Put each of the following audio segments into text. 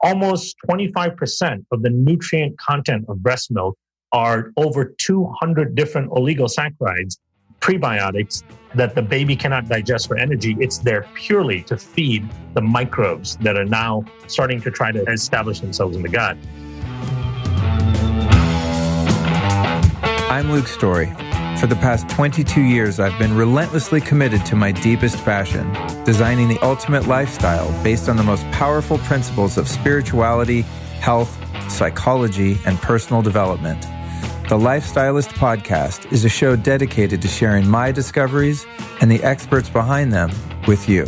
almost 25% of the nutrient content of breast milk are over 200 different oligosaccharides, prebiotics that the baby cannot digest for energy. It's there purely to feed the microbes that are now starting to try to establish themselves in the gut. I'm Luke Story. For the past 22 years, I've been relentlessly committed to my deepest passion, designing the ultimate lifestyle based on the most powerful principles of spirituality, health, psychology, and personal development. The Lifestylist Podcast is a show dedicated to sharing my discoveries and the experts behind them with you.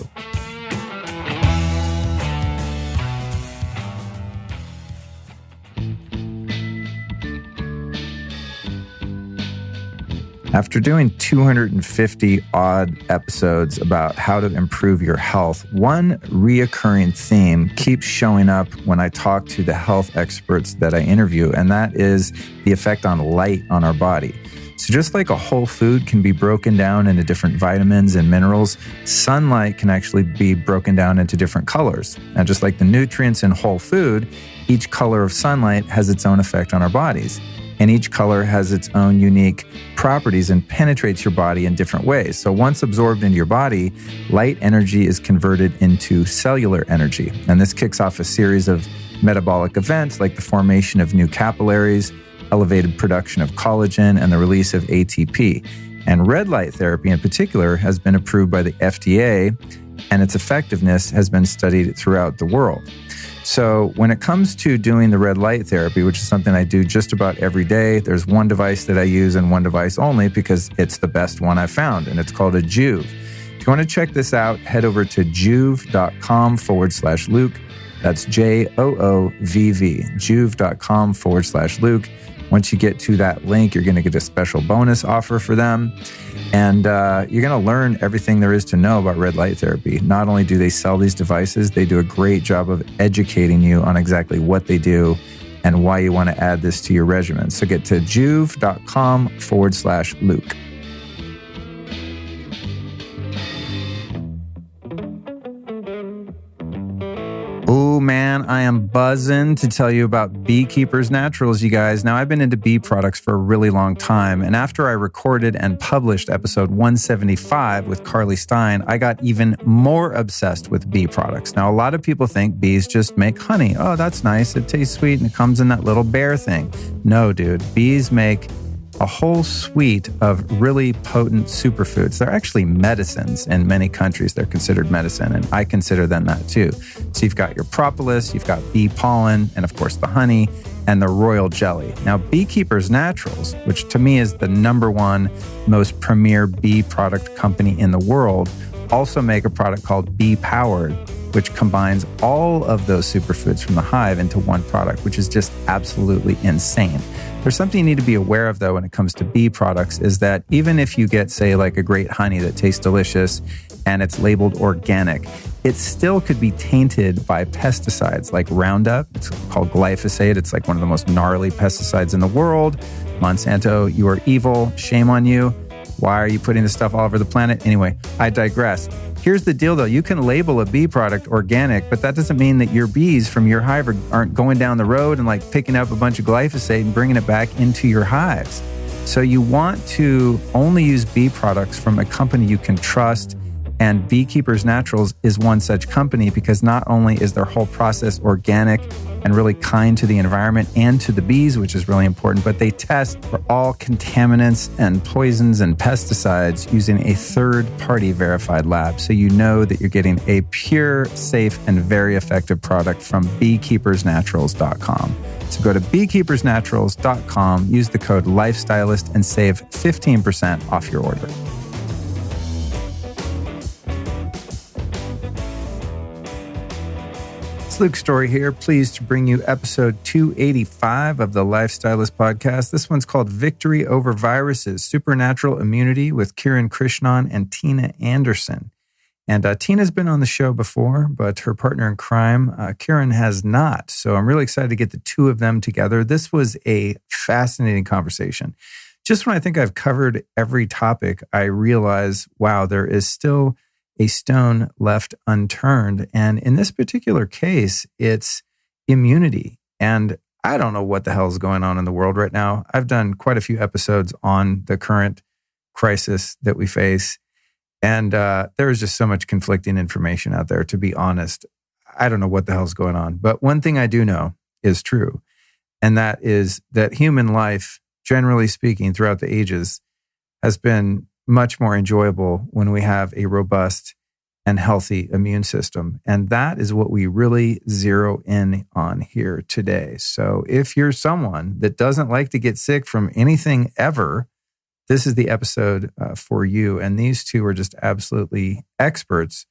After doing 250 odd episodes about how to improve your health, one reoccurring theme keeps showing up when I talk to the health experts that I interview, and that is the effect on light on our body. So just like a whole food can be broken down into different vitamins and minerals, sunlight can actually be broken down into different colors. And just like the nutrients in whole food, each color of sunlight has its own effect on our bodies. And each color has its own unique properties and penetrates your body in different ways. So once absorbed into your body, light energy is converted into cellular energy. And this kicks off a series of metabolic events like the formation of new capillaries, elevated production of collagen, and the release of ATP. And red light therapy in particular has been approved by the FDA, and its effectiveness has been studied throughout the world. So when it comes to doing the red light therapy, which is something I do just about every day, there's one device that I use and one device only because it's the best one I've found, and it's called a Joovv. If you want to check this out, head over to joovv.com/Luke. That's JOOVV, joovv.com/Luke. Once you get to that link, you're going to get a special bonus offer for them. And you're going to learn everything there is to know about red light therapy. Not only do they sell these devices, they do a great job of educating you on exactly what they do and why you want to add this to your regimen. So get to joovv.com/Luke. Oh man, I am buzzing to tell you about Beekeepers Naturals, you guys. Now, I've been into bee products for a really long time, and after I recorded and published episode 175 with Carly Stein, I got even more obsessed with bee products. Now, a lot of people think bees just make honey. Oh, that's nice. It tastes sweet and it comes in that little bear thing. No, dude, bees make a whole suite of really potent superfoods. They're actually medicines in many countries. They're considered medicine, and I consider them that too. So you've got your propolis, you've got bee pollen, and of course the honey and the royal jelly. Now, Beekeepers Naturals, which to me is the number one most premier bee product company in the world, also make a product called Bee Powered, which combines all of those superfoods from the hive into one product, which is just absolutely insane. There's something you need to be aware of, though, when it comes to bee products, is that even if you get, say, like a great honey that tastes delicious and it's labeled organic, it still could be tainted by pesticides like Roundup. It's called glyphosate. It's like one of the most gnarly pesticides in the world. Monsanto, you are evil. Shame on you. Why are you putting this stuff all over the planet? Anyway, I digress. Here's the deal, though. You can label a bee product organic, but that doesn't mean that your bees from your hive aren't going down the road and like picking up a bunch of glyphosate and bringing it back into your hives. So you want to only use bee products from a company you can trust. And Beekeepers Naturals is one such company because not only is their whole process organic and really kind to the environment and to the bees, which is really important, but they test for all contaminants and poisons and pesticides using a third-party verified lab. So you know that you're getting a pure, safe, and very effective product from beekeepersnaturals.com. So go to beekeepersnaturals.com, use the code LIFESTYLIST, and save 15% off your order. Luke Story here, pleased to bring you episode 285 of the Lifestylist Podcast. This one's called Victory Over Viruses, Supernatural Immunity with Kiran Krishnan and Tina Anderson. And Tina's been on the show before, but her partner in crime, Kiran, has not. So I'm really excited to get the two of them together. This was a fascinating conversation. Just when I think I've covered every topic, I realize, wow, there is still a stone left unturned. And in this particular case, it's immunity. And I don't know what the hell is going on in the world right now. I've done quite a few episodes on the current crisis that we face. And there is just so much conflicting information out there, to be honest. I don't know what the hell's going on. But one thing I do know is true. And that is that human life, generally speaking, throughout the ages, has been much more enjoyable when we have a robust and healthy immune system. And that is what we really zero in on here today. So if you're someone that doesn't like to get sick from anything ever, this is the episode for you. And these two are just absolutely experts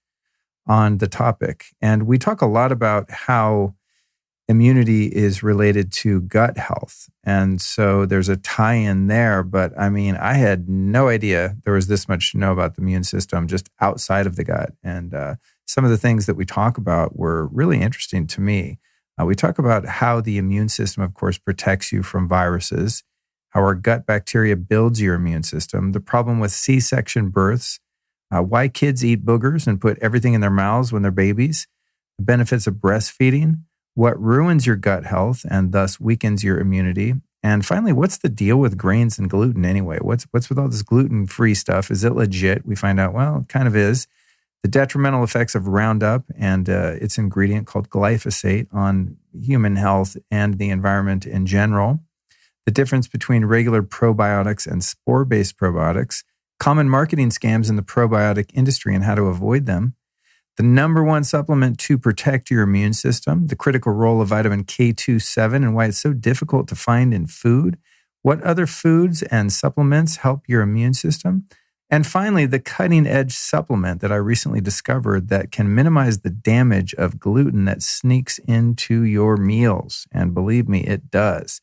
on the topic. And we talk a lot about how immunity is related to gut health. And so there's a tie-in there. But I mean, I had no idea there was this much to know about the immune system just outside of the gut. And some of the things that we talk about were really interesting to me. We talk about how the immune system, of course, protects you from viruses, how our gut bacteria builds your immune system, the problem with C-section births, why kids eat boogers and put everything in their mouths when they're babies, the benefits of breastfeeding, what ruins your gut health and thus weakens your immunity, and finally, what's the deal with grains and gluten anyway? What's with all this gluten-free stuff? Is it legit? We find out, well, it kind of is. The detrimental effects of Roundup and its ingredient called glyphosate on human health and the environment in general. The difference between regular probiotics and spore-based probiotics, common marketing scams in the probiotic industry and how to avoid them, the number one supplement to protect your immune system, the critical role of vitamin K27 and why it's so difficult to find in food, what other foods and supplements help your immune system, and finally, the cutting-edge supplement that I recently discovered that can minimize the damage of gluten that sneaks into your meals. And believe me, it does.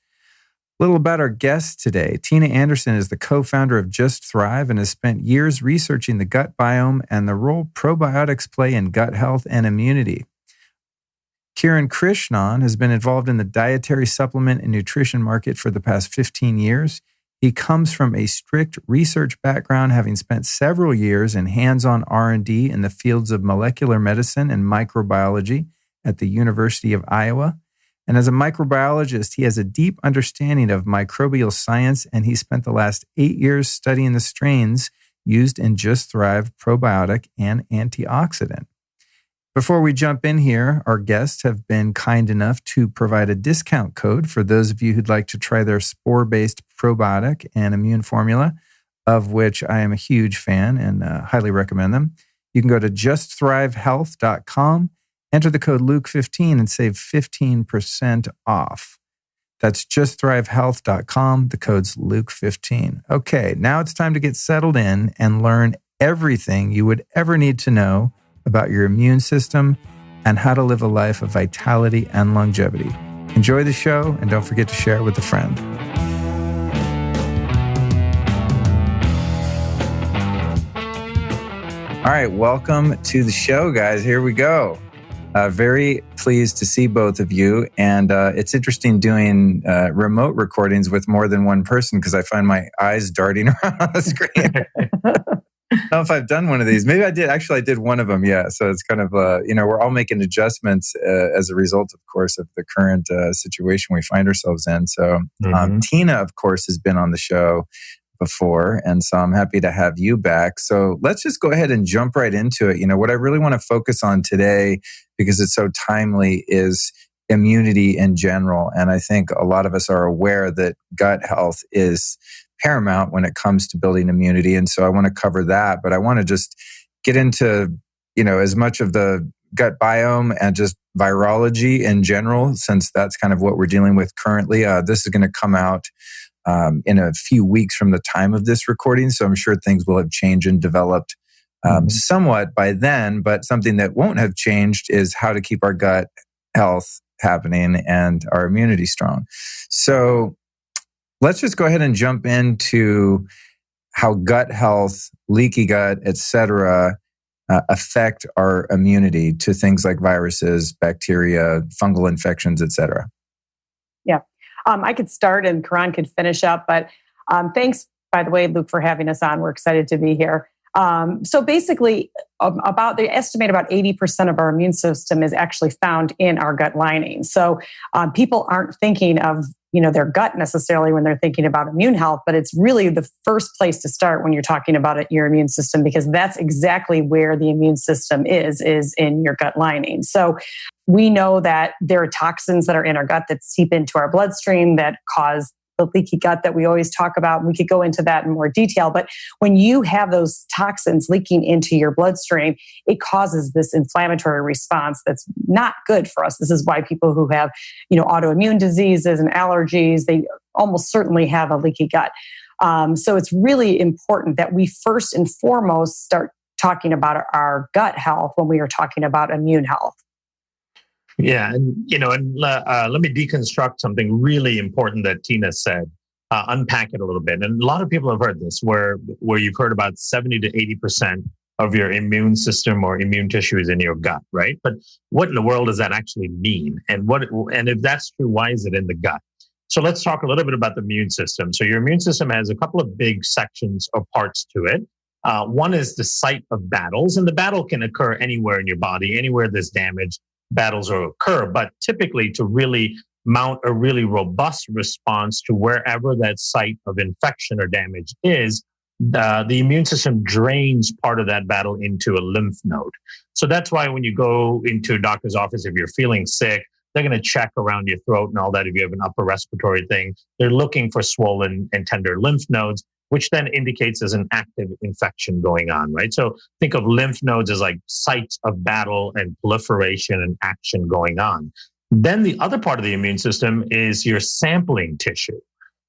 A little about our guest today. Tina Anderson is the co-founder of Just Thrive and has spent years researching the gut biome and the role probiotics play in gut health and immunity. Kiran Krishnan has been involved in the dietary supplement and nutrition market for the past 15 years. He comes from a strict research background, having spent several years in hands-on R&D in the fields of molecular medicine and microbiology at the University of Iowa. And as a microbiologist, he has a deep understanding of microbial science, and he spent the last 8 years studying the strains used in Just Thrive probiotic and antioxidant. Before we jump in here, our guests have been kind enough to provide a discount code for those of you who'd like to try their spore-based probiotic and immune formula, of which I am a huge fan and highly recommend them. You can go to justthrivehealth.com, enter the code Luke15 and save 15% off. That's justthrivehealth.com. The code's Luke15. Okay, now it's time to get settled in and learn everything you would ever need to know about your immune system and how to live a life of vitality and longevity. Enjoy the show and don't forget to share it with a friend. All right, welcome to the show, guys. Here we go. Very pleased to see both of you. And it's interesting doing remote recordings with more than one person because I find my eyes darting around on the screen. I don't know if I've done one of these. Maybe I did. Actually, I did one of them. Yeah. So it's kind of, we're all making adjustments as a result, of course, of the current situation we find ourselves in. So Tina, of course, has been on the show before. And so I'm happy to have you back. So let's just go ahead and jump right into it. You know, what I really want to focus on today, because it's so timely, is immunity in general. And I think a lot of us are aware that gut health is paramount when it comes to building immunity. And so I want to cover that, but I want to just get into, as much of the gut biome and just virology in general, since that's kind of what we're dealing with currently. This is going to come out in a few weeks from the time of this recording. So I'm sure things will have changed and developed somewhat by then, but something that won't have changed is how to keep our gut health happening and our immunity strong. So let's just go ahead and jump into how gut health, leaky gut, et cetera, affect our immunity to things like viruses, bacteria, fungal infections, et cetera. Yeah. I could start and Kiran could finish up, but thanks, by the way, Luke, for having us on. We're excited to be here. So basically, they estimate about 80% of our immune system is actually found in our gut lining. So people aren't thinking of their gut necessarily when they're thinking about immune health, but it's really the first place to start when you're talking about your immune system, because that's exactly where the immune system is in your gut lining. So we know that there are toxins that are in our gut that seep into our bloodstream that cause the leaky gut that we always talk about. We could go into that in more detail, but when you have those toxins leaking into your bloodstream, it causes this inflammatory response that's not good for us. This is why people who have, autoimmune diseases and allergies, they almost certainly have a leaky gut. So it's really important that we first and foremost start talking about our gut health when we are talking about immune health. Yeah, and let me deconstruct something really important that Tina said. Unpack it a little bit. And a lot of people have heard this, where you've heard about 70 to 80% of your immune system or immune tissue is in your gut, right? But what in the world does that actually mean? And if that's true, why is it in the gut? So let's talk a little bit about the immune system. So your immune system has a couple of big sections or parts to it. One is the site of battles, and the battle can occur anywhere in your body, anywhere there's damage. Battles will occur, but typically to really mount a really robust response to wherever that site of infection or damage is, the immune system drains part of that battle into a lymph node. So that's why when you go into a doctor's office, if you're feeling sick, they're going to check around your throat and all that. If you have an upper respiratory thing, they're looking for swollen and tender lymph nodes, which then indicates there's an active infection going on, right? So think of lymph nodes as like sites of battle and proliferation and action going on. Then the other part of the immune system is your sampling tissue.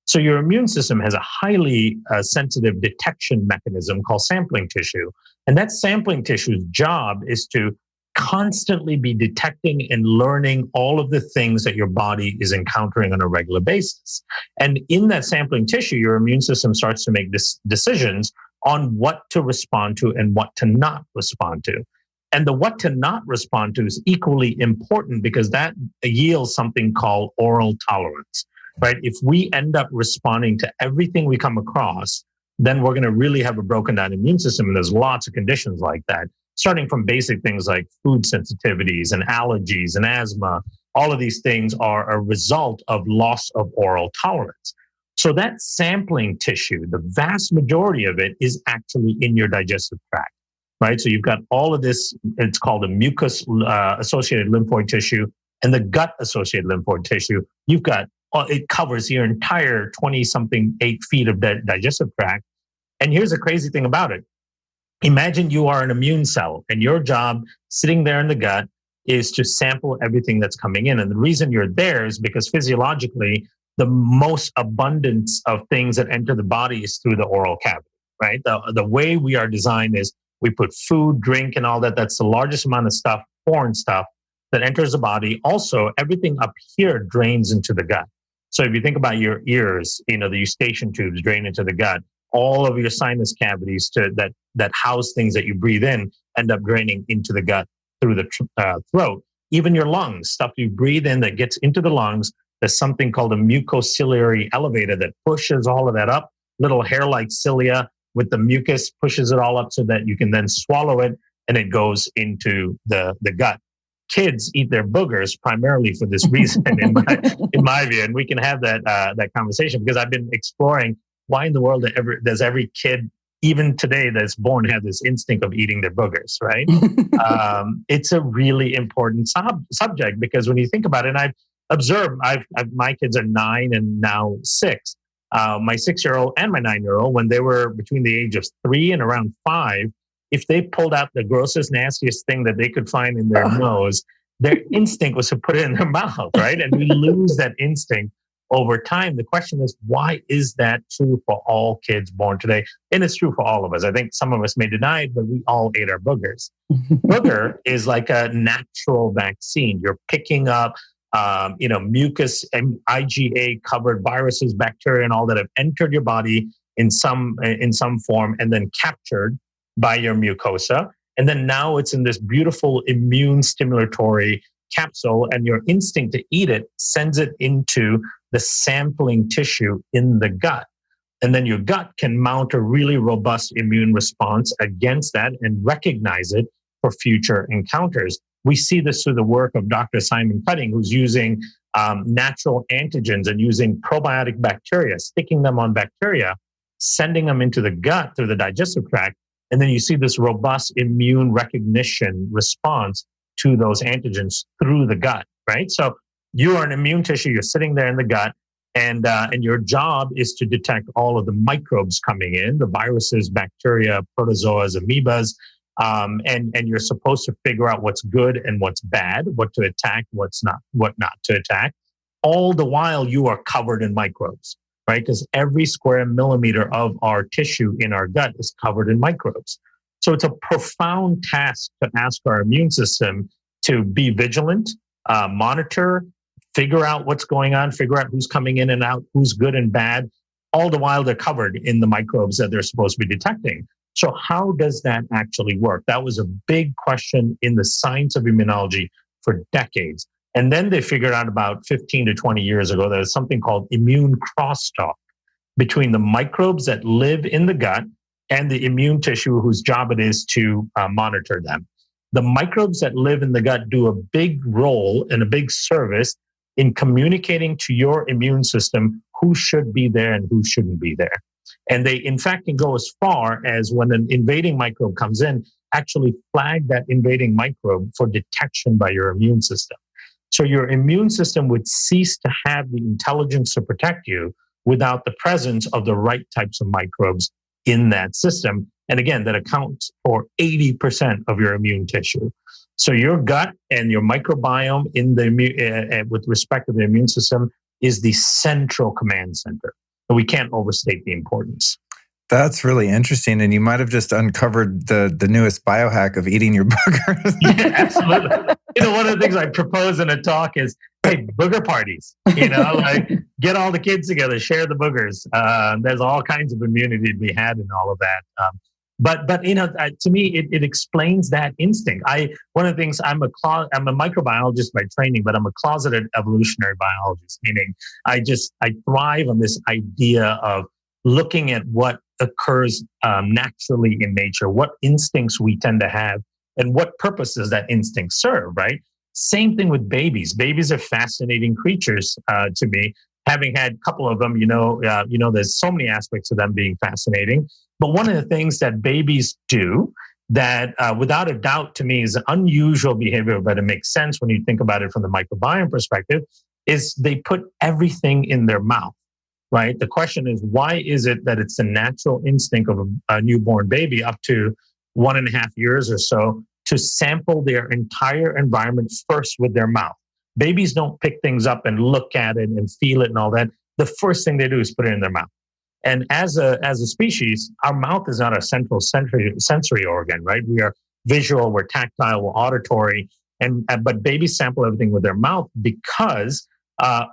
So your immune system has a highly sensitive detection mechanism called sampling tissue. And that sampling tissue's job is to constantly be detecting and learning all of the things that your body is encountering on a regular basis. And in that sampling tissue, your immune system starts to make decisions on what to respond to and what to not respond to. And the what to not respond to is equally important because that yields something called oral tolerance, right? If we end up responding to everything we come across, then we're going to really have a broken down immune system. And there's lots of conditions like that, starting from basic things like food sensitivities and allergies and asthma. All of these things are a result of loss of oral tolerance. So that sampling tissue, the vast majority of it is actually in your digestive tract, right? So you've got all of this, it's called a mucus-associated lymphoid tissue and the gut-associated lymphoid tissue. You've got, it covers your entire 20-something 8 feet of digestive tract. And here's the crazy thing about it. Imagine you are an immune cell and your job sitting there in the gut is to sample everything that's coming in. And the reason you're there is because physiologically, the most abundance of things that enter the body is through the oral cavity, right? The way we are designed is we put food, drink, and all that. That's the largest amount of stuff, foreign stuff that enters the body. Also, everything up here drains into the gut. So if you think about your ears, the eustachian tubes drain into the gut. All of your sinus cavities that house things that you breathe in end up draining into the gut through the throat. Even your lungs, stuff you breathe in that gets into the lungs, there's something called a mucociliary elevator that pushes all of that up. Little hair-like cilia with the mucus pushes it all up so that you can then swallow it and it goes into the gut. Kids eat their boogers primarily for this reason, in my view. And we can have that conversation because I've been exploring why in the world does every kid, even today that's born, have this instinct of eating their boogers, right? It's a really important subject because when you think about it, and I've observed, my kids are 9 and now 6. My 6-year-old and my 9-year-old, when they were between the age of 3 and around 5, if they pulled out the grossest, nastiest thing that they could find in their nose, their instinct was to put it in their mouth, right? And we lose that instinct over time. The question is, why is that true for all kids born today? And it's true for all of us. I think some of us may deny it, but we all ate our boogers. Booger is like a natural vaccine. You're picking up, mucus and IgA covered viruses, bacteria, and all that have entered your body in some form and then captured by your mucosa. And then now it's in this beautiful immune stimulatory capsule, and your instinct to eat it sends it into the sampling tissue in the gut. And then your gut can mount a really robust immune response against that and recognize it for future encounters. We see this through the work of Dr. Simon Cutting, who's using natural antigens and using probiotic bacteria, sticking them on bacteria, sending them into the gut through the digestive tract. And then you see this robust immune recognition response to those antigens through the gut, right? So you are an immune tissue, you're sitting there in the gut, and your job is to detect all of the microbes coming in, the viruses, bacteria, protozoas, amoebas, and you're supposed to figure out what's good and what's bad, what to attack, what not to attack. All the while you are covered in microbes, right? Because every square millimeter of our tissue in our gut is covered in microbes. So it's a profound task to ask our immune system to be vigilant, monitor, figure out what's going on, figure out who's coming in and out, who's good and bad. All the while they're covered in the microbes that they're supposed to be detecting. So how does that actually work? That was a big question in the science of immunology for decades. And then they figured out about 15 to 20 years ago, there's something called immune crosstalk between the microbes that live in the gut and the immune tissue whose job it is to monitor them. The microbes that live in the gut do a big role and a big service in communicating to your immune system who should be there and who shouldn't be there. And they, in fact, can go as far as when an invading microbe comes in, actually flag that invading microbe for detection by your immune system. So your immune system would cease to have the intelligence to protect you without the presence of the right types of microbes in that system. And again, that accounts for 80% of your immune tissue. So your gut and your microbiome in the with respect to the immune system is the central command center. But we can't overstate the importance. That's really interesting. And you might have just uncovered the newest biohack of eating your boogers. Yeah, absolutely. One of the things I propose in a talk is, hey, booger parties, like get all the kids together, share the boogers. There's all kinds of immunity to be had in all of that. But to me, it explains that instinct. One of the things, I'm a microbiologist by training, but I'm a closeted evolutionary biologist, meaning I thrive on this idea of looking at what occurs naturally in nature, what instincts we tend to have, and what purposes that instinct serve, right? Same thing with babies. Babies are fascinating creatures to me. Having had a couple of them, there's so many aspects of them being fascinating. But one of the things that babies do that without a doubt to me is unusual behavior, but it makes sense when you think about it from the microbiome perspective, is they put everything in their mouth, right? The question is, why is it that it's the natural instinct of a newborn baby up to 1.5 years or so to sample their entire environment first with their mouth? Babies don't pick things up and look at it and feel it and all that. The first thing they do is put it in their mouth. And as a species, our mouth is not a central sensory organ, right? We are visual, we're tactile, we're auditory, but babies sample everything with their mouth because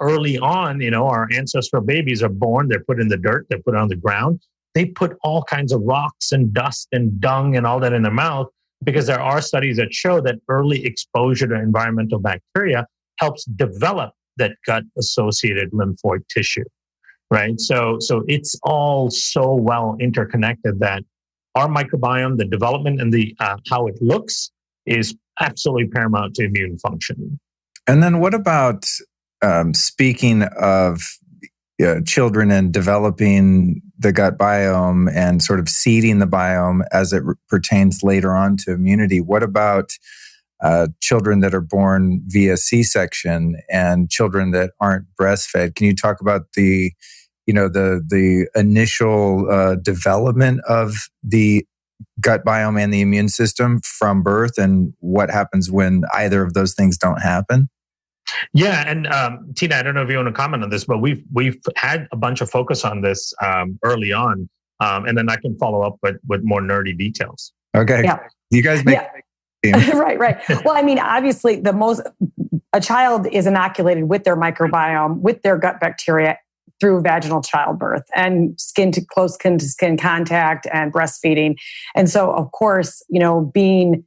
early on, our ancestral babies are born, they're put in the dirt, they're put on the ground. They put all kinds of rocks and dust and dung and all that in their mouth because there are studies that show that early exposure to environmental bacteria helps develop that gut-associated lymphoid tissue, right? So it's all so well interconnected that our microbiome, the development and the how it looks is absolutely paramount to immune function. And then what about speaking of children and developing the gut biome and sort of seeding the biome as it pertains later on to immunity? What about children that are born via C-section and children that aren't breastfed? Can you talk about the initial development of the gut biome and the immune system from birth and what happens when either of those things don't happen? Yeah, and Tina, I don't know if you want to comment on this, but we've had a bunch of focus on this early on, and then I can follow up with more nerdy details. Okay, yeah. You guys make right. Well, I mean, obviously, a child is inoculated with their microbiome, with their gut bacteria through vaginal childbirth and close skin to skin contact and breastfeeding, and so of course, being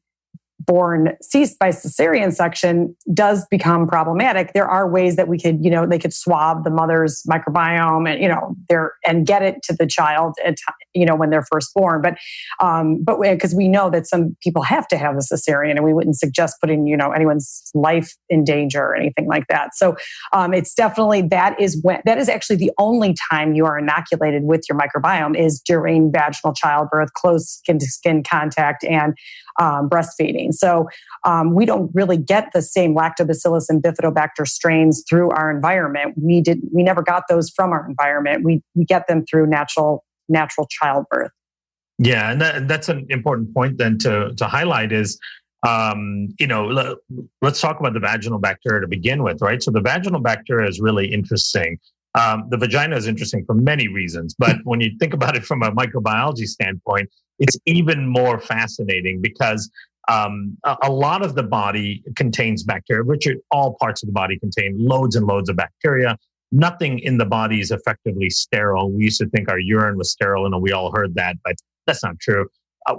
born by cesarean section does become problematic. There are ways that we could, they could swab the mother's microbiome and, and get it to the child at, when they're first born. But because we know that some people have to have a cesarean, and we wouldn't suggest putting, anyone's life in danger or anything like that. So it's definitely, that is actually the only time you are inoculated with your microbiome is during vaginal childbirth, close skin-to-skin contact, and breastfeeding. So we don't really get the same lactobacillus and bifidobacter strains through our environment. We never got those from our environment. We get them through natural childbirth. Yeah, and that's an important point then to highlight is, let's talk about the vaginal bacteria to begin with, right? So the vaginal bacteria is really interesting. The vagina is interesting for many reasons, but when you think about it from a microbiology standpoint, it's even more fascinating because a lot of the body contains bacteria. Richard, all parts of the body contain loads and loads of bacteria. Nothing in the body is effectively sterile. We used to think our urine was sterile, and we all heard that, but that's not true.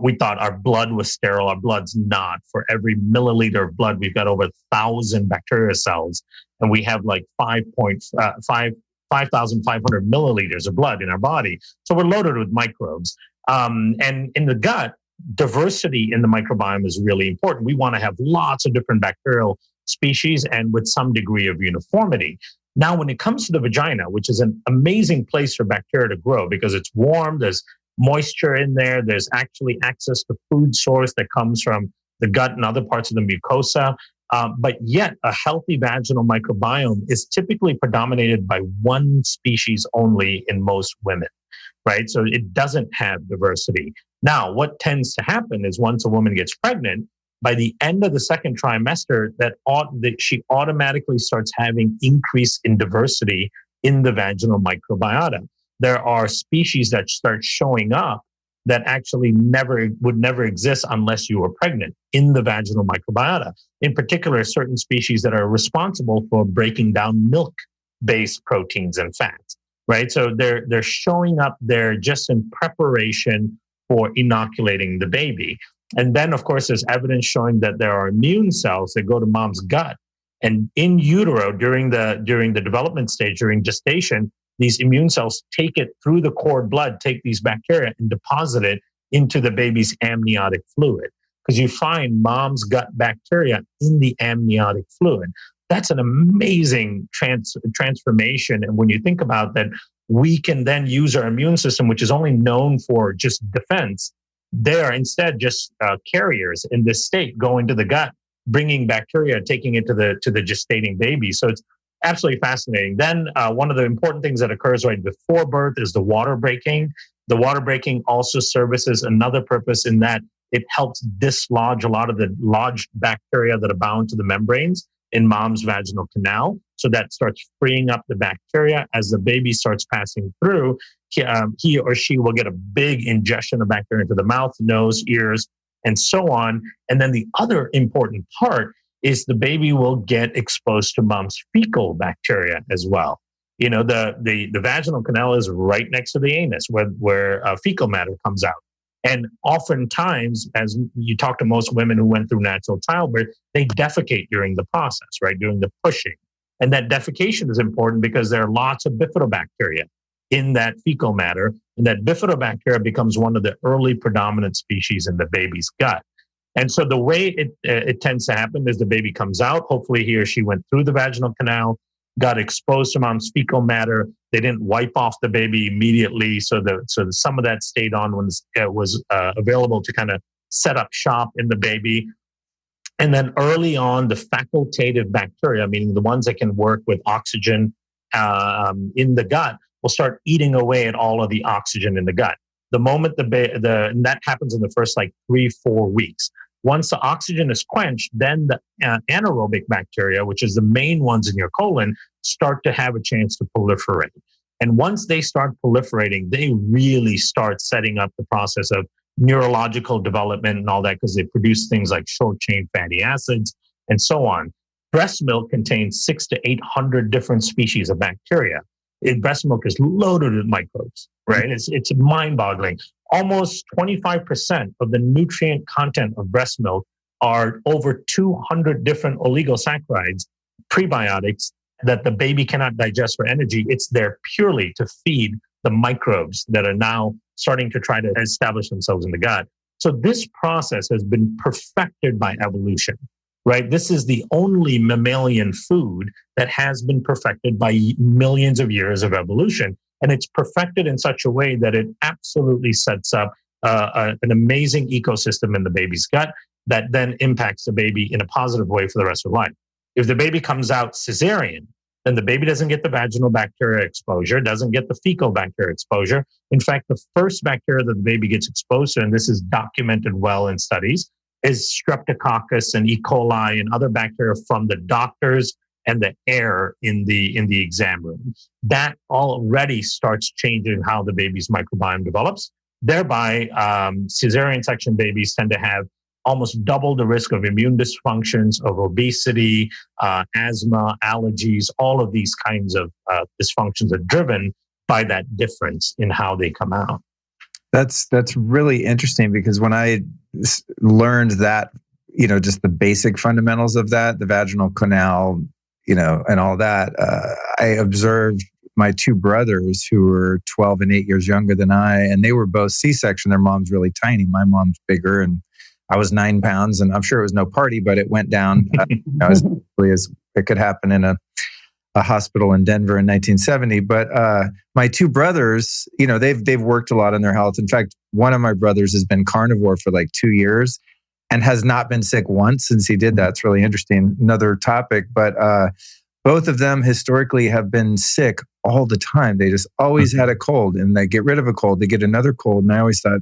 We thought our blood was sterile. Our blood's not. For every milliliter of blood, we've got over 1,000 bacteria cells, and we have like 5,500 milliliters of blood in our body. So we're loaded with microbes. And in the gut, diversity in the microbiome is really important. We want to have lots of different bacterial species and with some degree of uniformity. Now, when it comes to the vagina, which is an amazing place for bacteria to grow because it's warm, there's moisture in there, there's actually access to food source that comes from the gut and other parts of the mucosa. But yet, a healthy vaginal microbiome is typically predominated by one species only in most women, right? So it doesn't have diversity. Now, what tends to happen is once a woman gets pregnant, by the end of the second trimester, that she automatically starts having increase in diversity in the vaginal microbiota. There are species that start showing up that actually would never exist unless you were pregnant in the vaginal microbiota. In particular, certain species that are responsible for breaking down milk-based proteins and fats, right? So they're showing up there just in preparation for inoculating the baby. And then, of course, there's evidence showing that there are immune cells that go to mom's gut. And in utero, during the development stage, during gestation, these immune cells take it through the cord blood, take these bacteria and deposit it into the baby's amniotic fluid. Because you find mom's gut bacteria in the amniotic fluid. That's an amazing transformation. And when you think about that, we can then use our immune system, which is only known for just defense. They are instead just carriers in this state, going to the gut, bringing bacteria, taking it to the gestating baby. So it's absolutely fascinating. Then one of the important things that occurs right before birth is the water breaking. The water breaking also services another purpose in that it helps dislodge a lot of the lodged bacteria that are bound to the membranes in mom's vaginal canal. So that starts freeing up the bacteria as the baby starts passing through. He or she will get a big ingestion of bacteria into the mouth, nose, ears, and so on. And then the other important part is the baby will get exposed to mom's fecal bacteria as well. You know, the vaginal canal is right next to the anus where fecal matter comes out. And oftentimes, as you talk to most women who went through natural childbirth, they defecate during the process, right? During the pushing. And that defecation is important because there are lots of bifidobacteria in that fecal matter. And that bifidobacteria becomes one of the early predominant species in the baby's gut. And so the way it tends to happen is the baby comes out. Hopefully he or she went through the vaginal canal, got exposed to mom's fecal matter. They didn't wipe off the baby immediately. So some of that stayed on when it was available to kind of set up shop in the baby. And then early on, the facultative bacteria, meaning the ones that can work with oxygen in the gut, will start eating away at all of the oxygen in the gut. The moment and that happens in the first 3-4 weeks. Once the oxygen is quenched, then the anaerobic bacteria, which is the main ones in your colon, start to have a chance to proliferate. And once they start proliferating, they really start setting up the process of neurological development and all that, because they produce things like short-chain fatty acids and so on. Breast milk contains 600 to 800 different species of bacteria. Breast milk is loaded with microbes, right? It's mind-boggling. Almost 25% of the nutrient content of breast milk are over 200 different oligosaccharides, prebiotics that the baby cannot digest for energy. It's there purely to feed the microbes that are now starting to try to establish themselves in the gut. So this process has been perfected by evolution, right? This is the only mammalian food that has been perfected by millions of years of evolution. And it's perfected in such a way that it absolutely sets up an amazing ecosystem in the baby's gut that then impacts the baby in a positive way for the rest of life. If the baby comes out cesarean, then the baby doesn't get the vaginal bacteria exposure, doesn't get the fecal bacteria exposure. In fact, the first bacteria that the baby gets exposed to, and this is documented well in studies, is Streptococcus and E. coli and other bacteria from the doctors and the air in the exam room. That already starts changing how the baby's microbiome develops. Thereby, cesarean section babies tend to have almost double the risk of immune dysfunctions, of obesity, asthma, allergies. All of these kinds of dysfunctions are driven by that difference in how they come out. That's really interesting, because when I learned that, just the basic fundamentals of that, the vaginal canal, and all that, I observed my two brothers who were 12 and 8 years younger than I, and they were both C-section. Their mom's really tiny. My mom's bigger, and I was 9 pounds, and I'm sure it was no party, but it went down as quickly as it could happen in a hospital in Denver in 1970. But my two brothers, they've worked a lot on their health. In fact, one of my brothers has been carnivore for like 2 years and has not been sick once since he did that. It's really interesting. Another topic, but both of them historically have been sick all the time. They just always had a cold, and they get rid of a cold, they get another cold. And I always thought,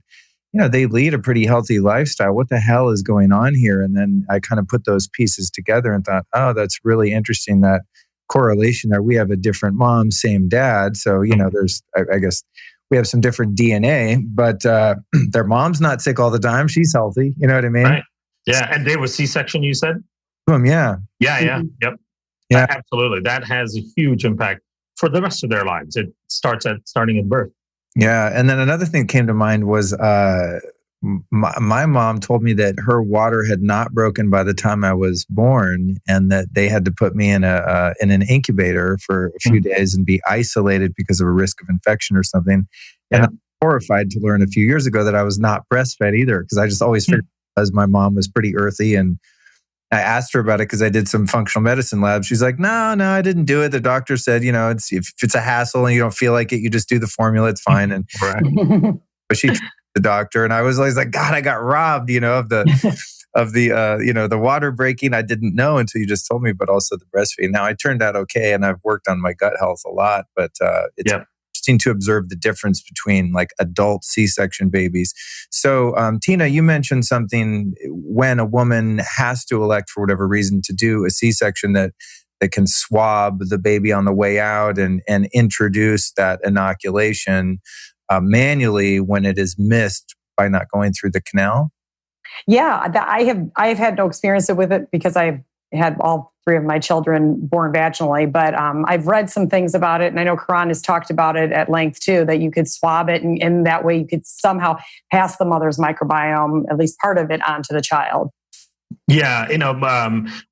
they lead a pretty healthy lifestyle. What the hell is going on here? And then I kind of put those pieces together and thought, oh, that's really interesting, that correlation there. We have a different mom, same dad. So, there's, I guess we have some different DNA, but their mom's not sick all the time. She's healthy. You know what I mean? Right. Yeah. And they were C-section, you said? Yeah. Yeah. Yep. Yeah. Absolutely. That has a huge impact for the rest of their lives. It starting at birth. Yeah. And then another thing that came to mind was my mom told me that her water had not broken by the time I was born, and that they had to put me in an incubator for a few days and be isolated because of a risk of infection or something. Yeah. And I'm horrified to learn a few years ago that I was not breastfed either, because I just always figured because my mom was pretty earthy. And I asked her about it because I did some functional medicine labs. She's like, no, I didn't do it. The doctor said, if it's a hassle and you don't feel like it, you just do the formula. It's fine. And but she the doctor, and I was always like, God, I got robbed, of the water breaking. I didn't know until you just told me, but also the breastfeeding. Now I turned out okay, and I've worked on my gut health a lot, but it's interesting to observe the difference between like adult C-section babies. So, Tina, you mentioned something when a woman has to elect for whatever reason to do a C-section that can swab the baby on the way out and introduce that inoculation manually when it is missed by not going through the canal. Yeah, I have had no experience with it because I've had all three of my children born vaginally, but I've read some things about it, and I know Kiran has talked about it at length too, that you could swab it, and that way you could somehow pass the mother's microbiome, at least part of it, onto the child. Yeah,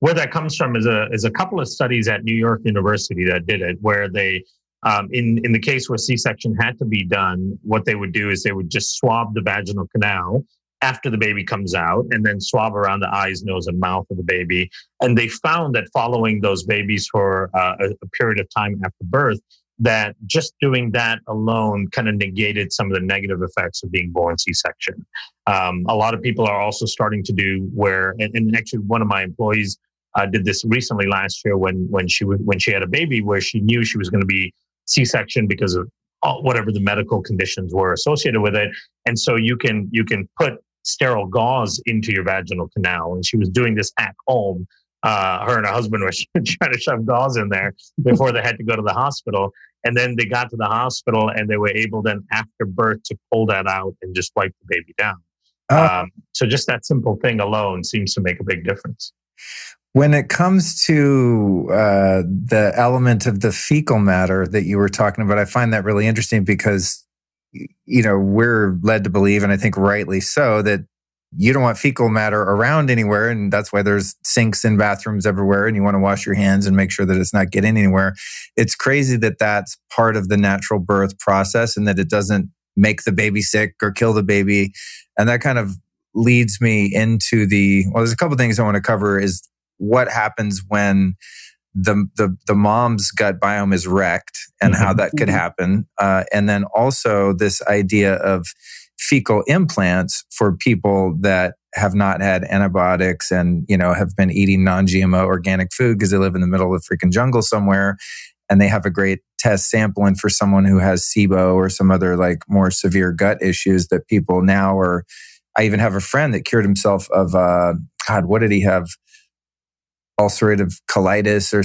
where that comes from is a couple of studies at New York University that did it, where they, in the case where C-section had to be done, what they would do is they would just swab the vaginal canal after the baby comes out, and then swab around the eyes, nose, and mouth of the baby. And they found that following those babies for a period of time after birth, that just doing that alone kind of negated some of the negative effects of being born C-section. A lot of people are also starting to do and actually one of my employees did this recently last year when she had a baby, where she knew she was going to be C-section because of whatever the medical conditions were associated with it. And so you can put sterile gauze into your vaginal canal. And she was doing this at home. Her and her husband were trying to shove gauze in there before they had to go to the hospital. And then they got to the hospital and they were able then after birth to pull that out and just wipe the baby down. So just that simple thing alone seems to make a big difference. When it comes to the element of the fecal matter that you were talking about, I find that really interesting because, we're led to believe, and I think rightly so, that you don't want fecal matter around anywhere. And that's why there's sinks in bathrooms everywhere. And you want to wash your hands and make sure that it's not getting anywhere. It's crazy that that's part of the natural birth process and that it doesn't make the baby sick or kill the baby. And that kind of leads me into there's a couple of things I want to cover is what happens when the mom's gut biome is wrecked and how that could happen. And then also this idea of fecal implants for people that have not had antibiotics and, have been eating non-GMO organic food because they live in the middle of the freaking jungle somewhere and they have a great test sampling for someone who has SIBO or some other like more severe gut issues that people now are. I even have a friend that cured himself of, what did he have? Ulcerative colitis or,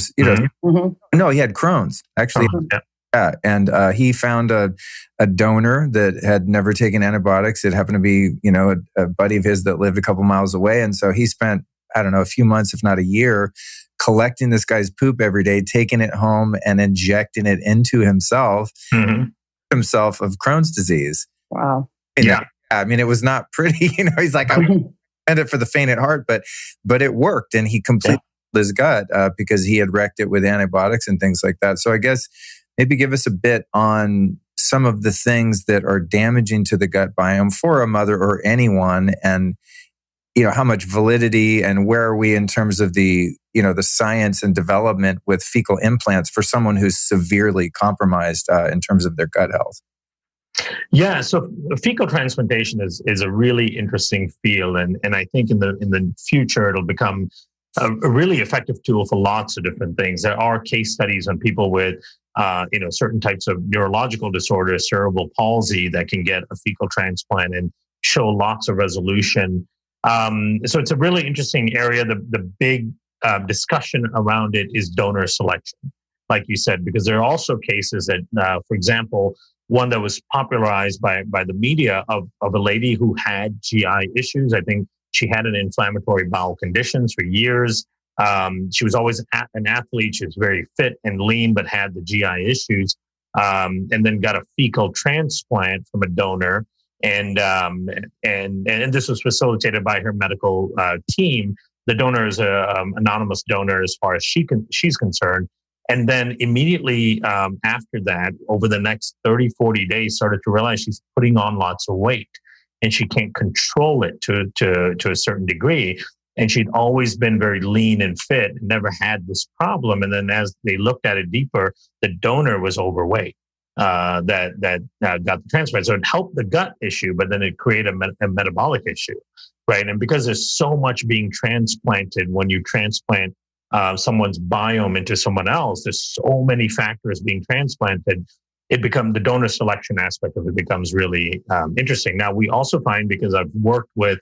no, he had Crohn's actually. Yeah. And he found a donor that had never taken antibiotics. It happened to be, a buddy of his that lived a couple miles away. And so he spent, a few months, if not a year, collecting this guy's poop every day, taking it home and injecting it into himself of Crohn's disease. Wow. Yeah. It was not pretty. He's like, I meant it for the faint at heart, but it worked. And he completely his gut because he had wrecked it with antibiotics and things like that. So I guess maybe give us a bit on some of the things that are damaging to the gut biome for a mother or anyone, and how much validity and where are we in terms of the the science and development with fecal implants for someone who's severely compromised in terms of their gut health. Yeah, so fecal transplantation is a really interesting field, and I think in the future it'll become a really effective tool for lots of different things. There are case studies on people with certain types of neurological disorders, cerebral palsy, that can get a fecal transplant and show lots of resolution. So it's a really interesting area. The big discussion around it is donor selection, like you said, because there are also cases that, for example, one that was popularized by the media of a lady who had GI issues. I think she had an inflammatory bowel conditions for years. She was always an athlete. She was very fit and lean, but had the GI issues, and then got a fecal transplant from a donor. And this was facilitated by her medical team. The donor is an anonymous donor as far as she's concerned. And then immediately after that, over the next 30, 40 days, started to realize she's putting on lots of weight and she can't control it to a certain degree. And she'd always been very lean and fit and never had this problem. And then as they looked at it deeper, the donor was overweight that got the transplant. So it helped the gut issue, but then it created a metabolic issue, right? And because there's so much being transplanted when you transplant someone's biome into someone else, there's so many factors being transplanted. The donor selection aspect of it becomes really interesting. Now, we also find, because I've worked with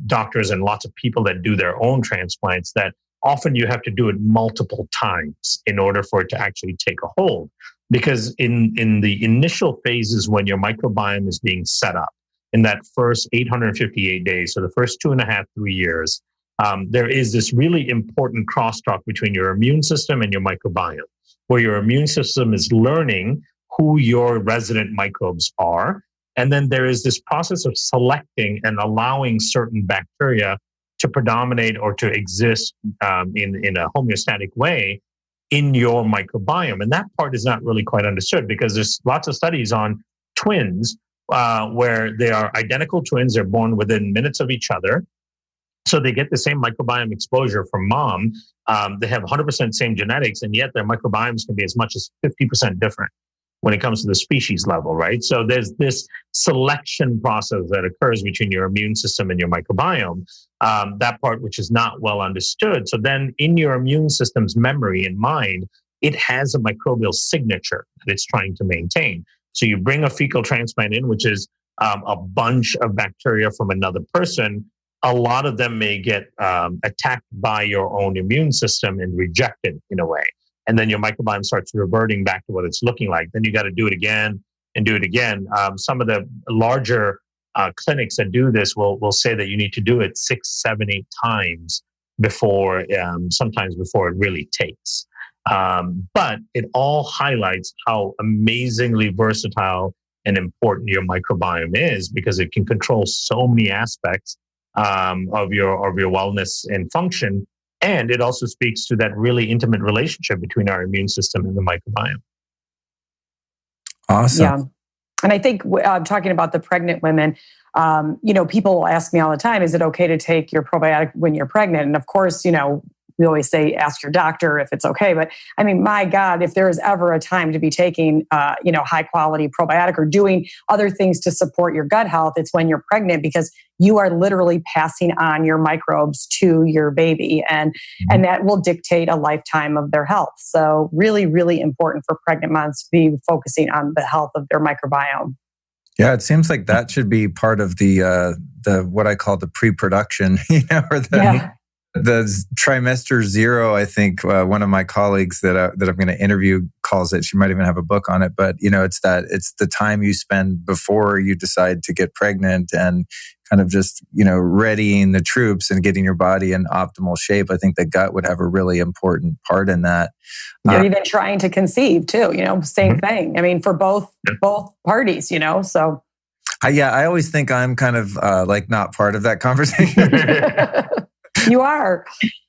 doctors and lots of people that do their own transplants, that often you have to do it multiple times in order for it to actually take a hold. Because in the initial phases, when your microbiome is being set up, in that first 858 days, so the first 2.5, 3 years, there is this really important crosstalk between your immune system and your microbiome, where your immune system is learning who your resident microbes are. And then there is this process of selecting and allowing certain bacteria to predominate or to exist in a homeostatic way in your microbiome. And that part is not really quite understood, because there's lots of studies on twins where they are identical twins. They're born within minutes of each other. So they get the same microbiome exposure from mom. They have 100% same genetics, and yet their microbiomes can be as much as 50% different when it comes to the species level, right? So there's this selection process that occurs between your immune system and your microbiome, that part which is not well understood. So then in your immune system's memory and mind, it has a microbial signature that it's trying to maintain. So you bring a fecal transplant in, which is a bunch of bacteria from another person. A lot of them may get attacked by your own immune system and rejected in a way. And then your microbiome starts reverting back to what it's looking like. Then you got to do it again and do it again. Some of the larger clinics that do this will say that you need to do it 6, 7, 8 times before, sometimes before it really takes. But it all highlights how amazingly versatile and important your microbiome is, because it can control so many aspects of your wellness and function. And it also speaks to that really intimate relationship between our immune system and the microbiome. Awesome. Yeah. And I think talking about the pregnant women, people will ask me all the time, is it okay to take your probiotic when you're pregnant? And of course, we always say, ask your doctor if it's okay. But I mean, my God, if there is ever a time to be taking, high quality probiotic or doing other things to support your gut health, it's when you're pregnant, because you are literally passing on your microbes to your baby, and that will dictate a lifetime of their health. So really, really important for pregnant moms to be focusing on the health of their microbiome. Yeah, it seems like that should be part of the what I call the pre-production, or the trimester zero. I think one of my colleagues that I'm going to interview calls it. She might even have a book on it. But it's the time you spend before you decide to get pregnant, and kind of just readying the troops and getting your body in optimal shape. I think the gut would have a really important part in that. You're even trying to conceive too. Same thing. I mean, for both parties. So. I always think I'm kind of not part of that conversation. You are.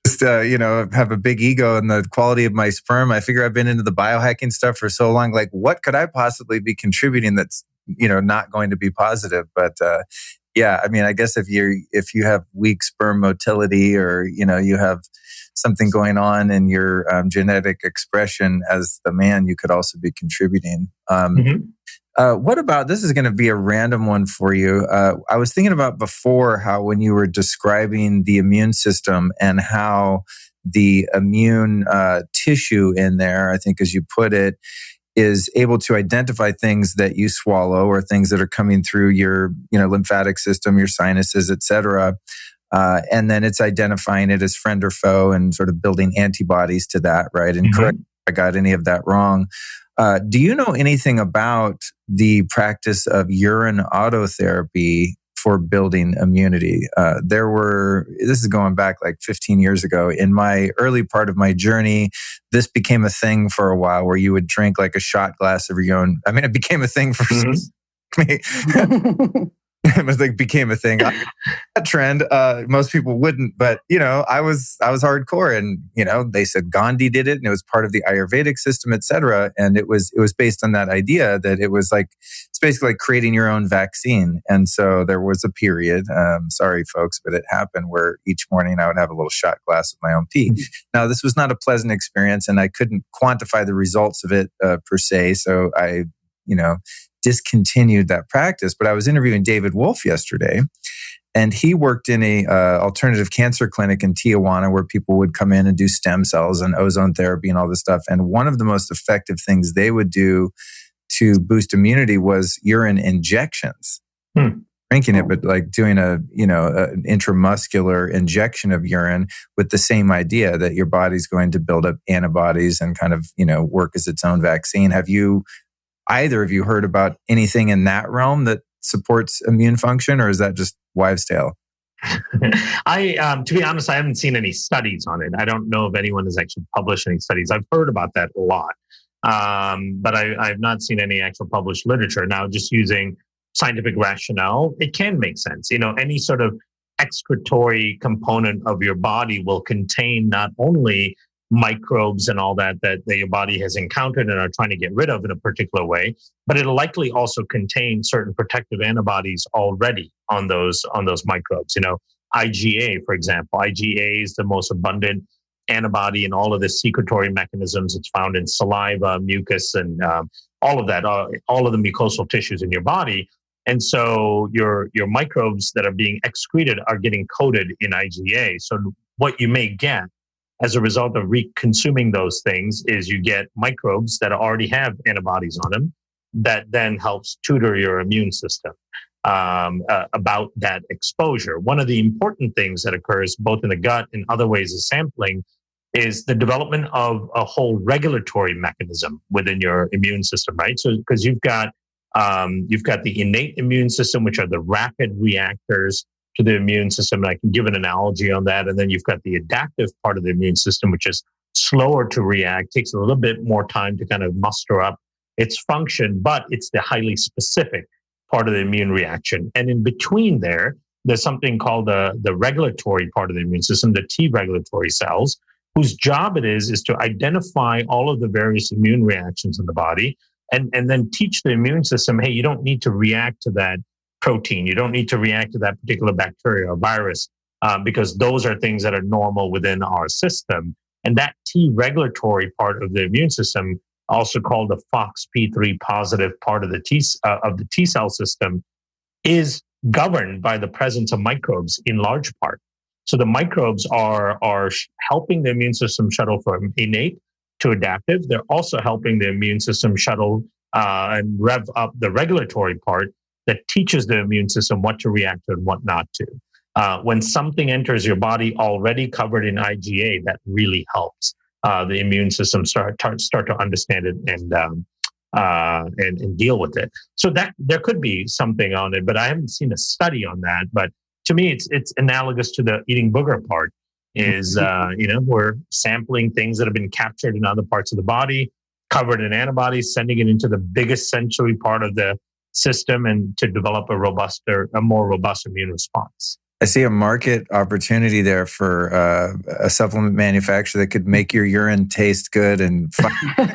Just, have a big ego in the quality of my sperm. I figure I've been into the biohacking stuff for so long. Like, what could I possibly be contributing that's, not going to be positive? But, I mean, I guess if you have weak sperm motility, or, you have something going on in your genetic expression as the man, you could also be contributing. What about, this is going to be a random one for you. I was thinking about before how when you were describing the immune system and how the immune tissue in there, I think as you put it, is able to identify things that you swallow or things that are coming through your lymphatic system, your sinuses, et cetera. And then it's identifying it as friend or foe and sort of building antibodies to that, right? And correct if I got any of that wrong. Do you know anything about the practice of urine autotherapy for building immunity? This is going back like 15 years ago. In my early part of my journey, this became a thing for a while, where you would drink like a shot glass of your own. I mean, it became a thing for me. It became a thing. That trend, most people wouldn't, but I was hardcore, and they said Gandhi did it, and it was part of the Ayurvedic system, etc. And it was based on that idea that it's basically like creating your own vaccine. And so there was a period, sorry folks, but it happened, where each morning I would have a little shot glass of my own pee. Now, this was not a pleasant experience, and I couldn't quantify the results of it per se. So I, discontinued that practice. But I was interviewing David Wolf yesterday, and he worked in a alternative cancer clinic in Tijuana, where people would come in and do stem cells and ozone therapy and all this stuff. And one of the most effective things they would do to boost immunity was urine injections. Drinking it, but like doing an intramuscular injection of urine with the same idea that your body's going to build up antibodies and kind of, work as its own vaccine. Have either of you heard about anything in that realm that supports immune function, or is that just wives' tale? To be honest, I haven't seen any studies on it. I don't know if anyone has actually published any studies. I've heard about that a lot, but I've not seen any actual published literature. Now, just using scientific rationale, it can make sense. Any sort of excretory component of your body will contain not only microbes and all that your body has encountered and are trying to get rid of in a particular way, but it'll likely also contain certain protective antibodies already on those microbes. IgA, for example, IgA is the most abundant antibody in all of the secretory mechanisms. It's found in saliva, mucus, and all of that, all of the mucosal tissues in your body. And so your microbes that are being excreted are getting coated in IgA. So what you may get as a result of consuming those things is you get microbes that already have antibodies on them that then helps tutor your immune system about that exposure. One of the important things that occurs both in the gut and other ways of sampling is the development of a whole regulatory mechanism within your immune system, right? So because you've got the innate immune system, which are the rapid reactors to the immune system. And I can give an analogy on that. And then you've got the adaptive part of the immune system, which is slower to react, takes a little bit more time to kind of muster up its function, but it's the highly specific part of the immune reaction. And in between there's something called the regulatory part of the immune system, the T regulatory cells, whose job it is to identify all of the various immune reactions in the body and then teach the immune system, hey, you don't need to react to that protein. You don't need to react to that particular bacteria or virus because those are things that are normal within our system. And that T regulatory part of the immune system, also called the FOXP3 positive part of the T cell system, is governed by the presence of microbes in large part. So the microbes are helping the immune system shuttle from innate to adaptive. They're also helping the immune system shuttle and rev up the regulatory part that teaches the immune system what to react to and what not to. When something enters your body already covered in IgA, that really helps the immune system start to understand it and deal with it. So that there could be something on it, but I haven't seen a study on that. But to me, it's analogous to the eating booger part. Is we're sampling things that have been captured in other parts of the body, covered in antibodies, sending it into the biggest sensory part of the system, and to develop a more robust immune response. I see a market opportunity there for a supplement manufacturer that could make your urine taste good and find a way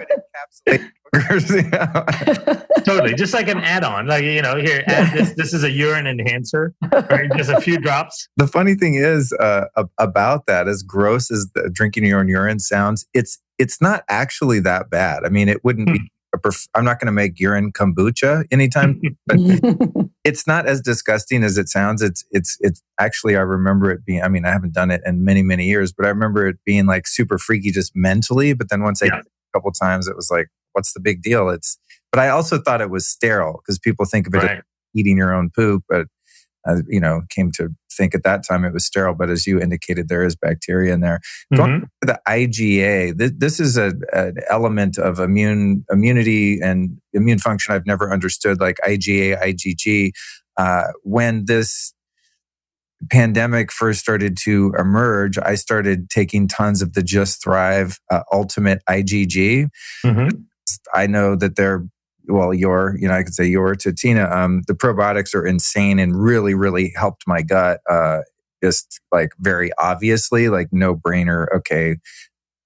to encapsulate boogers. Totally, just like an add-on, like here, add this. This is a urine enhancer, right? Just a few drops. The funny thing is about that, as gross as drinking your own urine sounds, it's not actually that bad. I mean, it wouldn't be. I'm not going to make urine kombucha anytime, but it's not as disgusting as it sounds. It's actually, I remember it being, I mean, I haven't done it in many, many years, but I remember it being like super freaky just mentally. But then once I did it a couple of times, it was like, what's the big deal? But I also thought it was sterile because people think of it as eating your own poop, but came to think at that time it was sterile. But as you indicated, there is bacteria in there. Going to the IgA, this is an element of immunity and immune function I've never understood, like IgA, IgG. When this pandemic first started to emerge, I started taking tons of the Just Thrive Ultimate IgG. I know that they're I could say to Tina, the probiotics are insane and really, really helped my gut. Just like very obviously, like no brainer. Okay,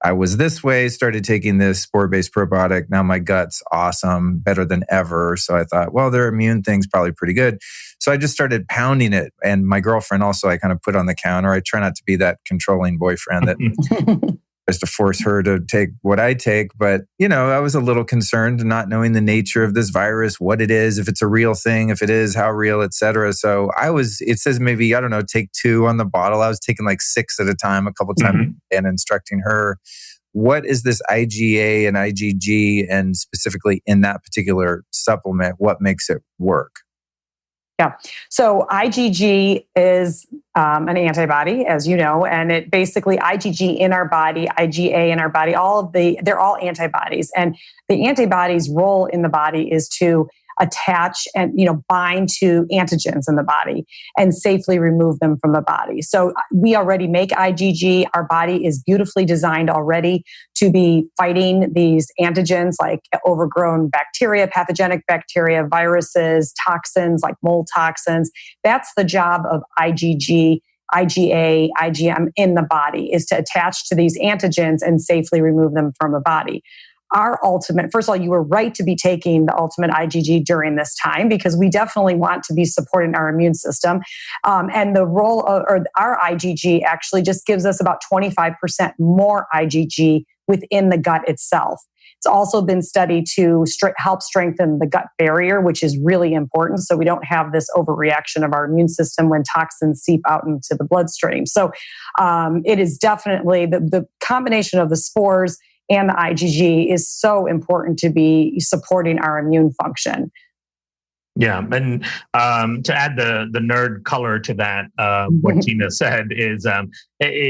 I was this way, started taking this spore-based probiotic. Now my gut's awesome, better than ever. So I thought, well, their immune thing's probably pretty good. So I just started pounding it. And my girlfriend also, I kind of put on the counter. I try not to be that controlling boyfriend that tries to force her to take what I take. But, I was a little concerned not knowing the nature of this virus, what it is, if it's a real thing, if it is, how real, et cetera. So it says maybe, take 2 on the bottle. I was taking like 6 at a time, a couple times and instructing her. What is this IgA and IgG, and specifically in that particular supplement, what makes it work? Yeah. So IgG is an antibody, as you know, and it basically IgG in our body, IgA in our body, they're all antibodies. And the antibodies' role in the body is to attach and bind to antigens in the body and safely remove them from the body. So we already make IgG. Our body is beautifully designed already to be fighting these antigens like overgrown bacteria, pathogenic bacteria, viruses, toxins like mold toxins. That's the job of IgG, IgA, IgM in the body, is to attach to these antigens and safely remove them from the body. First of all, you were right to be taking the ultimate IgG during this time because we definitely want to be supporting our immune system. And the role of our IgG actually just gives us about 25% more IgG within the gut itself. It's also been studied to help strengthen the gut barrier, which is really important. So we don't have this overreaction of our immune system when toxins seep out into the bloodstream. So it is definitely the combination of the spores and the IgG is so important to be supporting our immune function. Yeah, and to add the nerd color to that, what Tina said is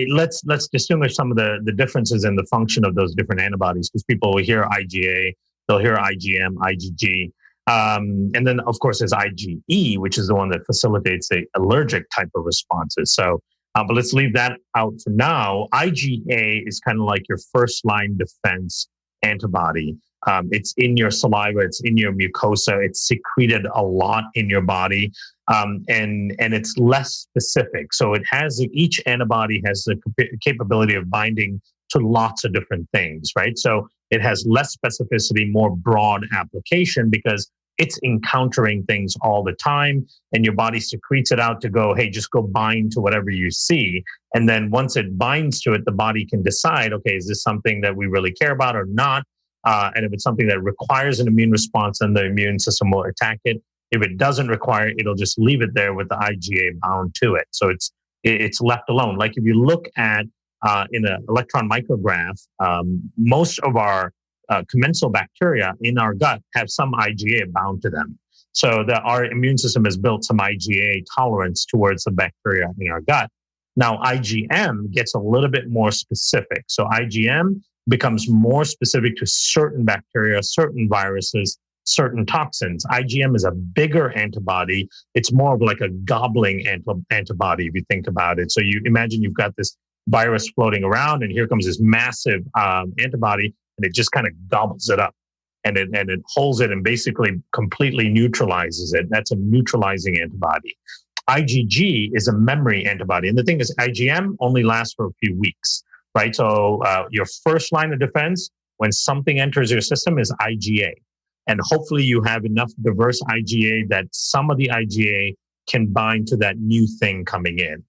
let's distinguish some of the differences in the function of those different antibodies, because people will hear IgA, they'll hear IgM, IgG, and then of course there's IgE, which is the one that facilitates the allergic type of responses. So, but let's leave that out for now. IgA is kind of like your first line defense antibody. It's in your saliva, it's in your mucosa, it's secreted a lot in your body, and it's less specific. So each antibody has the capability of binding to lots of different things, right? So it has less specificity, more broad application because it's encountering things all the time, and your body secretes it out to go, hey, just go bind to whatever you see. And then once it binds to it, the body can decide, okay, is this something that we really care about or not? And if it's something that requires an immune response, then the immune system will attack it. If it doesn't require it, it'll just leave it there with the IgA bound to it. So it's left alone. Like if you look at in an electron micrograph, most of our commensal bacteria in our gut have some IgA bound to them. So our immune system has built some IgA tolerance towards the bacteria in our gut. Now, IgM gets a little bit more specific. So IgM becomes more specific to certain bacteria, certain viruses, certain toxins. IgM is a bigger antibody. It's more of like a gobbling antibody if you think about it. So you imagine you've got this virus floating around, and here comes this massive antibody, and it just kind of gobbles it up, and it holds it and basically completely neutralizes it. That's a neutralizing antibody. IgG is a memory antibody, and the thing is, IgM only lasts for a few weeks, right? So your first line of defense when something enters your system is IgA, and hopefully you have enough diverse IgA that some of the IgA can bind to that new thing coming in.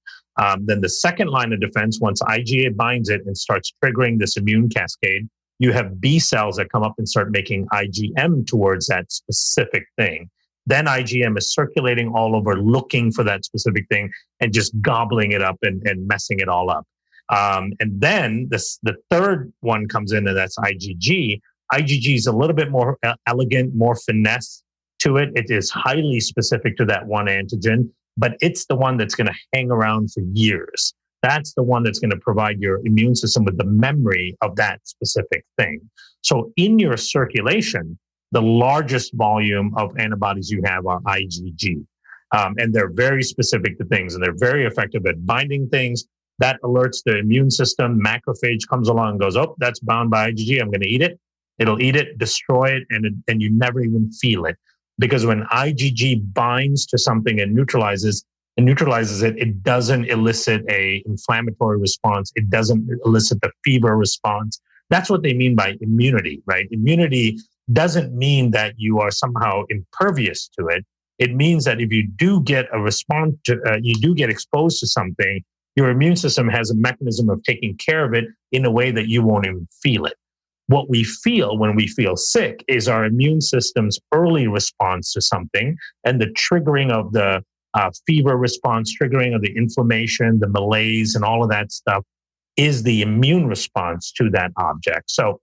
Then the second line of defense, once IgA binds it and starts triggering this immune cascade, you have B cells that come up and start making IgM towards that specific thing. Then IgM is circulating all over looking for that specific thing and just gobbling it up and messing it all up. And then the third one comes in, and that's IgG. IgG is a little bit more elegant, more finesse to it. It is highly specific to that one antigen, but it's the one that's going to hang around for years. That's the one that's going to provide your immune system with the memory of that specific thing. So in your circulation, the largest volume of antibodies you have are IgG. And they're very specific to things, and they're very effective at binding things. That alerts the immune system. Macrophage comes along and goes, oh, that's bound by IgG. I'm going to eat it. It'll eat it, destroy it, and you never even feel it. Because when IgG binds to something and neutralizes it, it doesn't elicit an inflammatory response. It doesn't elicit the fever response. That's what they mean by immunity, right? Immunity doesn't mean that you are somehow impervious to it. It means that if you do get a response, you do get exposed to something, your immune system has a mechanism of taking care of it in a way that you won't even feel it. What we feel when we feel sick is our immune system's early response to something, and the triggering of the fever response, triggering of the inflammation, the malaise, and all of that stuff is the immune response to that object. So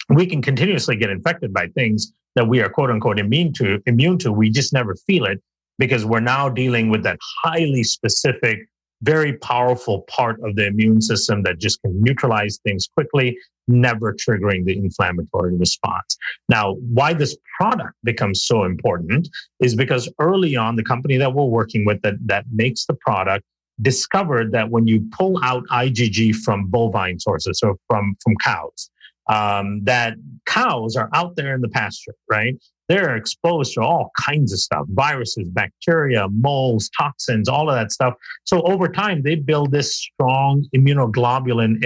we can continuously get infected by things that we are quote unquote immune to. We just never feel it because we're now dealing with that highly specific, very powerful part of the immune system that just can neutralize things quickly, never triggering the inflammatory response. Now, why this product becomes so important is because early on, the company that we're working with that makes the product discovered that when you pull out IgG from bovine sources, so from cows, that cows are out there in the pasture, right? They're exposed to all kinds of stuff, viruses, bacteria, moles, toxins, all of that stuff. So over time, they build this strong immunoglobulin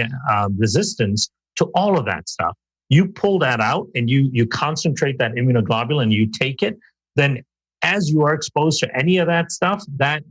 resistance to all of that stuff. You pull that out and you concentrate that immunoglobulin, you take it, then as you are exposed to any of that stuff,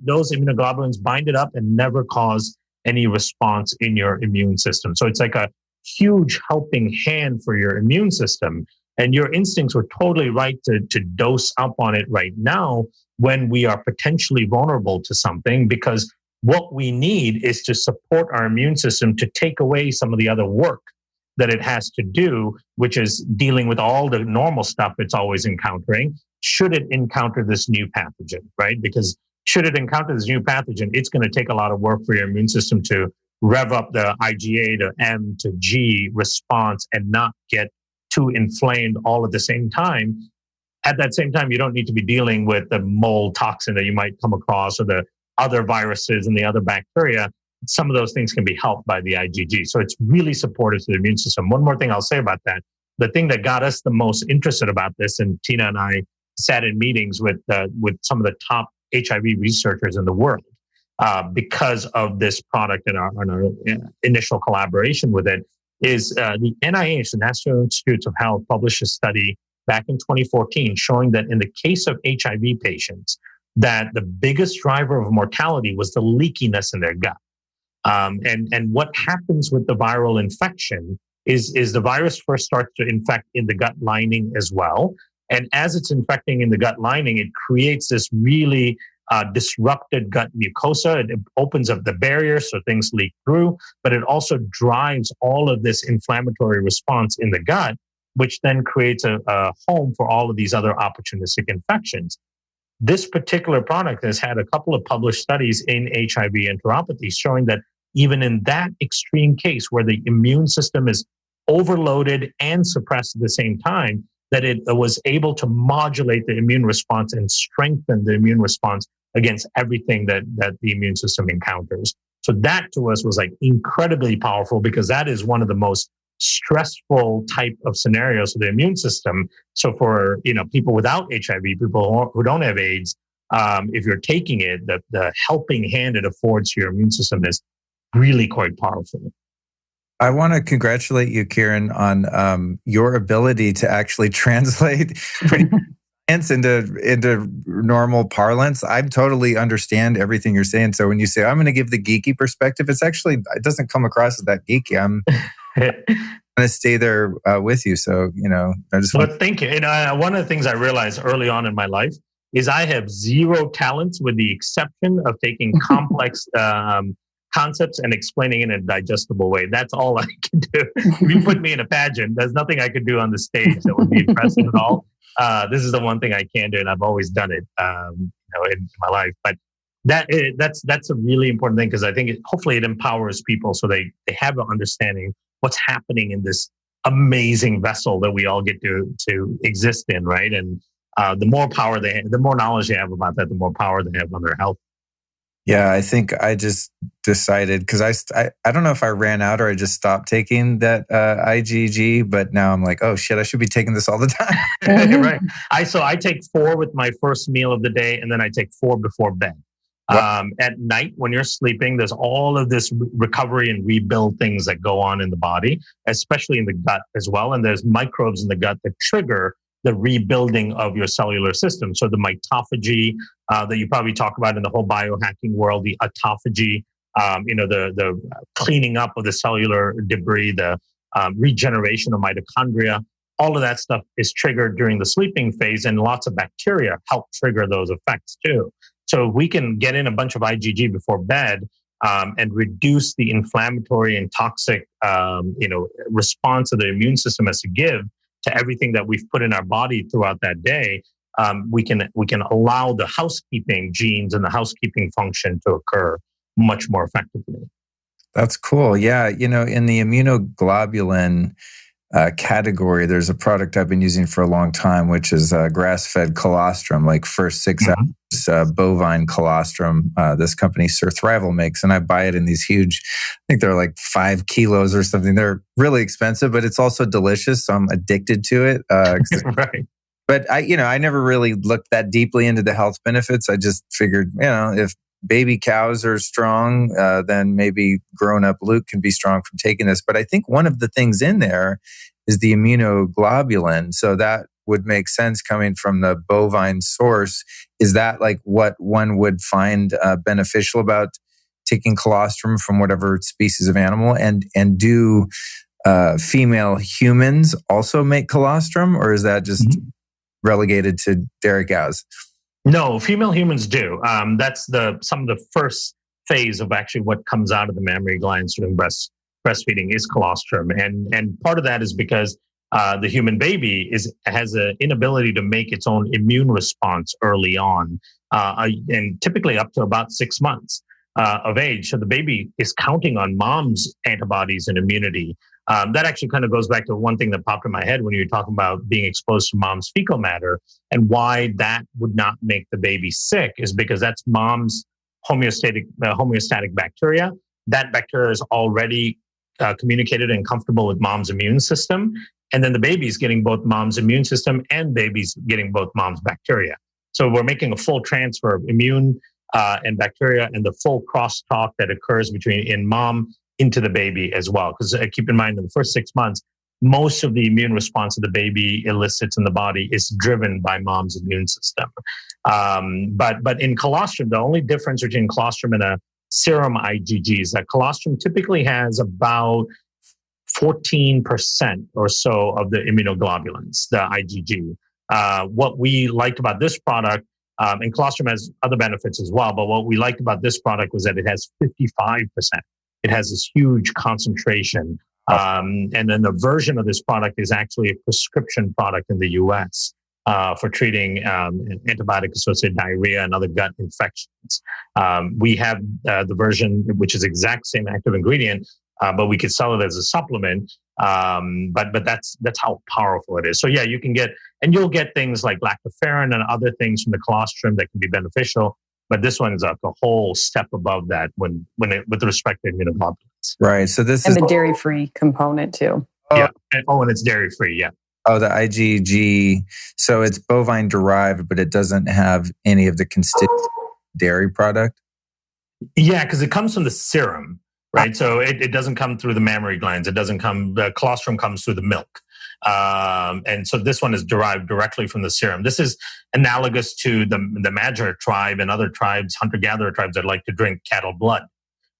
those immunoglobulins bind it up and never cause any response in your immune system. So it's like a huge helping hand for your immune system. And your instincts were totally right to dose up on it right now when we are potentially vulnerable to something, because what we need is to support our immune system to take away some of the other work that it has to do, which is dealing with all the normal stuff it's always encountering, should it encounter this new pathogen, right? Because should it encounter this new pathogen, it's going to take a lot of work for your immune system to rev up the IgA to M to G response and not get too inflamed all at the same time. At that same time, you don't need to be dealing with the mold toxin that you might come across or the other viruses and the other bacteria. Some of those things can be helped by the IgG. So it's really supportive to the immune system. One more thing I'll say about that. the thing that got us the most interested about this, and Tina and I sat in meetings with some of the top HIV researchers in the world because of this product and our initial collaboration with it, is the NIH, the National Institutes of Health, published a study back in 2014 showing that in the case of HIV patients, that the biggest driver of mortality was the leakiness in their gut. And what happens with the viral infection is the virus first starts to infect in the gut lining as well. And as it's infecting in the gut lining, it creates this really disrupted gut mucosa. It opens up the barrier so things leak through, but it also drives all of this inflammatory response in the gut, which then creates a home for all of these other opportunistic infections. This particular product has had a couple of published studies in HIV enteropathy showing that even in that extreme case where the immune system is overloaded and suppressed at the same time, that it was able to modulate the immune response and strengthen the immune response against everything that the immune system encounters. So that to us was like incredibly powerful, because that is one of the most stressful type of scenarios for the immune system. So for people without HIV, people who don't have AIDS, if you're taking it, the helping hand it affords to your immune system is really quite powerful. I want to congratulate you, Kiran, on your ability to actually translate pretty science into normal parlance. I totally understand everything you're saying. So when you say, I'm going to give the geeky perspective, it doesn't come across as that geeky. I'm going to stay there with you. So, thank you. And one of the things I realized early on in my life is I have zero talents, with the exception of taking complex concepts and explaining it in a digestible way. That's all I can do. If you put me in a pageant, there's nothing I could do on the stage that would be impressive at all. This is the one thing I can do, and I've always done it, in my life. But that's a really important thing, because I think hopefully it empowers people so they have an understanding what's happening in this amazing vessel that we all get to exist in, right? And the more power the more knowledge they have about that, the more power they have on their health. Yeah, I think I just decided, because I don't know if I ran out or I just stopped taking that IgG, but now I'm like, oh shit, I should be taking this all the time. Right. I take 4 with my first meal of the day, and then I take 4 before bed. At night when you're sleeping, there's all of this recovery and rebuild things that go on in the body, especially in the gut as well. And there's microbes in the gut that trigger the rebuilding of your cellular system. So the mitophagy that you probably talk about in the whole biohacking world, the autophagy, the cleaning up of the cellular debris, the regeneration of mitochondria, all of that stuff is triggered during the sleeping phase, and lots of bacteria help trigger those effects too. So we can get in a bunch of IgG before bed and reduce the inflammatory and toxic, response of the immune system has to give to everything that we've put in our body throughout that day. We can allow the housekeeping genes and the housekeeping function to occur much more effectively. That's cool. Yeah, in the immunoglobulin category, there's a product I've been using for a long time, which is grass-fed colostrum, like first 6 hours bovine colostrum. This company Surthrival makes, and I buy it in these huge, I think they're like 5 kilos or something. They're really expensive, but it's also delicious. So I'm addicted to it. Right. But I never really looked that deeply into the health benefits. I just figured, if baby cows are strong, then maybe grown-up Luke can be strong from taking this. But I think one of the things in there is the immunoglobulin. So that would make sense coming from the bovine source. Is that like what one would find beneficial about taking colostrum from whatever species of animal? And do female humans also make colostrum, or is that just relegated to dairy cows? No, female humans do. That's some of the first phase of actually what comes out of the mammary glands during breastfeeding is colostrum, and part of that is because the human baby has an inability to make its own immune response early on, and typically up to about 6 months of age. So the baby is counting on mom's antibodies and immunity. That actually kind of goes back to one thing that popped in my head when you were talking about being exposed to mom's fecal matter, and why that would not make the baby sick is because that's mom's homeostatic bacteria. That bacteria is already communicated and comfortable with mom's immune system. And then the baby's getting both mom's immune system and baby's getting both mom's bacteria. So we're making a full transfer of immune and bacteria and the full crosstalk that occurs in mom into the baby as well. Because keep in mind, in the first 6 months, most of the immune response that the baby elicits in the body is driven by mom's immune system. But in colostrum, the only difference between colostrum and a serum IgG is that colostrum typically has about 14% or so of the immunoglobulins, the IgG. What we liked about this product, and colostrum has other benefits as well, but what we liked about this product was that it has 55%. It has this huge concentration. And then the version of this product is actually a prescription product in the US for treating antibiotic-associated diarrhea and other gut infections. We have the version, which is exact same active ingredient, but we could sell it as a supplement. But that's how powerful it is. So yeah, you'll get things like lactoferrin and other things from the colostrum that can be beneficial. But this one is a whole step above that with respect to immunoglobulins. Right. So this and is the dairy-free component too. Yeah. And it's dairy-free. Yeah. Oh, the IgG. So it's bovine derived, but it doesn't have any of the constituent dairy product. Yeah, because it comes from the serum, right? So it doesn't come through the mammary glands. The colostrum comes through the milk. And so this one is derived directly from the serum. This is analogous to the Madra tribe and other tribes, hunter-gatherer tribes that like to drink cattle blood,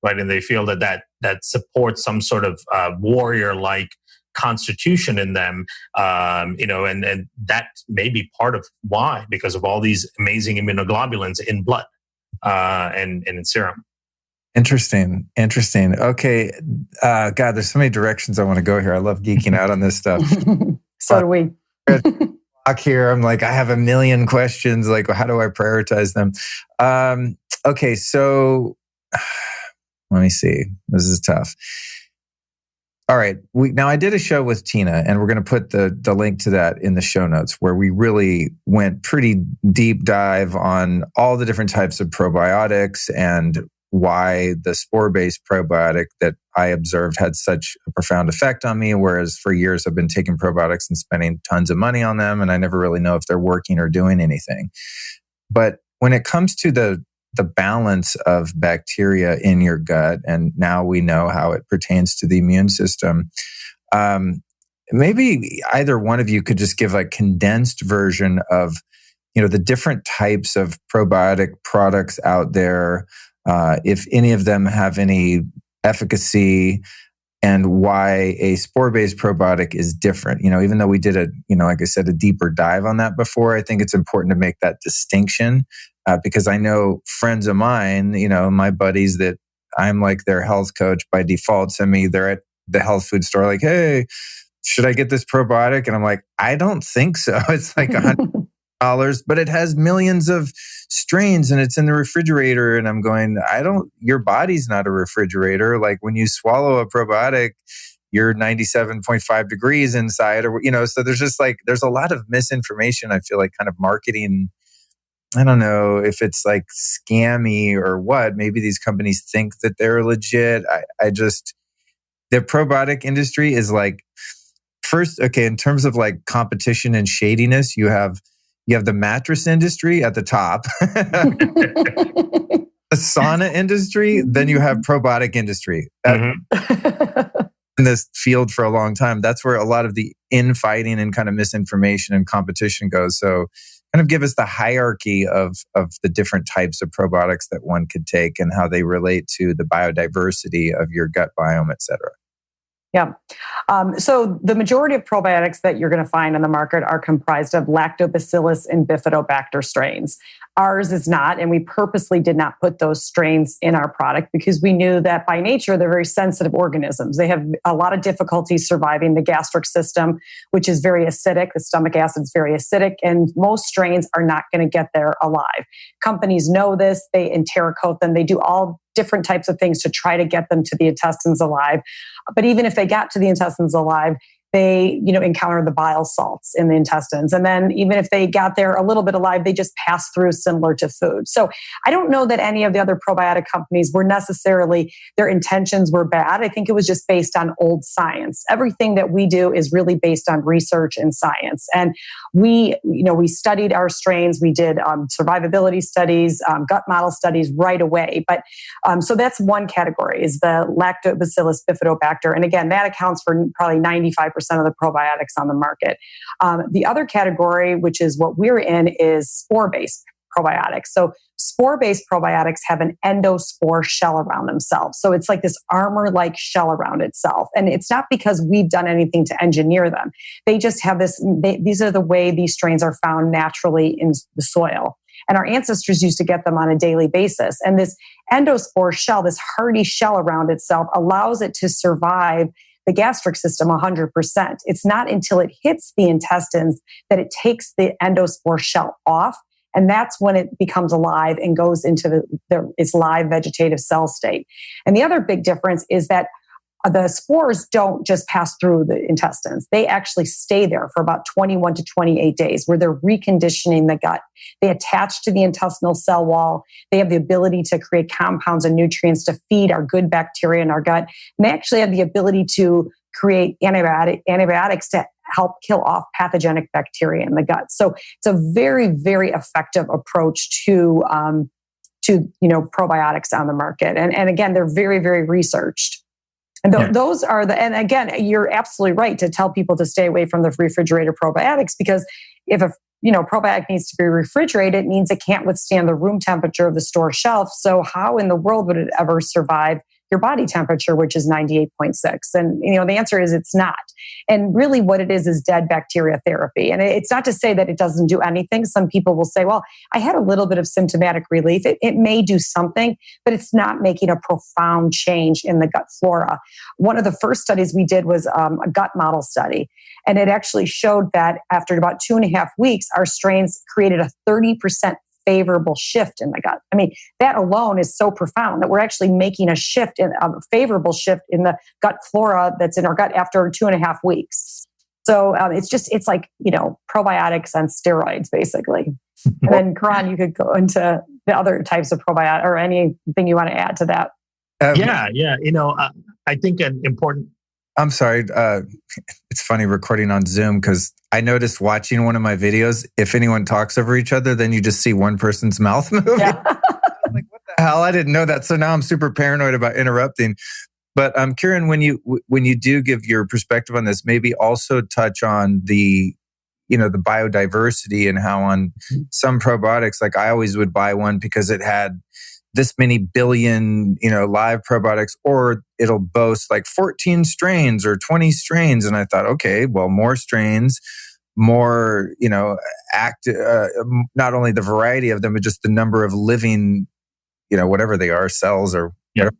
right? And they feel that supports some sort of warrior-like constitution in them, and that may be part of why, because of all these amazing immunoglobulins in blood and in serum. Interesting. Okay. God, there's so many directions I want to go here. I love geeking out on this stuff. So do we. Here, I'm like, I have a million questions. Like, how do I prioritize them? Okay. So let me see. This is tough. All right. Now I did a show with Tina, and we're going to put the link to that in the show notes, where we really went pretty deep dive on all the different types of probiotics and why the spore-based probiotic that I observed had such a profound effect on me, whereas for years I've been taking probiotics and spending tons of money on them, and I never really know if they're working or doing anything. But when it comes to the balance of bacteria in your gut, and now we know how it pertains to the immune system, maybe either one of you could just give a condensed version of, the different types of probiotic products out there, if any of them have any efficacy, and why a spore-based probiotic is different. Even though we did like I said, a deeper dive on that before, I think it's important to make that distinction. Because I know friends of mine, my buddies that I'm like their health coach by default, send me, they're at the health food store like, hey, should I get this probiotic? And I'm like, I don't think so. It's like $100, but it has millions of strains and it's in the refrigerator. And I'm going, your body's not a refrigerator. Like when you swallow a probiotic, you're 97.5 degrees inside, so there's a lot of misinformation. I feel like kind of marketing. I don't know if it's like scammy or what. Maybe these companies think that they're legit. The probiotic industry is like, first, okay, in terms of like competition and shadiness, you have the mattress industry at the top, the sauna industry, then you have probiotic industry. In this field for a long time, that's where a lot of the infighting and kind of misinformation and competition goes. So kind of give us the hierarchy of the different types of probiotics that one could take and how they relate to the biodiversity of your gut biome, et cetera. Yeah. So the majority of probiotics that you're going to find on the market are comprised of lactobacillus and bifidobacter strains. Ours is not, and we purposely did not put those strains in our product because we knew that by nature, they're very sensitive organisms. They have a lot of difficulty surviving the gastric system, which is very acidic. The stomach acid is very acidic, and most strains are not going to get there alive. Companies know this. They entericote them. They do all different types of things to try to get them to the intestines alive. But even if they got to the intestines alive, they, encounter the bile salts in the intestines. And then even if they got there a little bit alive, they just pass through similar to food. So I don't know that any of the other probiotic companies were necessarily, their intentions were bad. I think it was just based on old science. Everything that we do is really based on research and science. And we studied our strains. We did survivability studies, gut model studies right away. But so that's one category, is the Lactobacillus bifidobacter. And again, that accounts for probably 95% of the probiotics on the market. The other category, which is what we're in, is spore-based probiotics. So spore-based probiotics have an endospore shell around themselves. So it's like this armor-like shell around itself. And it's not because we've done anything to engineer them. They just have this, these are the way these strains are found naturally in the soil. And our ancestors used to get them on a daily basis. And this endospore shell, this hardy shell around itself, allows it to survive the gastric system 100%. It's not until it hits the intestines that it takes the endospore shell off. And that's when it becomes alive and goes into its live vegetative cell state. And the other big difference is that the spores don't just pass through the intestines. They actually stay there for about 21 to 28 days, where they're reconditioning the gut. They attach to the intestinal cell wall. They have the ability to create compounds and nutrients to feed our good bacteria in our gut. And they actually have the ability to create antibiotics to help kill off pathogenic bacteria in the gut. So it's a very, very effective approach to probiotics on the market. And again, they're very, very researched. And those are and again, you're absolutely right to tell people to stay away from the refrigerated probiotics, because if a probiotic needs to be refrigerated, it means it can't withstand the room temperature of the store shelf. So how in the world would it ever survive your body temperature, which is 98.6? And, the answer is it's not. And really what it is dead bacteria therapy. And it's not to say that it doesn't do anything. Some people will say, well, I had a little bit of symptomatic relief. It may do something, but it's not making a profound change in the gut flora. One of the first studies we did was a gut model study. And it actually showed that after about 2.5 weeks, our strains created a 30% favorable shift in the gut. I mean, that alone is so profound that we're actually making a favorable shift in the gut flora that's in our gut after 2.5 weeks. So it's like, probiotics on steroids, basically. And then Kiran, you could go into the other types of probiotics or anything you want to add to that. I think an important... I'm sorry. It's funny recording on Zoom because I noticed watching one of my videos, if anyone talks over each other, then you just see one person's mouth move. Yeah. I'm like, what the hell? I didn't know that. So now I'm super paranoid about interrupting. But Kiran, when you do give your perspective on this, maybe also touch on the biodiversity and how on some probiotics, like I always would buy one because it had this many billion, live probiotics, or it'll boast like 14 strains or 20 strains. And I thought, okay, well, more strains, more, not only the variety of them, but just the number of living, whatever they are, cells or whatever.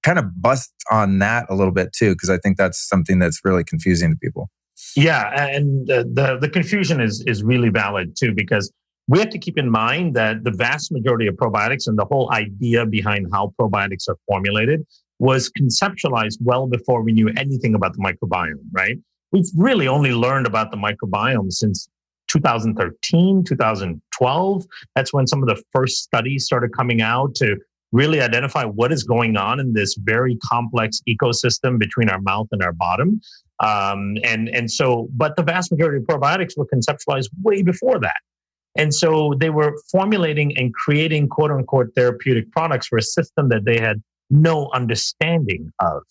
Kind of bust on that a little bit too, because I think that's something that's really confusing to people. Yeah. And the confusion is really valid too, because we have to keep in mind that the vast majority of probiotics and the whole idea behind how probiotics are formulated was conceptualized well before we knew anything about the microbiome, right? We've really only learned about the microbiome since 2013, 2012. That's when some of the first studies started coming out to really identify what is going on in this very complex ecosystem between our mouth and our bottom. But the vast majority of probiotics were conceptualized way before that. And so they were formulating and creating quote unquote therapeutic products for a system that they had no understanding of,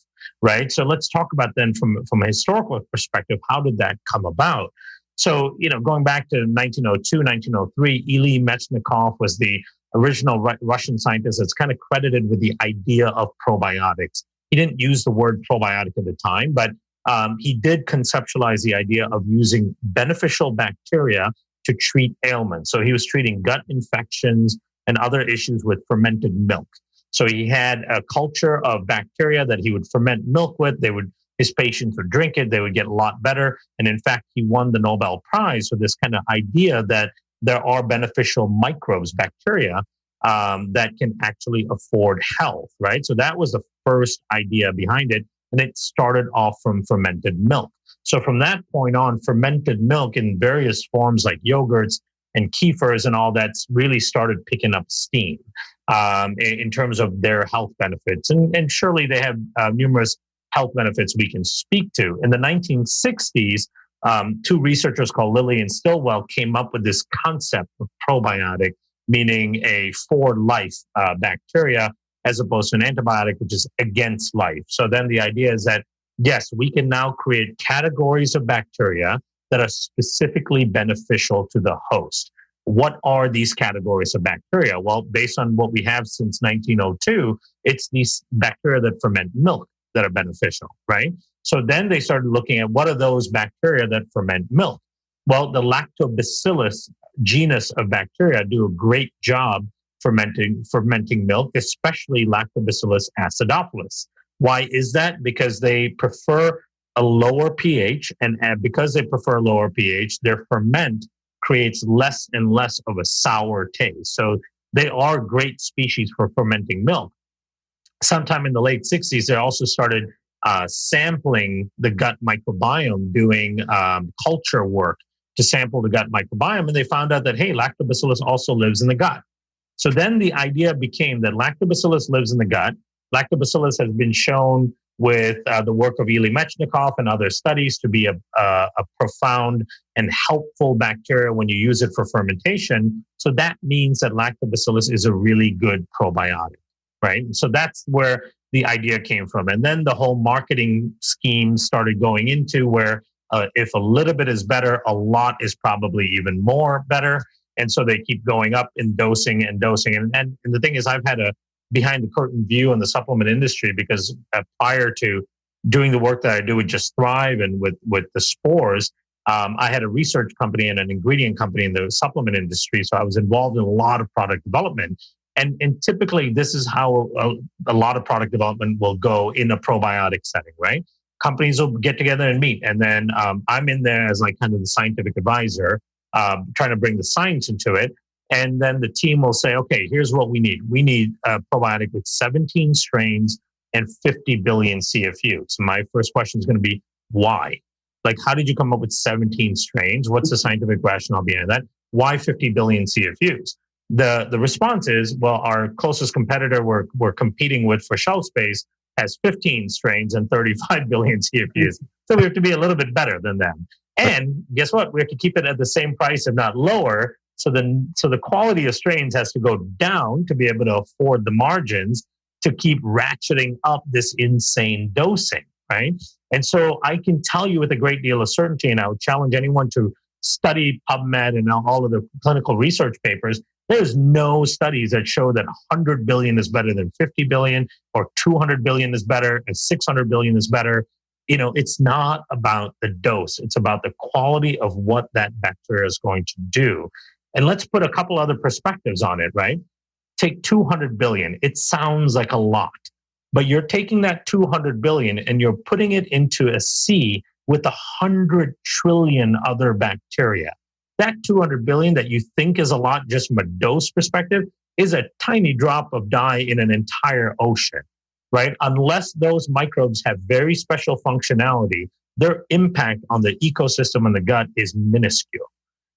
right? So let's talk about then from a historical perspective, how did that come about? So, going back to 1902, 1903, Elie Metchnikoff was the original Russian scientist that's kind of credited with the idea of probiotics. He didn't use the word probiotic at the time, but he did conceptualize the idea of using beneficial bacteria to treat ailments. So he was treating gut infections and other issues with fermented milk. So he had a culture of bacteria that he would ferment milk with. His patients would drink it. They would get a lot better. And in fact, he won the Nobel Prize for this kind of idea that there are beneficial microbes, bacteria, that can actually afford health, right? So that was the first idea behind it. And it started off from fermented milk. So from that point on, fermented milk in various forms like yogurts and kefirs and all that's really started picking up steam in terms of their health benefits. And surely they have numerous health benefits we can speak to. In the 1960s, two researchers called Lilly and Stilwell came up with this concept of probiotic, meaning a for life bacteria, as opposed to an antibiotic, which is against life. So then the idea is that, yes, we can now create categories of bacteria that are specifically beneficial to the host. What are these categories of bacteria? Well, based on what we have since 1902, it's these bacteria that ferment milk that are beneficial, right? So then they started looking at what are those bacteria that ferment milk? Well, the lactobacillus genus of bacteria do a great job fermenting milk, especially Lactobacillus acidophilus. Why is that? Because they prefer a lower pH, and because they prefer lower pH, their ferment creates less and less of a sour taste. So they are great species for fermenting milk. Sometime in the late 60s, they also started sampling the gut microbiome, doing culture work to sample the gut microbiome, and they found out that, hey, Lactobacillus also lives in the gut. So then the idea became that Lactobacillus lives in the gut. Lactobacillus has been shown with the work of Eli Metchnikoff and other studies to be a profound and helpful bacteria when you use it for fermentation. So that means that Lactobacillus is a really good probiotic, right? So that's where the idea came from. And then the whole marketing scheme started going into where if a little bit is better, a lot is probably even more better. And so they keep going up in dosing and dosing. And the thing is, I've had a behind the curtain view on the supplement industry because prior to doing the work that I do with Just Thrive and with the spores, I had a research company and an ingredient company in the supplement industry. So I was involved in a lot of product development. And typically, this is how a lot of product development will go in a probiotic setting, right? Companies will get together and meet. And then I'm in there as like kind of the scientific advisor, trying to bring the science into it. And then the team will say, okay, here's what we need. We need a probiotic with 17 strains and 50 billion CFUs. My first question is going to be, why? Like, how did you come up with 17 strains? What's the scientific rationale behind that? Why 50 billion CFUs? The response is, well, our closest competitor we're competing with for shelf space has 15 strains and 35 billion CFUs. So we have to be a little bit better than them. And guess what? We have to keep it at the same price, if not lower. So the quality of strains has to go down to be able to afford the margins to keep ratcheting up this insane dosing, right? And so I can tell you with a great deal of certainty, and I would challenge anyone to study PubMed and all of the clinical research papers. There's no studies that show that 100 billion is better than 50 billion or 200 billion is better and 600 billion is better. It's not about the dose. It's about the quality of what that bacteria is going to do. And let's put a couple other perspectives on it, right? Take 200 billion. It sounds like a lot, but you're taking that 200 billion and you're putting it into a sea with 100 trillion other bacteria. That 200 billion that you think is a lot just from a dose perspective is a tiny drop of dye in an entire ocean, right? Unless those microbes have very special functionality, their impact on the ecosystem and the gut is minuscule.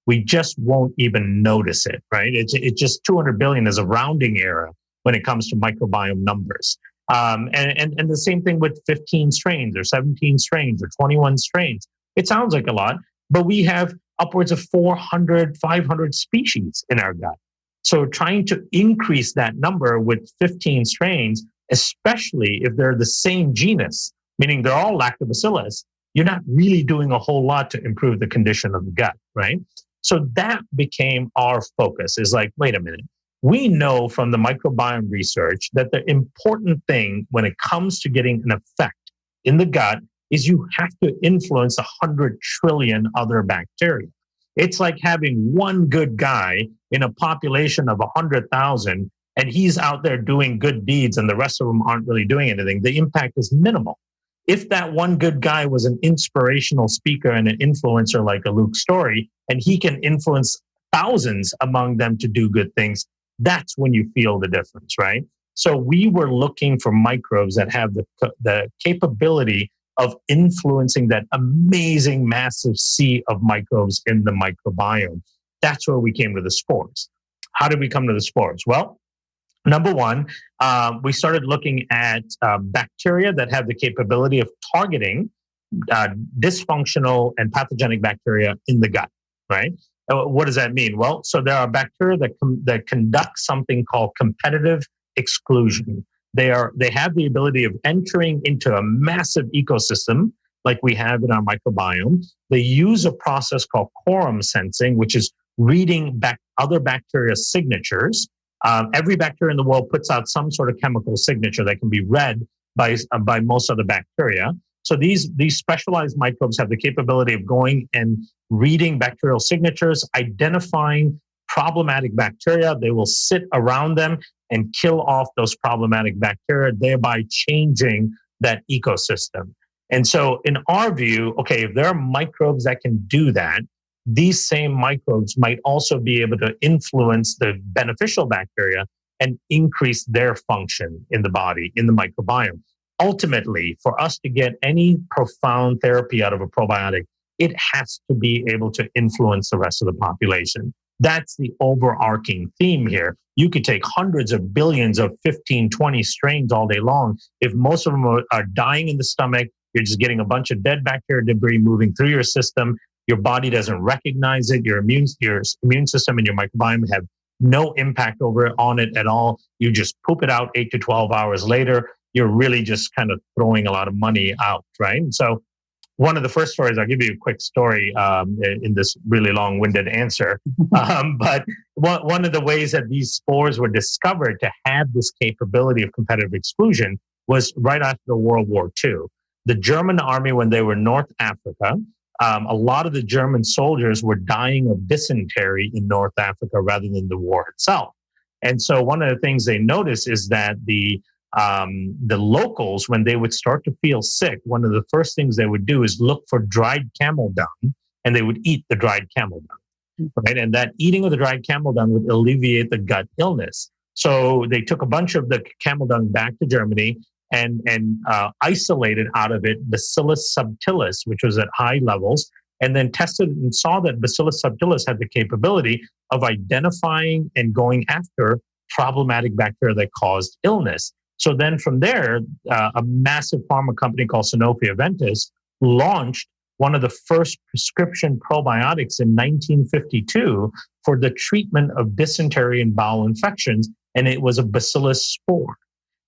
We just won't even notice it, right? It's just 200 billion is a rounding error when it comes to microbiome numbers. And the same thing with 15 strains or 17 strains or 21 strains. It sounds like a lot, but we have upwards of 400, 500 species in our gut. So trying to increase that number with 15 strains, especially if they're the same genus, meaning they're all lactobacillus, you're not really doing a whole lot to improve the condition of the gut, right? So that became our focus, is like, wait a minute. We know from the microbiome research that the important thing when it comes to getting an effect in the gut is you have to influence 100 trillion other bacteria. It's like having one good guy in a population of 100,000 and he's out there doing good deeds and the rest of them aren't really doing anything. The impact is minimal. If that one good guy was an inspirational speaker and an influencer like a Luke Story, and he can influence thousands among them to do good things, that's when you feel the difference, right? So we were looking for microbes that have the capability of influencing that amazing, massive sea of microbes in the microbiome. That's where we came to the spores. How did we come to the spores? Well, number one, we started looking at bacteria that have the capability of targeting dysfunctional and pathogenic bacteria in the gut, right? What does that mean? Well, so there are bacteria that conduct something called competitive exclusion. They have the ability of entering into a massive ecosystem like we have in our microbiome. They use a process called quorum sensing, which is reading back other bacteria's signatures. Every bacteria in the world puts out some sort of chemical signature that can be read by most of the bacteria. So these specialized microbes have the capability of going and reading bacterial signatures, identifying problematic bacteria. They will sit around them and kill off those problematic bacteria, thereby changing that ecosystem. And so in our view, okay, if there are microbes that can do that, these same microbes might also be able to influence the beneficial bacteria and increase their function in the body, in the microbiome. Ultimately, for us to get any profound therapy out of a probiotic, it has to be able to influence the rest of the population. That's the overarching theme here. You could take hundreds of billions of 15, 20 strains all day long. If most of them are dying in the stomach, you're just getting a bunch of dead bacteria debris moving through your system. Your body doesn't recognize it. Your immune system and your microbiome have no impact on it at all. You just poop it out 8 to 12 hours later. You're really just kind of throwing a lot of money out, right? And so one of the first stories, I'll give you a quick story in this really long-winded answer. But one of the ways that these spores were discovered to have this capability of competitive exclusion was right after World War II. The German army, when they were in North Africa, a lot of the German soldiers were dying of dysentery in North Africa rather than the war itself. And so one of the things they noticed is that the locals, when they would start to feel sick, one of the first things they would do is look for dried camel dung, and they would eat the dried camel dung, right? And that eating of the dried camel dung would alleviate the gut illness. So they took a bunch of the camel dung back to Germany and isolated out of it Bacillus subtilis, which was at high levels, and then tested and saw that Bacillus subtilis had the capability of identifying and going after problematic bacteria that caused illness. So then from there, a massive pharma company called Sanofi-Aventis launched one of the first prescription probiotics in 1952 for the treatment of dysentery and bowel infections, and it was a Bacillus spore.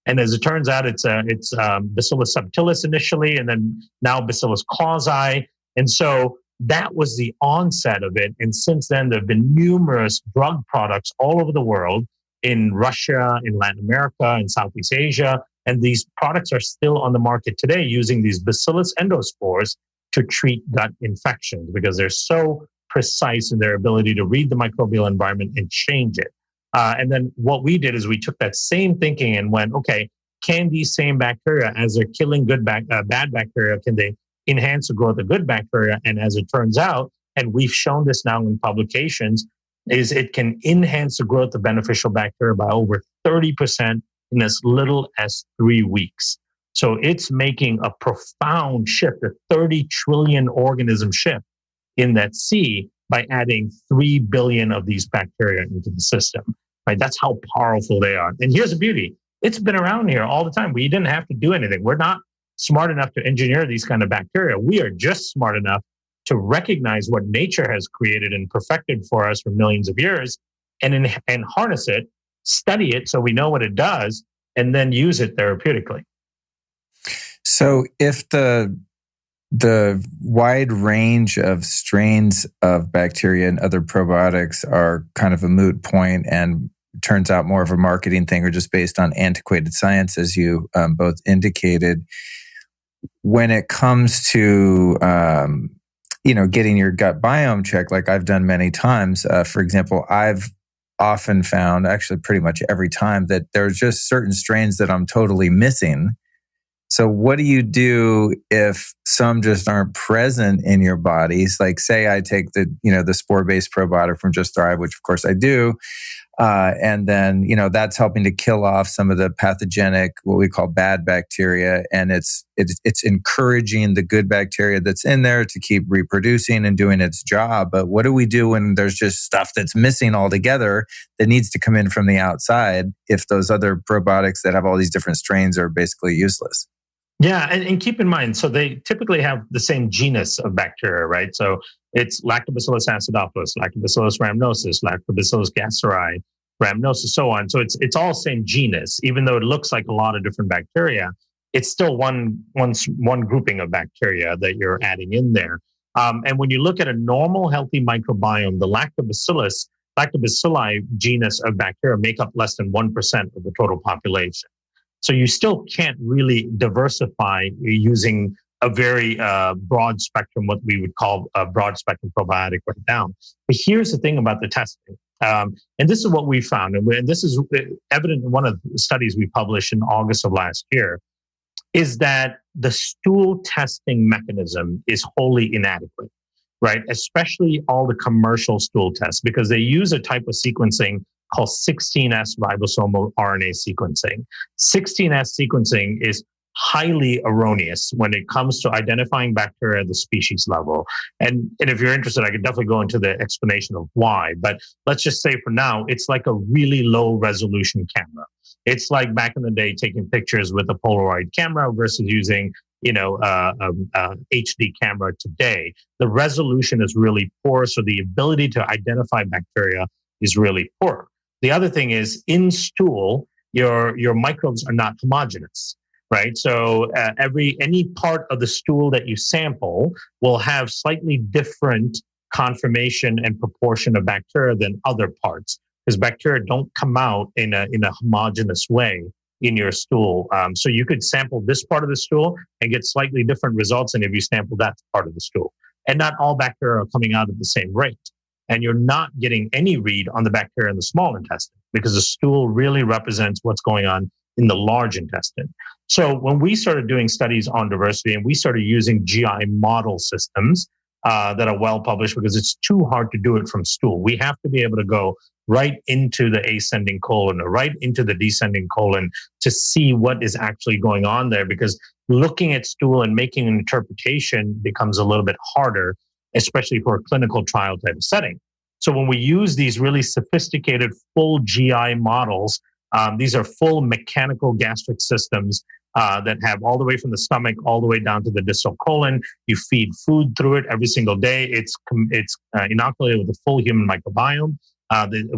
And as it turns out, it's Bacillus subtilis initially, and then now Bacillus causi. And so that was the onset of it. And since then, there have been numerous drug products all over the world, in Russia, in Latin America, in Southeast Asia. And these products are still on the market today using these Bacillus endospores to treat gut infections because they're so precise in their ability to read the microbial environment and change it. And then what we did is we took that same thinking and went, okay, can these same bacteria, as they're killing bad bacteria, can they enhance the growth of good bacteria? And as it turns out, and we've shown this now in publications, is it can enhance the growth of beneficial bacteria by over 30% in as little as 3 weeks. So it's making a profound shift, a 30 trillion organism shift in that sea by adding 3 billion of these bacteria into the system. Right? That's how powerful they are. And here's the beauty. It's been around here all the time. We didn't have to do anything. We're not smart enough to engineer these kind of bacteria. We are just smart enough to recognize what nature has created and perfected for us for millions of years and harness it, study it so we know what it does, and then use it therapeutically. So if the wide range of strains of bacteria and other probiotics are kind of a moot point and turns out more of a marketing thing or just based on antiquated science, as you both indicated, when it comes to getting your gut biome checked, like I've done many times, for example, I've often found, actually pretty much every time, that there's just certain strains that I'm totally missing. So what do you do if some just aren't present in your bodies? Like say I take the spore-based probiotic from Just Thrive, which of course I do, And then, that's helping to kill off some of the pathogenic, what we call bad bacteria. And it's encouraging the good bacteria that's in there to keep reproducing and doing its job. But what do we do when there's just stuff that's missing altogether that needs to come in from the outside if those other probiotics that have all these different strains are basically useless? Yeah, and keep in mind, so they typically have the same genus of bacteria, right? So it's Lactobacillus acidophilus, Lactobacillus rhamnosus, Lactobacillus gasseri, rhamnosus, so on. So it's all same genus, even though it looks like a lot of different bacteria. It's still one grouping of bacteria that you're adding in there. And when you look at a normal, healthy microbiome, the Lactobacilli genus of bacteria make up less than 1% of the total population. So you still can't really diversify using a very broad spectrum, what we would call a broad spectrum probiotic right now. But here's the thing about the testing. And this is what we found, and this is evident in one of the studies we published in August of last year, is that the stool testing mechanism is wholly inadequate, right? Especially all the commercial stool tests, because they use a type of sequencing called 16S ribosomal RNA sequencing. 16S sequencing is highly erroneous when it comes to identifying bacteria at the species level. And if you're interested, I can definitely go into the explanation of why. But let's just say for now, it's like a really low resolution camera. It's like back in the day taking pictures with a Polaroid camera versus using HD camera today. The resolution is really poor, so the ability to identify bacteria is really poor. The other thing is, in stool, your microbes are not homogeneous, right? So any part of the stool that you sample will have slightly different conformation and proportion of bacteria than other parts, because bacteria don't come out in a homogeneous way in your stool. So you could sample this part of the stool and get slightly different results than if you sample that part of the stool. And not all bacteria are coming out at the same rate. And you're not getting any read on the bacteria in the small intestine, because the stool really represents what's going on in the large intestine. So when we started doing studies on diversity, and we started using GI model systems that are well published, because it's too hard to do it from stool. We have to be able to go right into the ascending colon or right into the descending colon to see what is actually going on there, because looking at stool and making an interpretation becomes a little bit harder, especially for a clinical trial type of setting. So when we use these really sophisticated full GI models, these are full mechanical gastric systems that have all the way from the stomach all the way down to the distal colon. You feed food through it every single day. It's inoculated with the full human microbiome.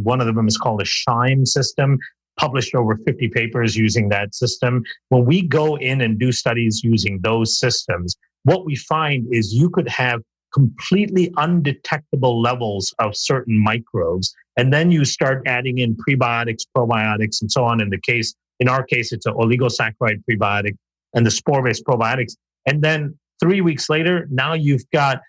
One of them is called a SHIME system, published over 50 papers using that system. When we go in and do studies using those systems, what we find is you could have completely undetectable levels of certain microbes. And then you start adding in prebiotics, probiotics, and so on. In our case, it's an oligosaccharide prebiotic and the spore-based probiotics. And then 3 weeks later, now you've got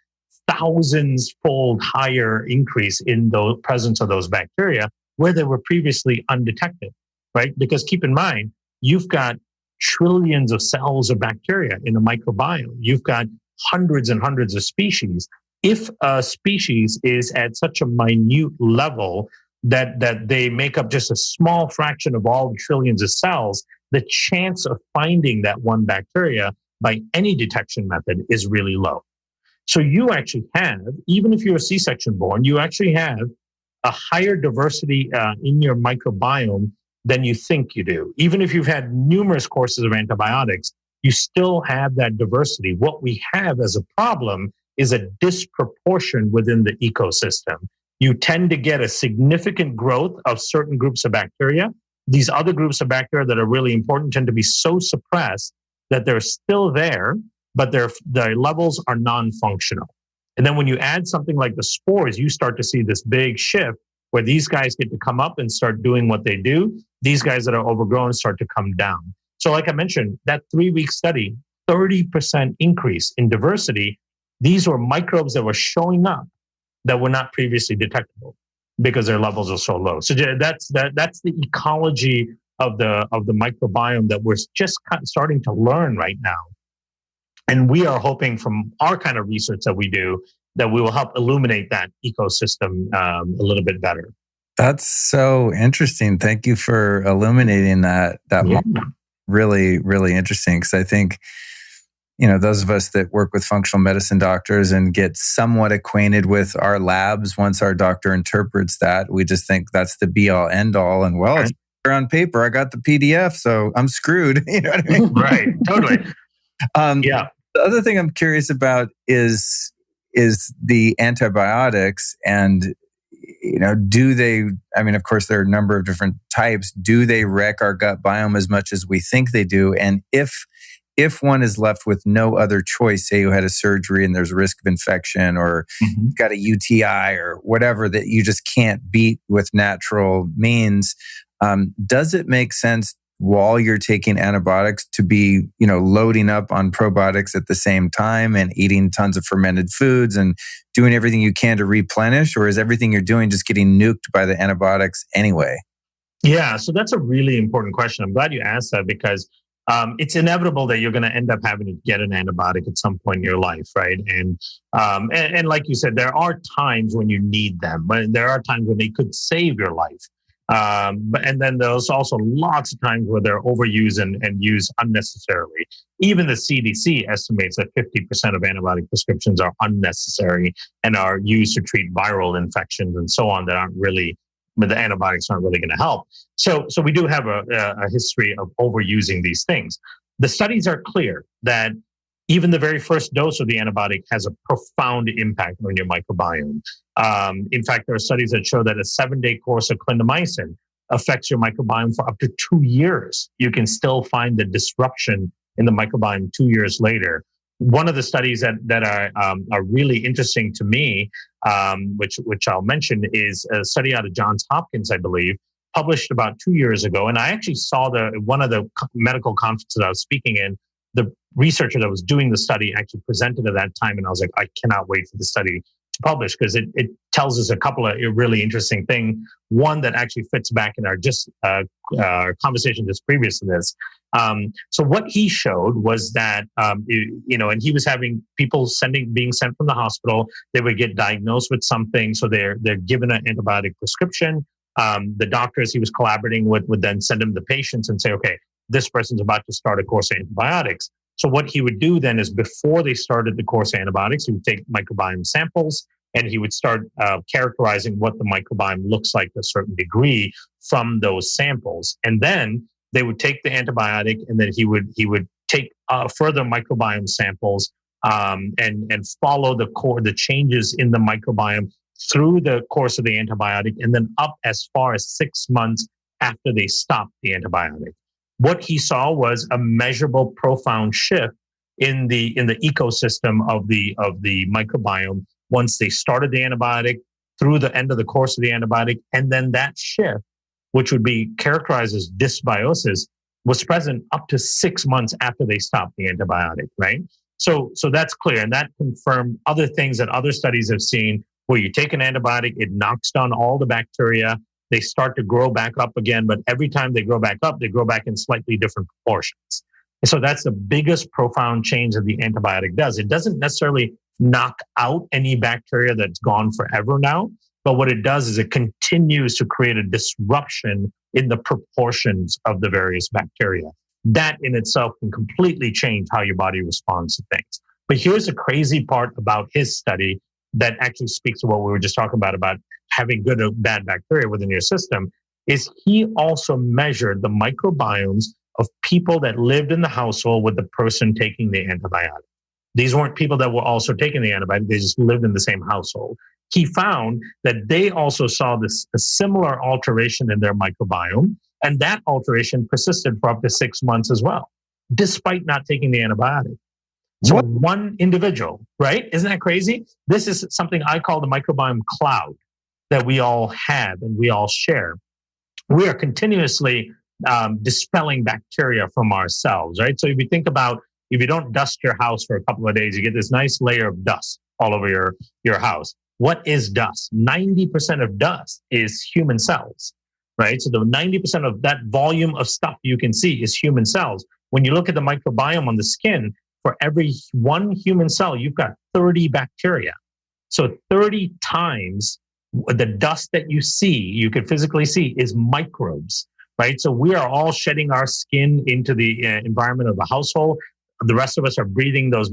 thousands-fold higher increase in the presence of those bacteria where they were previously undetected, right? Because keep in mind, you've got trillions of cells of bacteria in a microbiome. You've got hundreds and hundreds of species. If a species is at such a minute level that they make up just a small fraction of all the trillions of cells, the chance of finding that one bacteria by any detection method is really low. So you actually have, even if you're a C-section born, you actually have a higher diversity in your microbiome than you think you do. Even if you've had numerous courses of antibiotics, you still have that diversity. What we have as a problem is a disproportion within the ecosystem. You tend to get a significant growth of certain groups of bacteria. These other groups of bacteria that are really important tend to be so suppressed that they're still there, but their levels are non-functional. And then when you add something like the spores, you start to see this big shift where these guys get to come up and start doing what they do. These guys that are overgrown start to come down. So like I mentioned, that 3-week study, 30% increase in diversity. These were microbes that were showing up that were not previously detectable because their levels are so low. So that's the ecology of the microbiome that we're just starting to learn right now. And we are hoping from our kind of research that we do that we will help illuminate that ecosystem a little bit better. That's so interesting. Thank you for illuminating that. Yeah. Really, really interesting. Because I think, those of us that work with functional medicine doctors and get somewhat acquainted with our labs, once our doctor interprets that, we just think that's the be all end all. And it's on paper. I got the PDF, so I'm screwed. You know what I mean? Right. Totally. Yeah. The other thing I'm curious about is the antibiotics, and do they, of course there are a number of different types. Do they wreck our gut biome as much as we think they do? And if one is left with no other choice, say you had a surgery and there's a risk of infection, or you've got a UTI or whatever that you just can't beat with natural means, does it make sense while you're taking antibiotics to be, loading up on probiotics at the same time and eating tons of fermented foods and doing everything you can to replenish? Or is everything you're doing just getting nuked by the antibiotics anyway? Yeah, so that's a really important question. I'm glad you asked that, because it's inevitable that you're going to end up having to get an antibiotic at some point in your life, right? And like you said, there are times when you need them, but there are times when they could save your life. And then there's also lots of times where they're overused and used unnecessarily. Even the CDC estimates that 50% of antibiotic prescriptions are unnecessary and are used to treat viral infections and so on that but the antibiotics aren't really going to help. So we do have a history of overusing these things. The studies are clear that even the very first dose of the antibiotic has a profound impact on your microbiome. In fact, there are studies that show that a 7-day course of clindamycin affects your microbiome for up to 2 years. You can still find the disruption in the microbiome 2 years later. One of the studies that are really interesting to me, which I'll mention, is a study out of Johns Hopkins, I believe, published about 2 years ago. And I actually saw one of the medical conferences I was speaking in. The researcher that was doing the study actually presented at that time, and I was like, I cannot wait for the study to publish, because it tells us a couple of really interesting things. One that actually fits back in our conversation just previous to this. So what he showed was that, and he was having people being sent from the hospital. They would get diagnosed with something, so they're given an antibiotic prescription. The doctors he was collaborating with would then send him the patients and say, okay, this person's about to start a course of antibiotics. So what he would do then is, before they started the course of antibiotics, he would take microbiome samples and he would start characterizing what the microbiome looks like to a certain degree from those samples. And then they would take the antibiotic, and then he would take further microbiome samples and follow the changes in the microbiome through the course of the antibiotic, and then up as far as 6 months after they stopped the antibiotic. What he saw was a measurable, profound shift in the ecosystem of the microbiome once they started the antibiotic through the end of the course of the antibiotic, and then that shift, which would be characterized as dysbiosis, was present up to 6 months after they stopped the antibiotic. Right. So that's clear, and that confirmed other things that other studies have seen, where you take an antibiotic, it knocks down all the bacteria. They start to grow back up again, but every time they grow back up, they grow back in slightly different proportions. And so that's the biggest profound change that the antibiotic does. It doesn't necessarily knock out any bacteria that's gone forever now, but what it does is it continues to create a disruption in the proportions of the various bacteria. That in itself can completely change how your body responds to things. But here's the crazy part about his study that actually speaks to what we were just talking about having good or bad bacteria within your system, is he also measured the microbiomes of people that lived in the household with the person taking the antibiotic. These weren't people that were also taking the antibiotic, they just lived in the same household. He found that they also saw a similar alteration in their microbiome, and that alteration persisted for up to 6 months as well, despite not taking the antibiotic. So one individual, right? Isn't that crazy? This is something I call the microbiome cloud that we all have and we all share. We are continuously dispelling bacteria from ourselves, right? So if you think about, if you don't dust your house for a couple of days, you get this nice layer of dust all over your house. What is dust? 90% of dust is human cells, right? So the 90% of that volume of stuff you can see is human cells. When you look at the microbiome on the skin, for every one human cell, you've got 30 bacteria. So 30 times the dust that you could physically see, is microbes, right? So we are all shedding our skin into the environment of the household. The rest of us are breathing those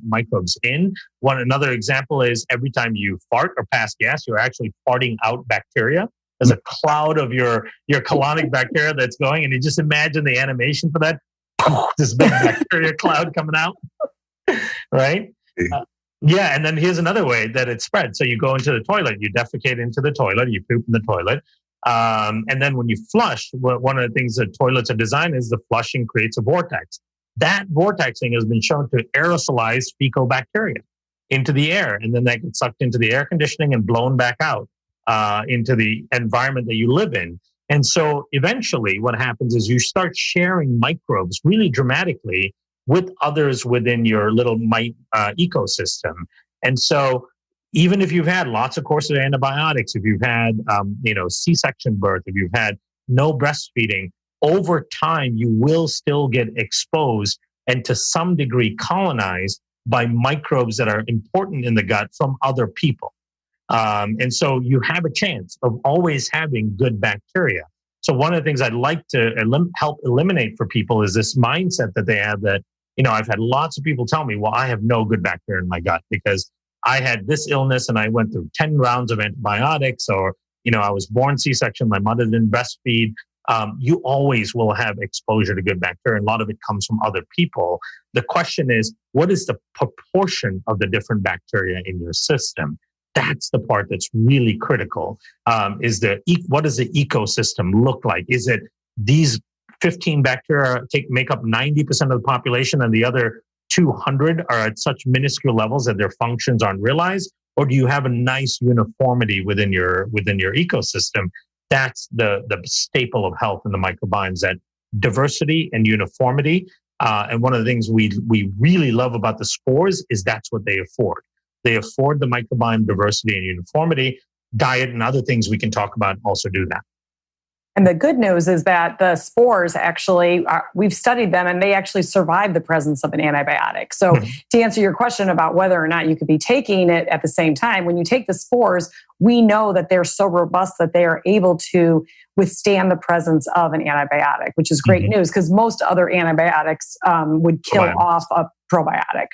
microbes in. Another example is every time you fart or pass gas, you're actually farting out bacteria. There's a cloud of your colonic bacteria that's going, and you just imagine the animation for that. This big bacteria cloud coming out, right? Yeah, and then here's another way that it spreads. So you go into the toilet, you defecate into the toilet, you poop in the toilet. And then when you flush, one of the things that toilets are designed is the flushing creates a vortex. That vortexing has been shown to aerosolize fecal bacteria into the air. And then that gets sucked into the air conditioning and blown back out into the environment that you live in. And so eventually what happens is you start sharing microbes really dramatically with others within your little ecosystem. And so even if you've had lots of courses of antibiotics, if you've had C-section birth, if you've had no breastfeeding, over time you will still get exposed and to some degree colonized by microbes that are important in the gut from other people. And so you have a chance of always having good bacteria. So one of the things I'd like to help eliminate for people is this mindset that they have that, I've had lots of people tell me, well, I have no good bacteria in my gut because I had this illness and I went through 10 rounds of antibiotics, or, I was born C-section, my mother didn't breastfeed. You always will have exposure to good bacteria, and a lot of it comes from other people. The question is, what is the proportion of the different bacteria in your system? That's the part that's really critical. What does the ecosystem look like? Is it these 15 bacteria make up 90% of the population and the other 200 are at such minuscule levels that their functions aren't realized? Or do you have a nice uniformity within your ecosystem? That's the staple of health in the microbiome, is that diversity and uniformity. And one of the things we really love about the spores is that's what they afford. They afford the microbiome diversity and uniformity. Diet and other things we can talk about also do that. And the good news is that the spores actually, we've studied them and they actually survive the presence of an antibiotic. So to answer your question about whether or not you could be taking it at the same time, when you take the spores, we know that they're so robust that they are able to withstand the presence of an antibiotic, which is great news because most other antibiotics would kill off a probiotic.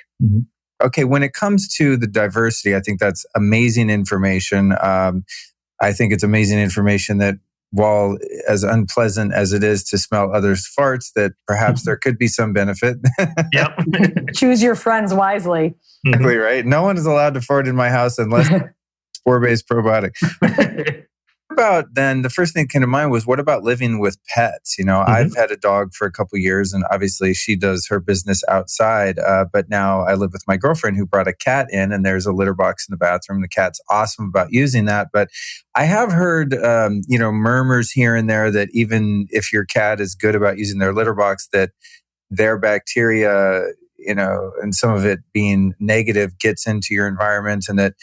Okay, when it comes to the diversity, I think that's amazing information. I think it's amazing information that while as unpleasant as it is to smell others' farts, that perhaps there could be some benefit. Yep. Choose your friends wisely. Exactly, right? No one is allowed to fart in my house unless spore-based probiotic. About then, the first thing that came to mind was, what about living with pets? I've had a dog for a couple of years, and obviously she does her business outside. But now I live with my girlfriend who brought a cat in, and there's a litter box in the bathroom. The cat's awesome about using that. But I have heard, murmurs here and there that even if your cat is good about using their litter box, that their bacteria, and some of it being negative, gets into your environment, and that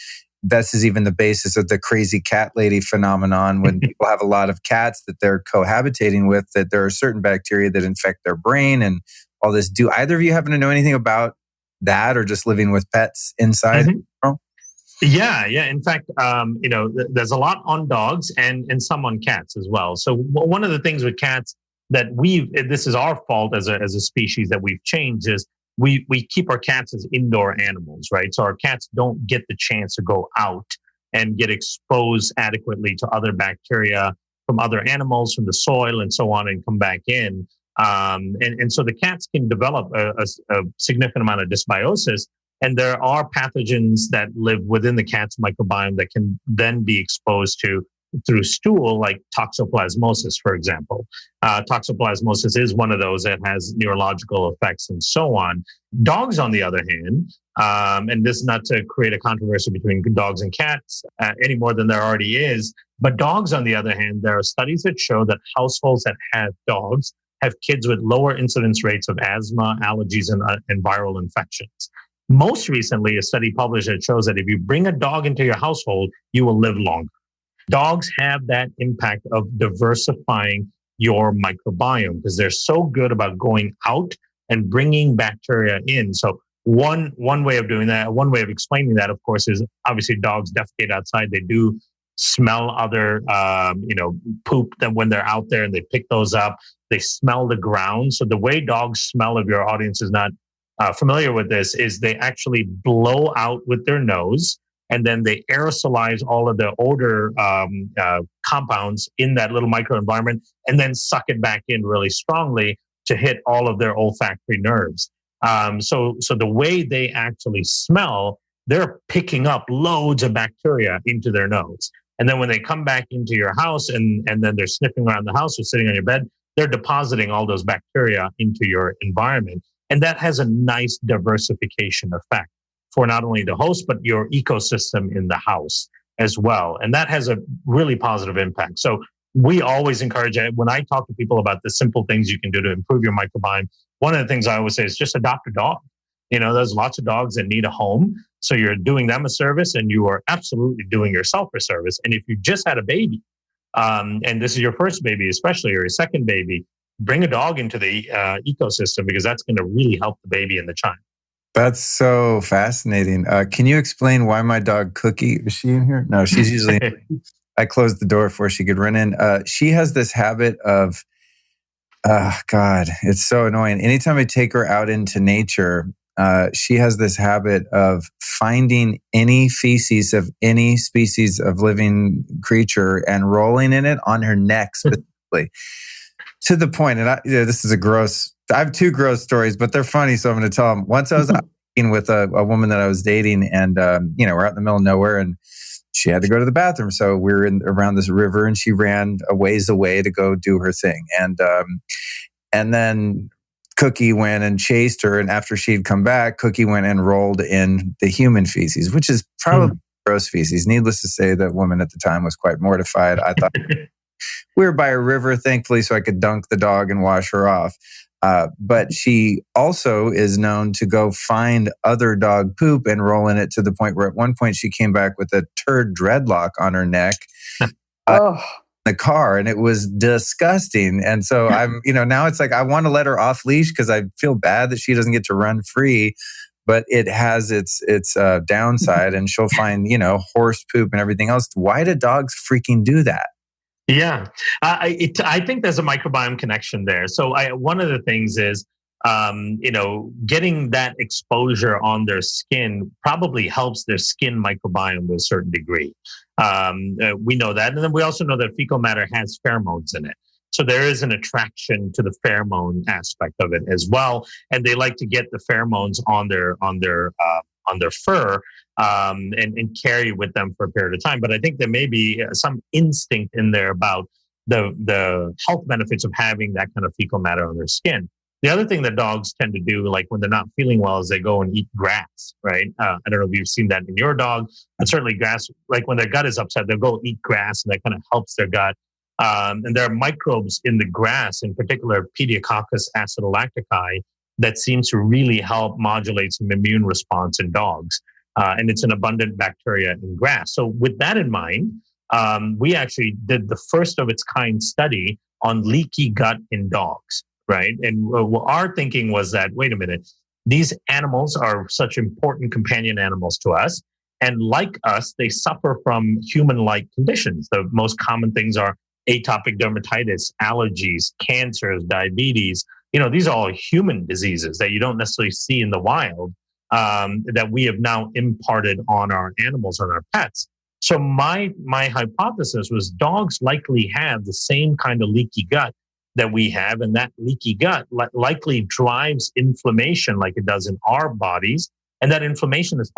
this is even the basis of the crazy cat lady phenomenon when people have a lot of cats that they're cohabitating with, that there are certain bacteria that infect their brain and all this. Do either of you happen to know anything about that, or just living with pets inside? Yeah. In fact, there's a lot on dogs and some on cats as well. So one of the things with cats that this is our fault as a species that we've changed is we keep our cats as indoor animals, right? So our cats don't get the chance to go out and get exposed adequately to other bacteria from other animals, from the soil and so on, and come back in. And so the cats can develop a significant amount of dysbiosis. And there are pathogens that live within the cat's microbiome that can then be exposed to through stool, like toxoplasmosis, for example. Toxoplasmosis is one of those that has neurological effects and so on. Dogs, on the other hand, and this is not to create a controversy between dogs and cats any more than there already is, but dogs, on the other hand, there are studies that show that households that have dogs have kids with lower incidence rates of asthma, allergies, and viral infections. Most recently, a study published that shows that if you bring a dog into your household, you will live longer. Dogs have that impact of diversifying your microbiome because they're so good about going out and bringing bacteria in. So one way of doing that, one way of explaining that, of course, is obviously dogs defecate outside. They do smell other, poop that when they're out there and they pick those up. They smell the ground. So the way dogs smell, if your audience is not familiar with this, is they actually blow out with their nose, and then they aerosolize all of the odor compounds in that little microenvironment, and then suck it back in really strongly to hit all of their olfactory nerves. So the way they actually smell, they're picking up loads of bacteria into their nose. And then when they come back into your house and then they're sniffing around the house or sitting on your bed, they're depositing all those bacteria into your environment. And that has a nice diversification effect for not only the host, but your ecosystem in the house as well. And that has a really positive impact. So we always encourage it. When I talk to people about the simple things you can do to improve your microbiome, one of the things I always say is just adopt a dog. There's lots of dogs that need a home. So you're doing them a service, and you are absolutely doing yourself a service. And if you just had a baby, and this is your first baby, especially, or your second baby, bring a dog into the ecosystem, because that's going to really help the baby and the child. That's so fascinating. Can you explain why my dog Cookie, is she in here? No, she's usually I closed the door before she could run in. She has this habit of, God, it's so annoying. Anytime I take her out into nature, she has this habit of finding any feces of any species of living creature and rolling in it on her neck specifically. To the point, and this is I have two gross stories, but they're funny, so I'm going to tell them. Once I was out with a woman that I was dating, and we're out in the middle of nowhere, and she had to go to the bathroom. So we were around this river, and she ran a ways away to go do her thing. And then Cookie went and chased her. And after she'd come back, Cookie went and rolled in the human feces, which is probably gross feces. Needless to say, that woman at the time was quite mortified. I thought we were by a river, thankfully, so I could dunk the dog and wash her off. But she also is known to go find other dog poop and roll in it, to the point where at one point she came back with a turd dreadlock on her neck in the car, and it was disgusting. And so I'm, now it's like I want to let her off leash because I feel bad that she doesn't get to run free, but it has its downside, and she'll find, horse poop and everything else. Why do dogs freaking do that? Yeah, I think there's a microbiome connection there. So one of the things is, getting that exposure on their skin probably helps their skin microbiome to a certain degree. We know that. And then we also know that fecal matter has pheromones in it. So there is an attraction to the pheromone aspect of it as well. And they like to get the pheromones on their fur and carry with them for a period of time. But I think there may be some instinct in there about the health benefits of having that kind of fecal matter on their skin. The other thing that dogs tend to do, like when they're not feeling well, is they go and eat grass, right? I don't know if you've seen that in your dog, but certainly grass, like when their gut is upset, they'll go eat grass, and that kind of helps their gut. And there are microbes in the grass, in particular Pediococcus acidolactici, that seems to really help modulate some immune response in dogs. And it's an abundant bacteria in grass. So with that in mind, we actually did the first of its kind study on leaky gut in dogs, right? And our thinking was that, wait a minute, these animals are such important companion animals to us. And like us, they suffer from human-like conditions. The most common things are atopic dermatitis, allergies, cancers, diabetes. These are all human diseases that you don't necessarily see in the wild, that we have now imparted on our animals, on our pets. So my hypothesis was dogs likely have the same kind of leaky gut that we have, and that leaky gut likely drives inflammation like it does in our bodies, and that inflammation is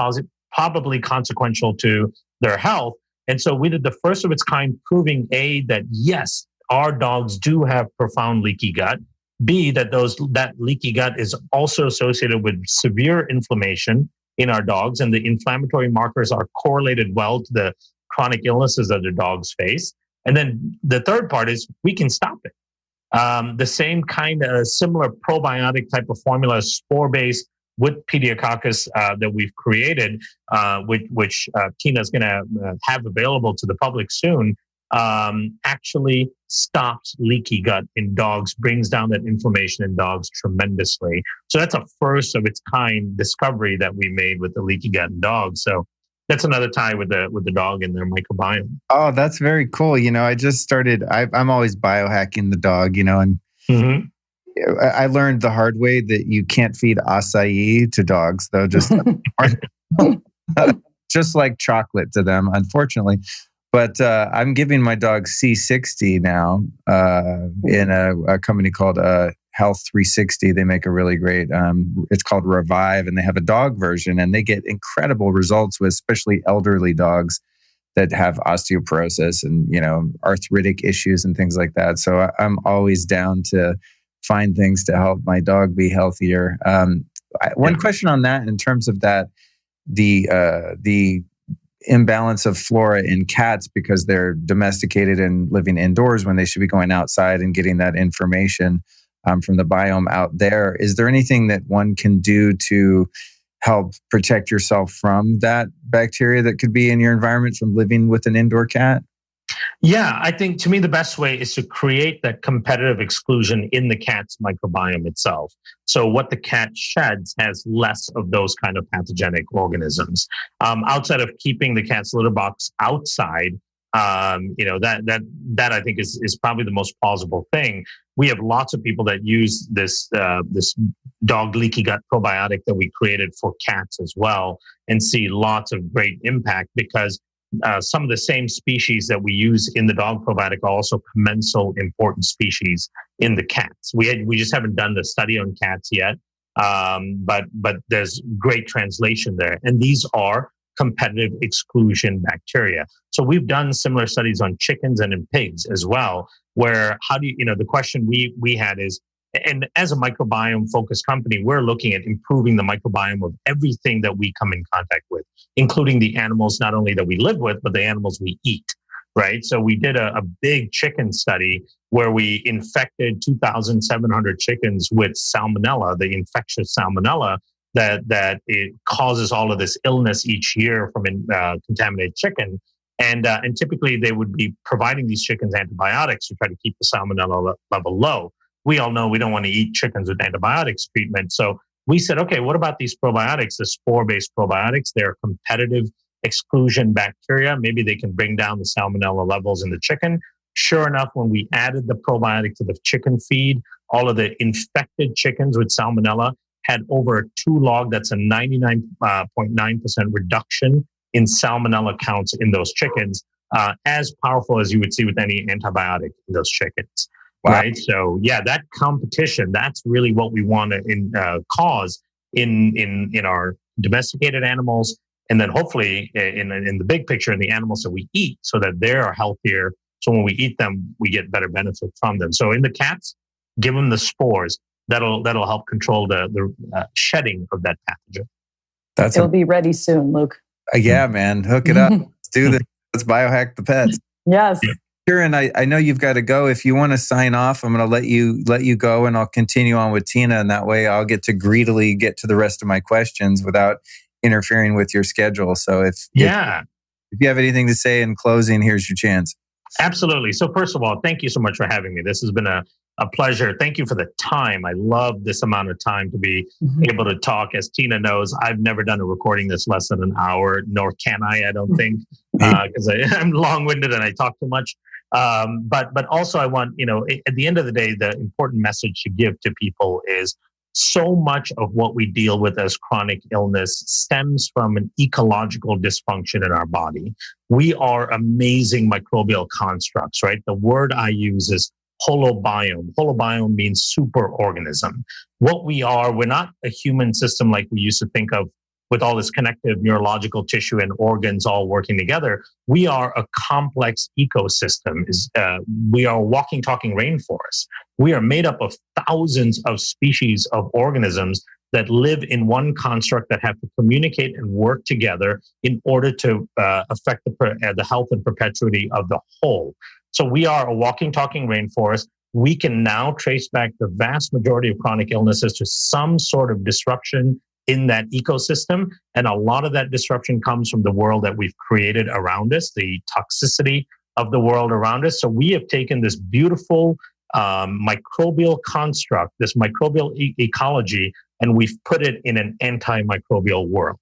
probably consequential to their health. And so we did the first of its kind, proving A, that yes, our dogs do have profound leaky gut, B, that leaky gut is also associated with severe inflammation in our dogs, and the inflammatory markers are correlated well to the chronic illnesses that the dogs face. And then the third part is we can stop it. The same kind of similar probiotic type of formula, spore-based with Pediococcus that we've created, which Tina's going to have available to the public soon, actually stops leaky gut in dogs, brings down that inflammation in dogs tremendously. So that's a first of its kind discovery that we made with the leaky gut in dogs. So that's another tie with the dog and their microbiome. Oh, that's very cool. I just started, I'm always biohacking the dog, and Mm-hmm. I learned the hard way that you can't feed acai to dogs, though, just like chocolate to them, unfortunately. But I'm giving my dog C60 now in a company called Health 360. They make a really great, it's called Revive, and they have a dog version, and they get incredible results with especially elderly dogs that have osteoporosis and, arthritic issues and things like that. So I'm always down to find things to help my dog be healthier. One question on that, in terms of that, the imbalance of flora in cats because they're domesticated and living indoors when they should be going outside and getting that information from the biome out there. Is there anything that one can do to help protect yourself from that bacteria that could be in your environment from living with an indoor cat? Yeah, I think to me the best way is to create that competitive exclusion in the cat's microbiome itself. So what the cat sheds has less of those kind of pathogenic organisms. Outside of keeping the cat's litter box outside, that I think is probably the most plausible thing. We have lots of people that use this dog leaky gut probiotic that we created for cats as well, and see lots of great impact because some of the same species that we use in the dog probiotic are also commensal important species in the cats. We just haven't done the study on cats yet, but there's great translation there. And these are competitive exclusion bacteria. So we've done similar studies on chickens and in pigs as well, where the question we had is, and as a microbiome focused company, we're looking at improving the microbiome of everything that we come in contact with, including the animals not only that we live with, but the animals we eat, right? So we did a big chicken study where we infected 2,700 chickens with salmonella, the infectious salmonella that it causes all of this illness each year from contaminated chicken. And typically they would be providing these chickens antibiotics to try to keep the salmonella level low. We all know we don't want to eat chickens with antibiotics treatment. So we said, okay, what about these probiotics, the spore-based probiotics? They're competitive exclusion bacteria. Maybe they can bring down the salmonella levels in the chicken. Sure enough, when we added the probiotic to the chicken feed, all of the infected chickens with salmonella had over a 2 log. That's a 99.9% reduction in salmonella counts in those chickens, as powerful as you would see with any antibiotic in those chickens. Wow. Right. So yeah, that competition, that's really what we want to cause in our domesticated animals. And then hopefully in the big picture, in the animals that we eat, so that they're healthier. So when we eat them, we get better benefit from them. So in the cats, give them the spores. That'll help control the shedding of that pathogen. It'll be ready soon, Luke. Yeah, man. Hook it up. Let's do this. Let's biohack the pets. Yes. Yeah. Kiran, I know you've got to go. If you want to sign off, I'm going to let you go, and I'll continue on with Tina, and that way I'll get to greedily get to the rest of my questions without interfering with your schedule. So if you have anything to say in closing, here's your chance. Absolutely. So first of all, thank you so much for having me. This has been a pleasure. Thank you for the time. I love this amount of time to be able to talk. As Tina knows, I've never done a recording that's less than an hour, nor can I don't think, because I'm long-winded and I talk too much. But also I want, at the end of the day, the important message to give to people is so much of what we deal with as chronic illness stems from an ecological dysfunction in our body. We are amazing microbial constructs, right? The word I use is holobiome. Holobiome means superorganism. What we are, we're not a human system like we used to think of with all this connective neurological tissue and organs all working together. We are a complex ecosystem. We are a walking, talking rainforest. We are made up of thousands of species of organisms that live in one construct that have to communicate and work together in order to affect the health and perpetuity of the whole. So we are a walking, talking rainforest. We can now trace back the vast majority of chronic illnesses to some sort of disruption in that ecosystem. And a lot of that disruption comes from the world that we've created around us, the toxicity of the world around us. So we have taken this beautiful microbial construct, this microbial ecology, and we've put it in an antimicrobial world.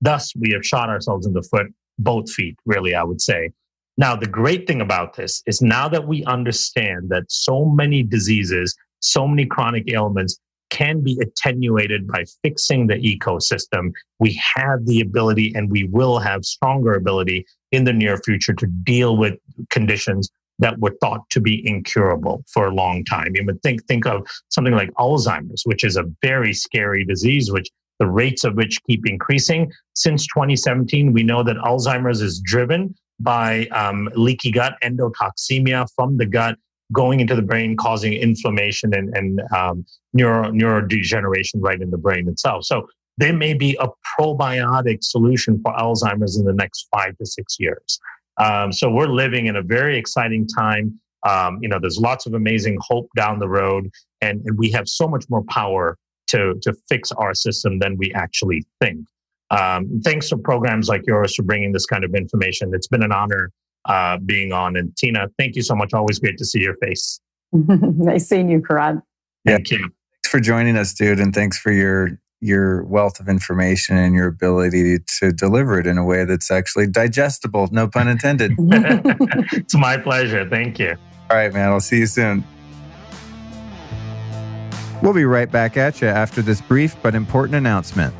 Thus, we have shot ourselves in the foot, both feet, really, I would say. Now, the great thing about this is now that we understand that so many diseases, so many chronic ailments can be attenuated by fixing the ecosystem, we have the ability and we will have stronger ability in the near future to deal with conditions that were thought to be incurable for a long time. You would think of something like Alzheimer's, which is a very scary disease, which the rates of which keep increasing. Since 2017, we know that Alzheimer's is driven by leaky gut, endotoxemia from the gut, going into the brain, causing inflammation and neurodegeneration right in the brain itself. So there may be a probiotic solution for Alzheimer's in the next 5 to 6 years. So we're living in a very exciting time. There's lots of amazing hope down the road, and we have so much more power to fix our system than we actually think. Thanks to programs like yours for bringing this kind of information. It's been an honor being on. And Tina, thank you so much. Always great to see your face. Nice seeing you, Kiran. Thank you. Thanks for joining us, dude. And thanks for your wealth of information and your ability to deliver it in a way that's actually digestible. No pun intended. It's my pleasure. Thank you. All right, man. I'll see you soon. We'll be right back at you after this brief but important announcement.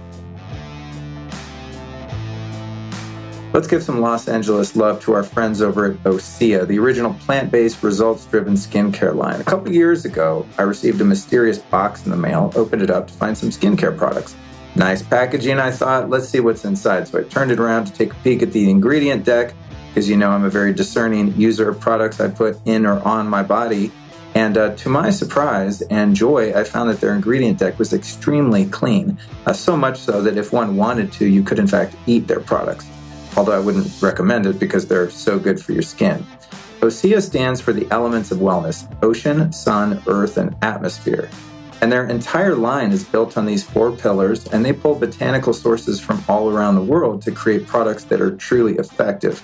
Let's give some Los Angeles love to our friends over at Osea, the original plant-based, results-driven skincare line. A couple years ago, I received a mysterious box in the mail, opened it up to find some skincare products. Nice packaging, I thought. Let's see what's inside. So I turned it around to take a peek at the ingredient deck, because you know I'm a very discerning user of products I put in or on my body. And to my surprise and joy, I found that their ingredient deck was extremely clean. So much so that if one wanted to, you could in fact eat their products. Although I wouldn't recommend it because they're so good for your skin. Osea stands for the elements of wellness: ocean, sun, earth, and atmosphere. And their entire line is built on these 4 pillars, and they pull botanical sources from all around the world to create products that are truly effective.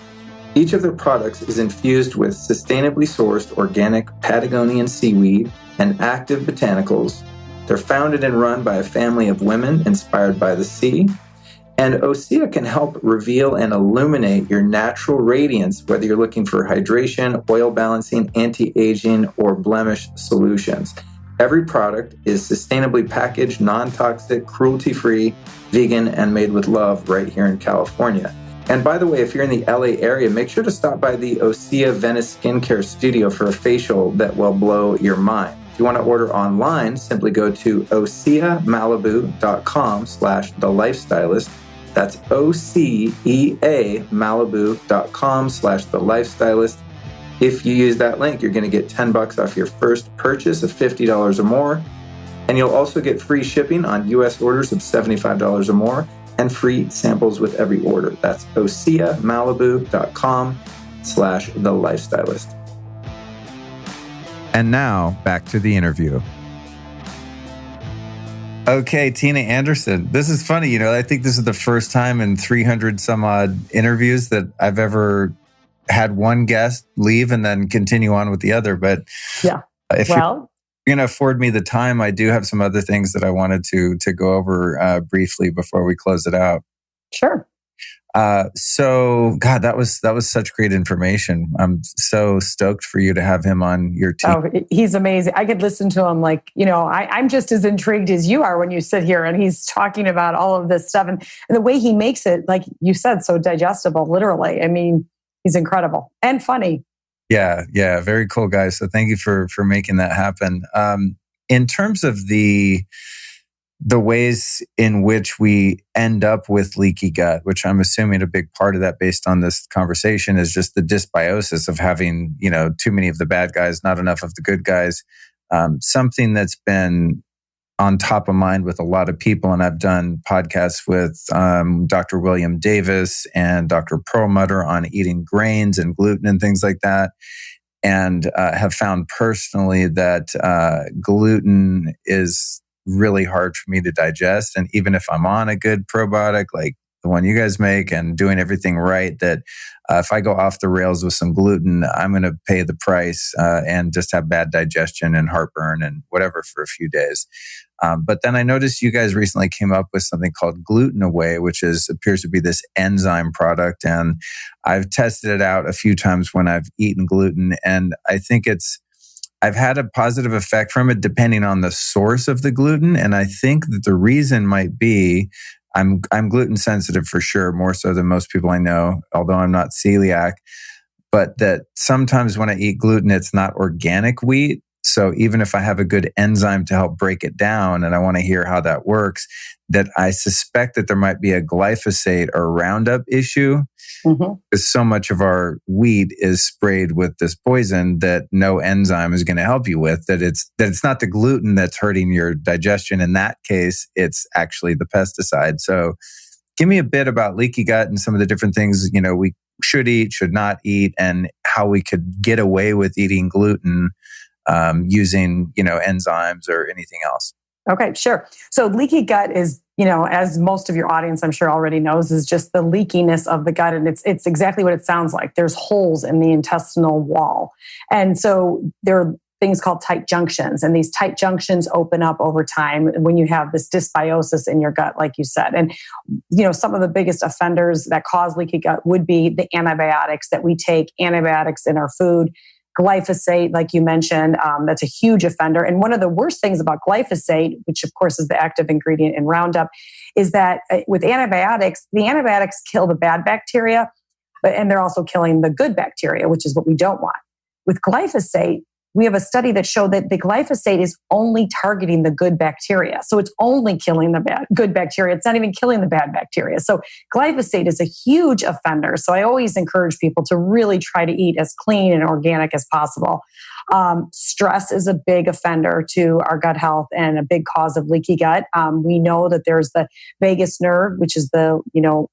Each of their products is infused with sustainably sourced organic Patagonian seaweed and active botanicals. They're founded and run by a family of women inspired by the sea. And Osea can help reveal and illuminate your natural radiance, whether you're looking for hydration, oil balancing, anti-aging, or blemish solutions. Every product is sustainably packaged, non-toxic, cruelty-free, vegan, and made with love right here in California. And by the way, if you're in the LA area, make sure to stop by the Osea Venice Skincare Studio for a facial that will blow your mind. If you want to order online, simply go to oseamalibu.com/thelifestylist. That's oceamalibu.com/thelifestylist. If you use that link, you're going to get $10 off your first purchase of $50 or more. And you'll also get free shipping on U.S. orders of $75 or more and free samples with every order. That's oseamalibu.com/thelifestylist. And now back to the interview. Okay, Tina Anderson. This is funny. I think this is the first time in 300 some odd interviews that I've ever had one guest leave and then continue on with the other. But yeah, if you're going to afford me the time, I do have some other things that I wanted to go over briefly before we close it out. Sure. So, God, that was such great information. I'm so stoked for you to have him on your team. Oh, he's amazing. I could listen to him I'm just as intrigued as you are when you sit here and he's talking about all of this stuff and the way he makes it, like you said, so digestible, literally. I mean, he's incredible and funny. Yeah. Very cool, guys. So thank you for making that happen. In terms of the ways in which we end up with leaky gut, which I'm assuming a big part of that based on this conversation is just the dysbiosis of having, too many of the bad guys, not enough of the good guys. Something that's been on top of mind with a lot of people. And I've done podcasts with Dr. William Davis and Dr. Perlmutter on eating grains and gluten and things like that. And have found personally that gluten is really hard for me to digest. And even if I'm on a good probiotic like the one you guys make and doing everything right, that if I go off the rails with some gluten, I'm going to pay the price and just have bad digestion and heartburn and whatever for a few days. But then I noticed you guys recently came up with something called Gluten Away, which appears to be this enzyme product. And I've tested it out a few times when I've eaten gluten. And I think I've had a positive effect from it depending on the source of the gluten. And I think that the reason might be I'm gluten sensitive for sure, more so than most people I know, although I'm not celiac. But that sometimes when I eat gluten, it's not organic wheat. So even if I have a good enzyme to help break it down, and I want to hear how that works, that I suspect that there might be a glyphosate or Roundup issue, because so much of our wheat is sprayed with this poison that no enzyme is going to help you with. That it's not the gluten that's hurting your digestion. In that case, it's actually the pesticide. So give me a bit about leaky gut and some of the different things we should eat, should not eat, and how we could get away with eating gluten using, enzymes or anything else. Okay, sure. So leaky gut is, as most of your audience, I'm sure already knows, is just the leakiness of the gut. And it's exactly what it sounds like. There's holes in the intestinal wall. And so there are things called tight junctions. And these tight junctions open up over time when you have this dysbiosis in your gut, like you said. And, some of the biggest offenders that cause leaky gut would be the antibiotics that we take, antibiotics in our food. Glyphosate, like you mentioned, that's a huge offender. And one of the worst things about glyphosate, which of course is the active ingredient in Roundup, is that with antibiotics, the antibiotics kill the bad bacteria, and they're also killing the good bacteria, which is what we don't want. With glyphosate, we have a study that showed that the glyphosate is only targeting the good bacteria. So it's only killing the good bacteria. It's not even killing the bad bacteria. So glyphosate is a huge offender. So I always encourage people to really try to eat as clean and organic as possible. Stress is a big offender to our gut health and a big cause of leaky gut. We know that there's the vagus nerve, which is the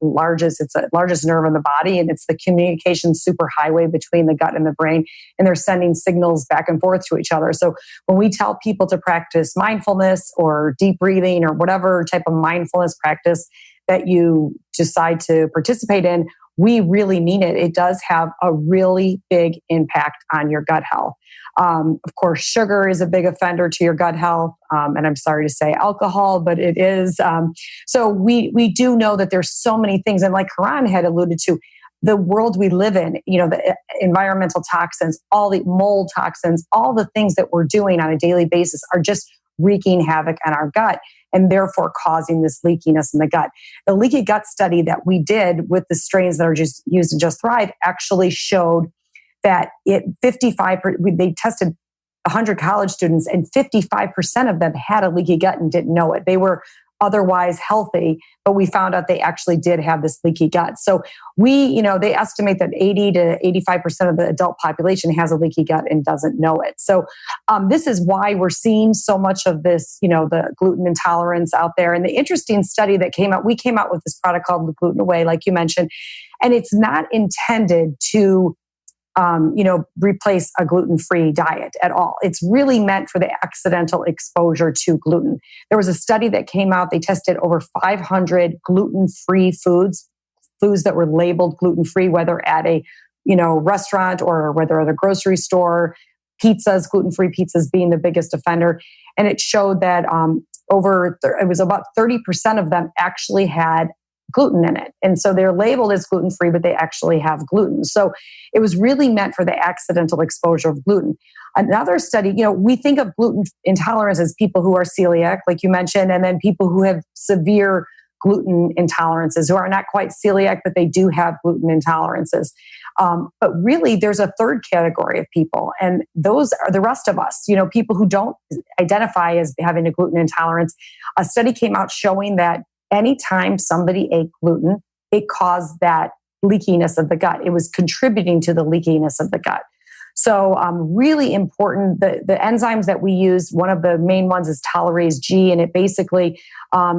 largest nerve in the body, and it's the communication superhighway between the gut and the brain, and they're sending signals back and forth to each other. So when we tell people to practice mindfulness or deep breathing or whatever type of mindfulness practice that you decide to participate in, we really mean it. It does have a really big impact on your gut health. Of course, sugar is a big offender to your gut health. And I'm sorry to say alcohol, but it is. So we do know that there's so many things. And like Kiran had alluded to, the world we live in, the environmental toxins, all the mold toxins, all the things that we're doing on a daily basis are just wreaking havoc on our gut and therefore causing this leakiness in the gut. The leaky gut study that we did with the strains that are just used in Just Thrive actually showed that they tested 100 college students and 55% of them had a leaky gut and didn't know it. They were otherwise healthy, but we found out they actually did have this leaky gut. So they estimate that 80 to 85% of the adult population has a leaky gut and doesn't know it. So this is why we're seeing so much of this, the gluten intolerance out there. And the interesting study that we came out with this product called Gluten Away, like you mentioned, and it's not intended to replace a gluten-free diet at all. It's really meant for the accidental exposure to gluten. There was a study that came out, they tested over 500 gluten-free foods that were labeled gluten-free, whether at a, restaurant or whether at a grocery store, pizzas, gluten-free pizzas being the biggest offender. And it showed that it was about 30% of them actually had gluten in it. And so they're labeled as gluten-free, but they actually have gluten. So it was really meant for the accidental exposure of gluten. Another study, we think of gluten intolerance as people who are celiac, like you mentioned, and then people who have severe gluten intolerances who are not quite celiac, but they do have gluten intolerances. But really, there's a third category of people, and those are the rest of us, people who don't identify as having a gluten intolerance. A study came out showing that anytime somebody ate gluten, it caused that leakiness of the gut. It was contributing to the leakiness of the gut. So really important. The enzymes that we use, one of the main ones is tolerase G, and it basically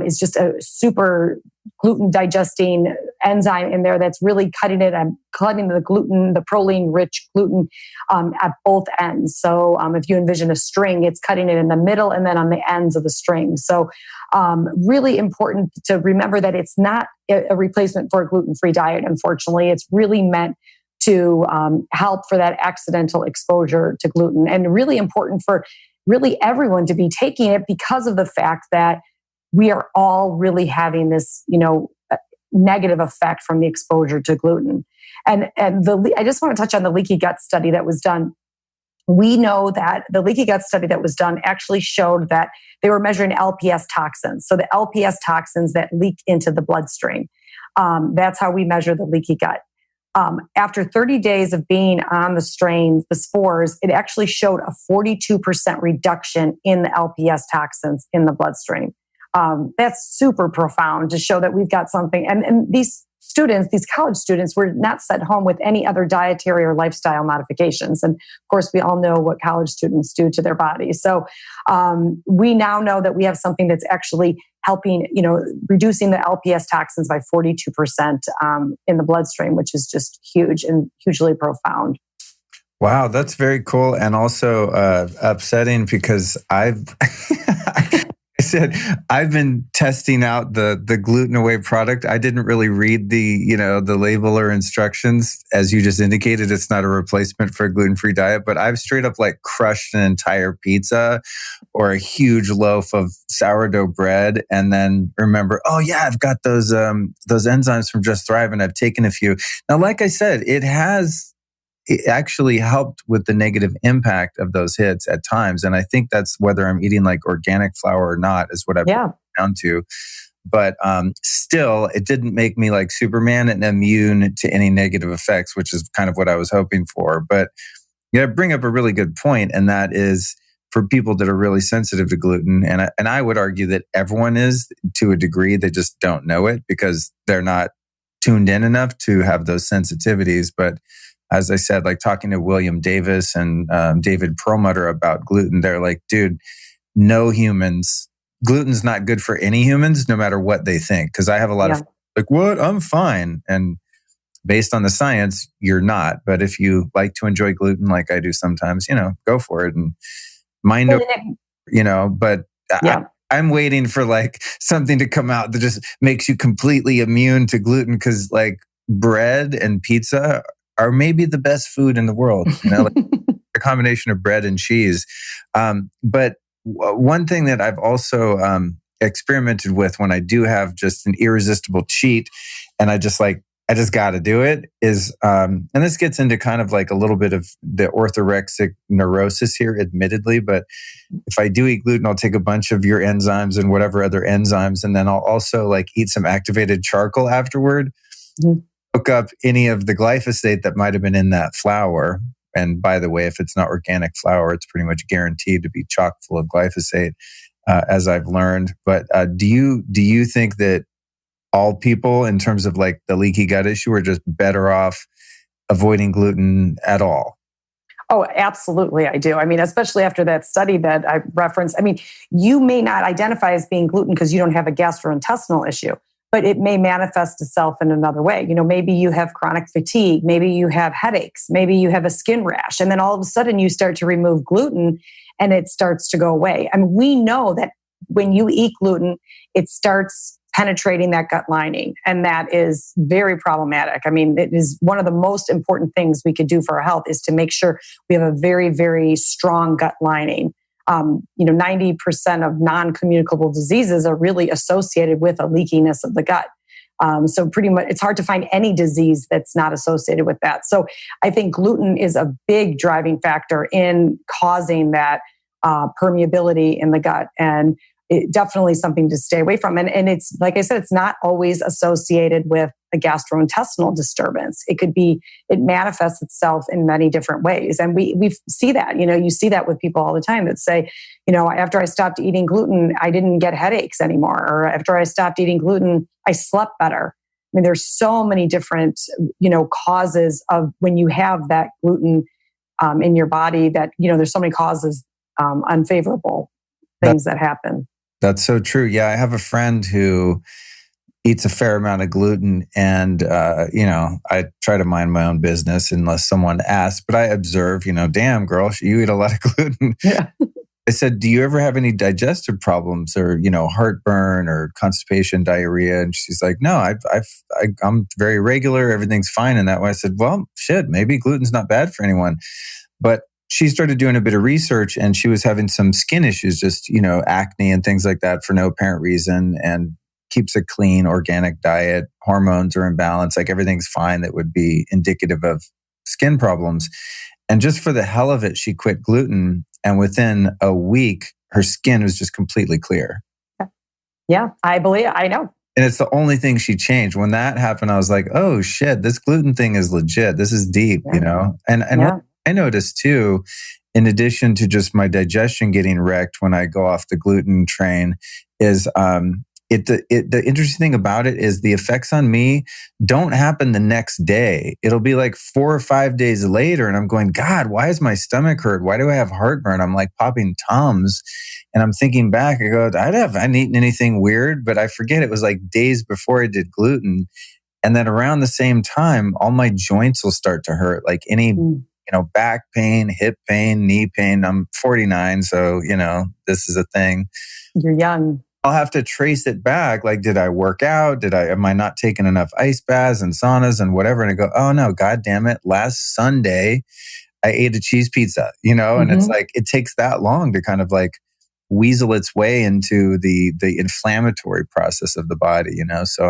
is just a super gluten digesting enzyme in there that's really cutting the gluten, the proline-rich gluten at both ends. So if you envision a string, it's cutting it in the middle and then on the ends of the string. So really important to remember that it's not a replacement for a gluten-free diet, unfortunately. It's really meant to help for that accidental exposure to gluten, and really important for really everyone to be taking it because of the fact that we are all really having this, negative effect from the exposure to gluten. And I just want to touch on the leaky gut study that was done. We know that the leaky gut study that was done actually showed that they were measuring LPS toxins. So the LPS toxins that leak into the bloodstream. That's how we measure the leaky gut. After 30 days of being on the spores, it actually showed a 42% reduction in the LPS toxins in the bloodstream. That's super profound to show that we've got something. And these college students, were not sent home with any other dietary or lifestyle modifications. And of course, we all know what college students do to their bodies. So we now know that we have something that's actually helping, reducing the LPS toxins by 42% in the bloodstream, which is just huge and hugely profound. Wow, that's very cool, and also upsetting because I've been testing out the gluten away product. I didn't really read the label or instructions. As you just indicated, it's not a replacement for a gluten-free diet, but I've straight up like crushed an entire pizza or a huge loaf of sourdough bread, and then remember, oh yeah, I've got those enzymes from Just Thrive, and I've taken a few. Now, like I said, it actually helped with the negative impact of those hits at times. And I think that's whether I'm eating like organic flour or not is what I've come down to. But still, it didn't make me like Superman and immune to any negative effects, which is kind of what I was hoping for. But bring up a really good point, and that is for people that are really sensitive to gluten. And I would argue that everyone is to a degree. They just don't know it because they're not tuned in enough to have those sensitivities. But as I said, like talking to William Davis and David Perlmutter about gluten, they're like, dude, no humans, gluten's not good for any humans, no matter what they think. Because I have a lot of like, what? I'm fine. And based on the science, you're not. But if you like to enjoy gluten like I do sometimes, go for it. And mind, but I'm waiting for like something to come out that just makes you completely immune to gluten, because like bread and pizza are maybe the best food in the world, like a combination of bread and cheese. But one thing that I've also experimented with when I do have just an irresistible cheat, and I just got to do it, is, and this gets into kind of like a little bit of the orthorexic neurosis here, admittedly, but if I do eat gluten, I'll take a bunch of your enzymes and whatever other enzymes, and then I'll also like eat some activated charcoal afterward. Mm-hmm. Hook up any of the glyphosate that might have been in that flour. And by the way, if it's not organic flour, it's pretty much guaranteed to be chock full of glyphosate, as I've learned. But do you think that all people, in terms of like the leaky gut issue, are just better off avoiding gluten at all? Oh, absolutely, I do. I mean, especially after that study that I referenced. I mean, you may not identify as being gluten because you don't have a gastrointestinal issue, but it may manifest itself in another way. Maybe you have chronic fatigue, maybe you have headaches, maybe you have a skin rash, and then all of a sudden you start to remove gluten and it starts to go away. I mean, we know that when you eat gluten, it starts penetrating that gut lining, and that is very problematic. I mean, it is one of the most important things we could do for our health is to make sure we have a very, very strong gut lining. 90% of non-communicable diseases are really associated with a leakiness of the gut. So pretty much, it's hard to find any disease that's not associated with that. So I think gluten is a big driving factor in causing that permeability in the gut, and it definitely something to stay away from. And it's, like I said, it's not always associated with a gastrointestinal disturbance. It manifests itself in many different ways. And we see that, you see that with people all the time that say, after I stopped eating gluten, I didn't get headaches anymore. Or after I stopped eating gluten, I slept better. I mean, there's so many different, causes of when you have that gluten in your body that, there's so many causes, unfavorable things that happen. That's so true. Yeah, I have a friend who eats a fair amount of gluten, and I try to mind my own business unless someone asks. But I observe, damn girl, you eat a lot of gluten. Yeah. I said, do you ever have any digestive problems or heartburn or constipation, diarrhea? And she's like, no, I'm very regular. Everything's fine in that way. I said, well, shit, maybe gluten's not bad for anyone. But she started doing a bit of research, and she was having some skin issues, just, acne and things like that for no apparent reason, and keeps a clean, organic diet. Hormones are in balance. Like everything's fine that would be indicative of skin problems. And just for the hell of it, she quit gluten. And within a week, her skin was just completely clear. Yeah, I know. And it's the only thing she changed. When that happened, I was like, oh shit, this gluten thing is legit. This is deep, And what I noticed too, in addition to just my digestion getting wrecked when I go off the gluten train, is the interesting thing about it is the effects on me don't happen the next day. It'll be like 4 or 5 days later, and I'm going, God, why is my stomach hurt? Why do I have heartburn? I'm like popping Tums, and I'm thinking back. I go, I hadn't eaten anything weird, but I forget it was like days before I did gluten, and then around the same time, all my joints will start to hurt, like any back pain, hip pain, knee pain. I'm 49, so this is a thing. You're young. I'll have to trace it back. Like, did I work out? Am I not taking enough ice baths and saunas and whatever? And I go, oh no, God damn it. Last Sunday, I ate a cheese pizza, and it's like, it takes that long to kind of like weasel its way into the inflammatory process of the body, So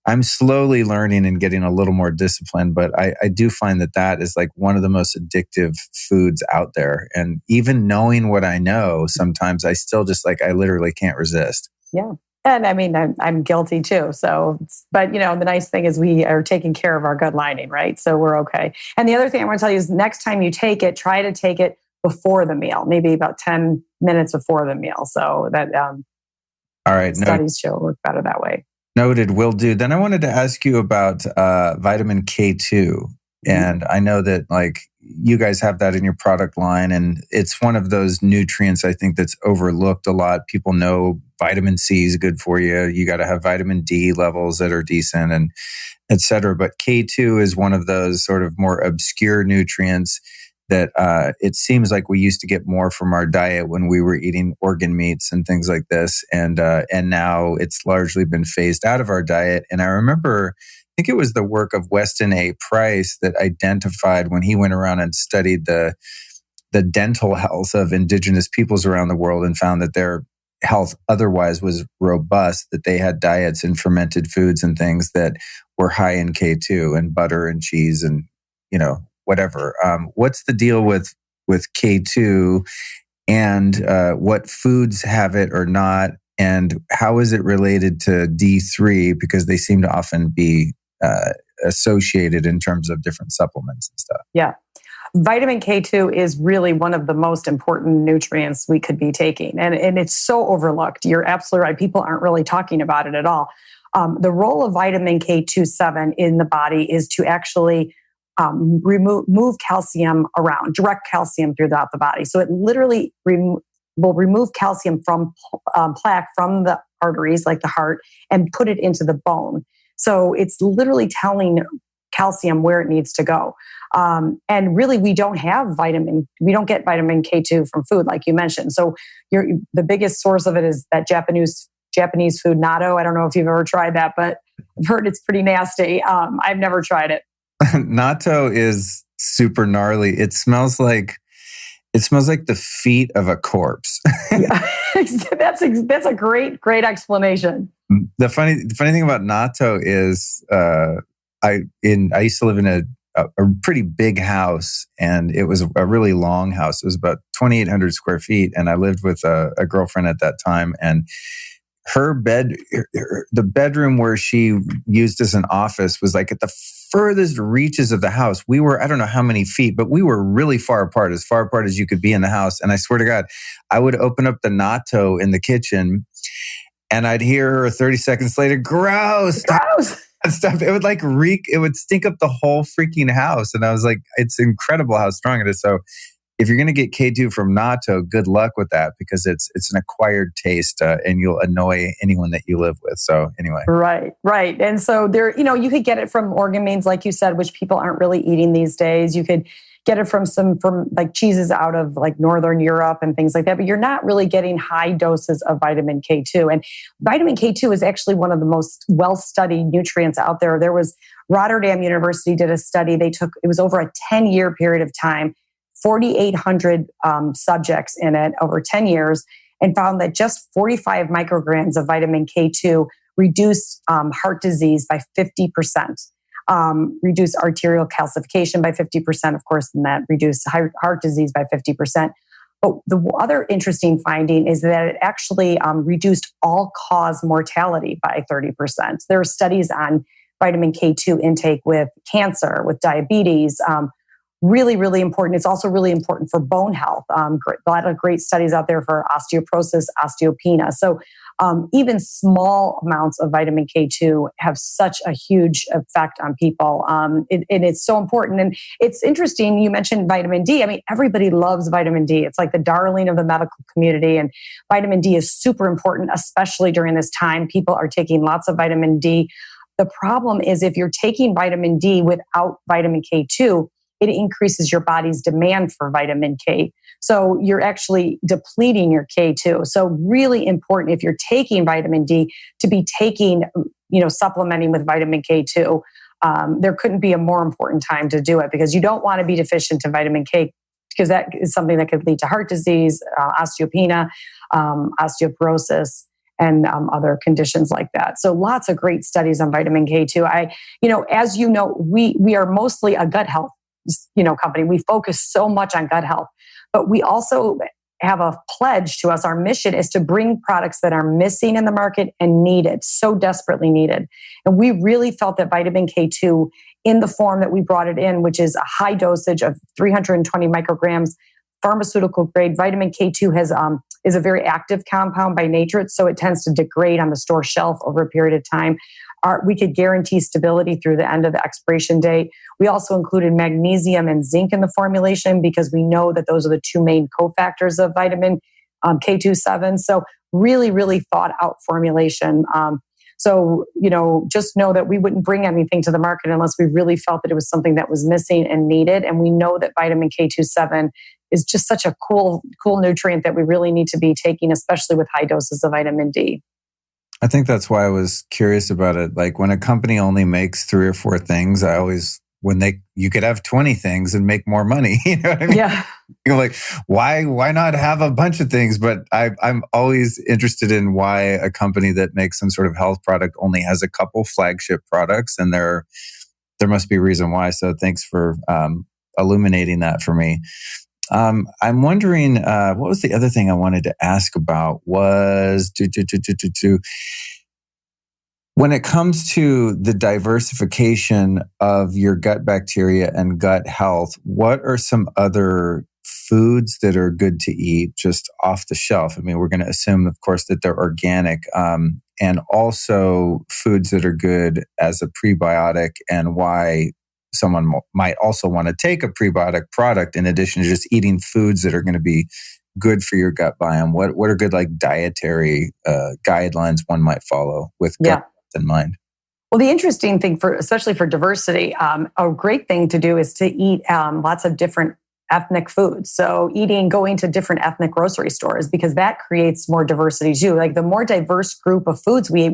I'm slowly learning and getting a little more disciplined, but I do find that is like one of the most addictive foods out there. And even knowing what I know, sometimes I still just I literally can't resist. Yeah. And I mean, I'm guilty too. So, but the nice thing is we are taking care of our gut lining, right? So we're okay. And the other thing I want to tell you is next time you take it, try to take it before the meal, maybe about 10 minutes before the meal. So that all right, studies show it work better that way. Noted, will do. Then I wanted to ask you about vitamin K2. And I know that you guys have that in your product line, and it's one of those nutrients I think that's overlooked a lot. People know vitamin C is good for you. You got to have vitamin D levels that are decent and et cetera. But K2 is one of those sort of more obscure nutrients that it seems like we used to get more from our diet when we were eating organ meats and things like this. And now it's largely been phased out of our diet. And I remember, I think it was the work of Weston A. Price that identified, when he went around and studied the dental health of indigenous peoples around the world and found that their health otherwise was robust, that they had diets and fermented foods and things that were high in K2 and butter and cheese and, whatever. What's the deal with K2 and what foods have it or not? And how is it related to D3? Because they seem to often be associated in terms of different supplements and stuff. Yeah. Vitamin K2 is really one of the most important nutrients we could be taking. And it's so overlooked. You're absolutely right. People aren't really talking about it at all. The role of vitamin K27 in the body is to actually move calcium around, direct calcium throughout the body. So it literally will remove calcium from plaque from the arteries, like the heart, and put it into the bone. So it's literally telling calcium where it needs to go. And really, we don't get vitamin K2 from food, like you mentioned. So the biggest source of it is that Japanese food, natto. I don't know if you've ever tried that, but I've heard it's pretty nasty. I've never tried it. Natto is super gnarly. It smells like the feet of a corpse. Yeah. That's a great explanation. The funny thing about natto is I used to live in a pretty big house, and it was a really long house. It was about 2,800 square feet, and I lived with a girlfriend at that time, and the bedroom where she used as an office was like at the furthest reaches of the house. We were, I don't know how many feet, but we were really far apart as you could be in the house. And I swear to God, I would open up the natto in the kitchen and I'd hear her 30 seconds later, gross. stuff, it would like it would stink up the whole freaking house. And I was like, it's incredible how strong it is. So if you're going to get K2 from natto, good luck with that, because it's an acquired taste and you'll annoy anyone that you live with. So anyway. Right. And so there, you could get it from organ means, like you said, which people aren't really eating these days. You could get it from like cheeses out of like Northern Europe and things like that, but you're not really getting high doses of vitamin K2. And vitamin K2 is actually one of the most well-studied nutrients out there. There was Rotterdam University did a study. It was over a 10-year period of time, 4,800 subjects in it over 10 years, and found that just 45 micrograms of vitamin K2 reduced heart disease by 50%, reduced arterial calcification by 50%, of course, and that reduced heart disease by 50%. But the other interesting finding is that it actually reduced all-cause mortality by 30%. There are studies on vitamin K2 intake with cancer, with diabetes, really, really important. It's also really important for bone health. A lot of great studies out there for osteoporosis, osteopenia. So even small amounts of vitamin K2 have such a huge effect on people. And it's so important. And it's interesting, you mentioned vitamin D. I mean, everybody loves vitamin D. It's like the darling of the medical community. And vitamin D is super important, especially during this time. People are taking lots of vitamin D. The problem is if you're taking vitamin D without vitamin K2, it increases your body's demand for vitamin K. So you're actually depleting your K2. So really important if you're taking vitamin D to be taking, supplementing with vitamin K2. There couldn't be a more important time to do it, because you don't want to be deficient in vitamin K, because that is something that could lead to heart disease, osteopenia, osteoporosis, and other conditions like that. So lots of great studies on vitamin K2. As you know, we are mostly a gut health company. We focus so much on gut health, but we also have a pledge to us. Our mission is to bring products that are missing in the market and needed, so desperately needed. And we really felt that vitamin K2 in the form that we brought it in, which is a high dosage of 320 micrograms, pharmaceutical grade. Vitamin K2 is a very active compound by nature, so it tends to degrade on the store shelf over a period of time. We could guarantee stability through the end of the expiration date. We also included magnesium and zinc in the formulation, because we know that those are the two main cofactors of vitamin K27. So really, really thought out formulation. Just know that we wouldn't bring anything to the market unless we really felt that it was something that was missing and needed. And we know that vitamin K27 is just such a cool nutrient that we really need to be taking, especially with high doses of vitamin D. I think that's why I was curious about it. Like when a company only makes 3 or 4 things, you could have 20 things and make more money. You know what I mean? Yeah. You're like, why not have a bunch of things? But I'm always interested in why a company that makes some sort of health product only has a couple flagship products, and there must be a reason why. So thanks for illuminating that for me. I'm wondering, what was the other thing I wanted to ask about was when it comes to the diversification of your gut bacteria and gut health, what are some other foods that are good to eat just off the shelf? I mean, we're going to assume, of course, that they're organic, and also foods that are good as a prebiotic, and why someone might also want to take a prebiotic product in addition to just eating foods that are going to be good for your gut biome. What are good dietary guidelines one might follow with gut health in mind? Well, the interesting thing especially for diversity, a great thing to do is to eat lots of different ethnic foods. So going to different ethnic grocery stores, because that creates more diversity too. Like the more diverse group of foods we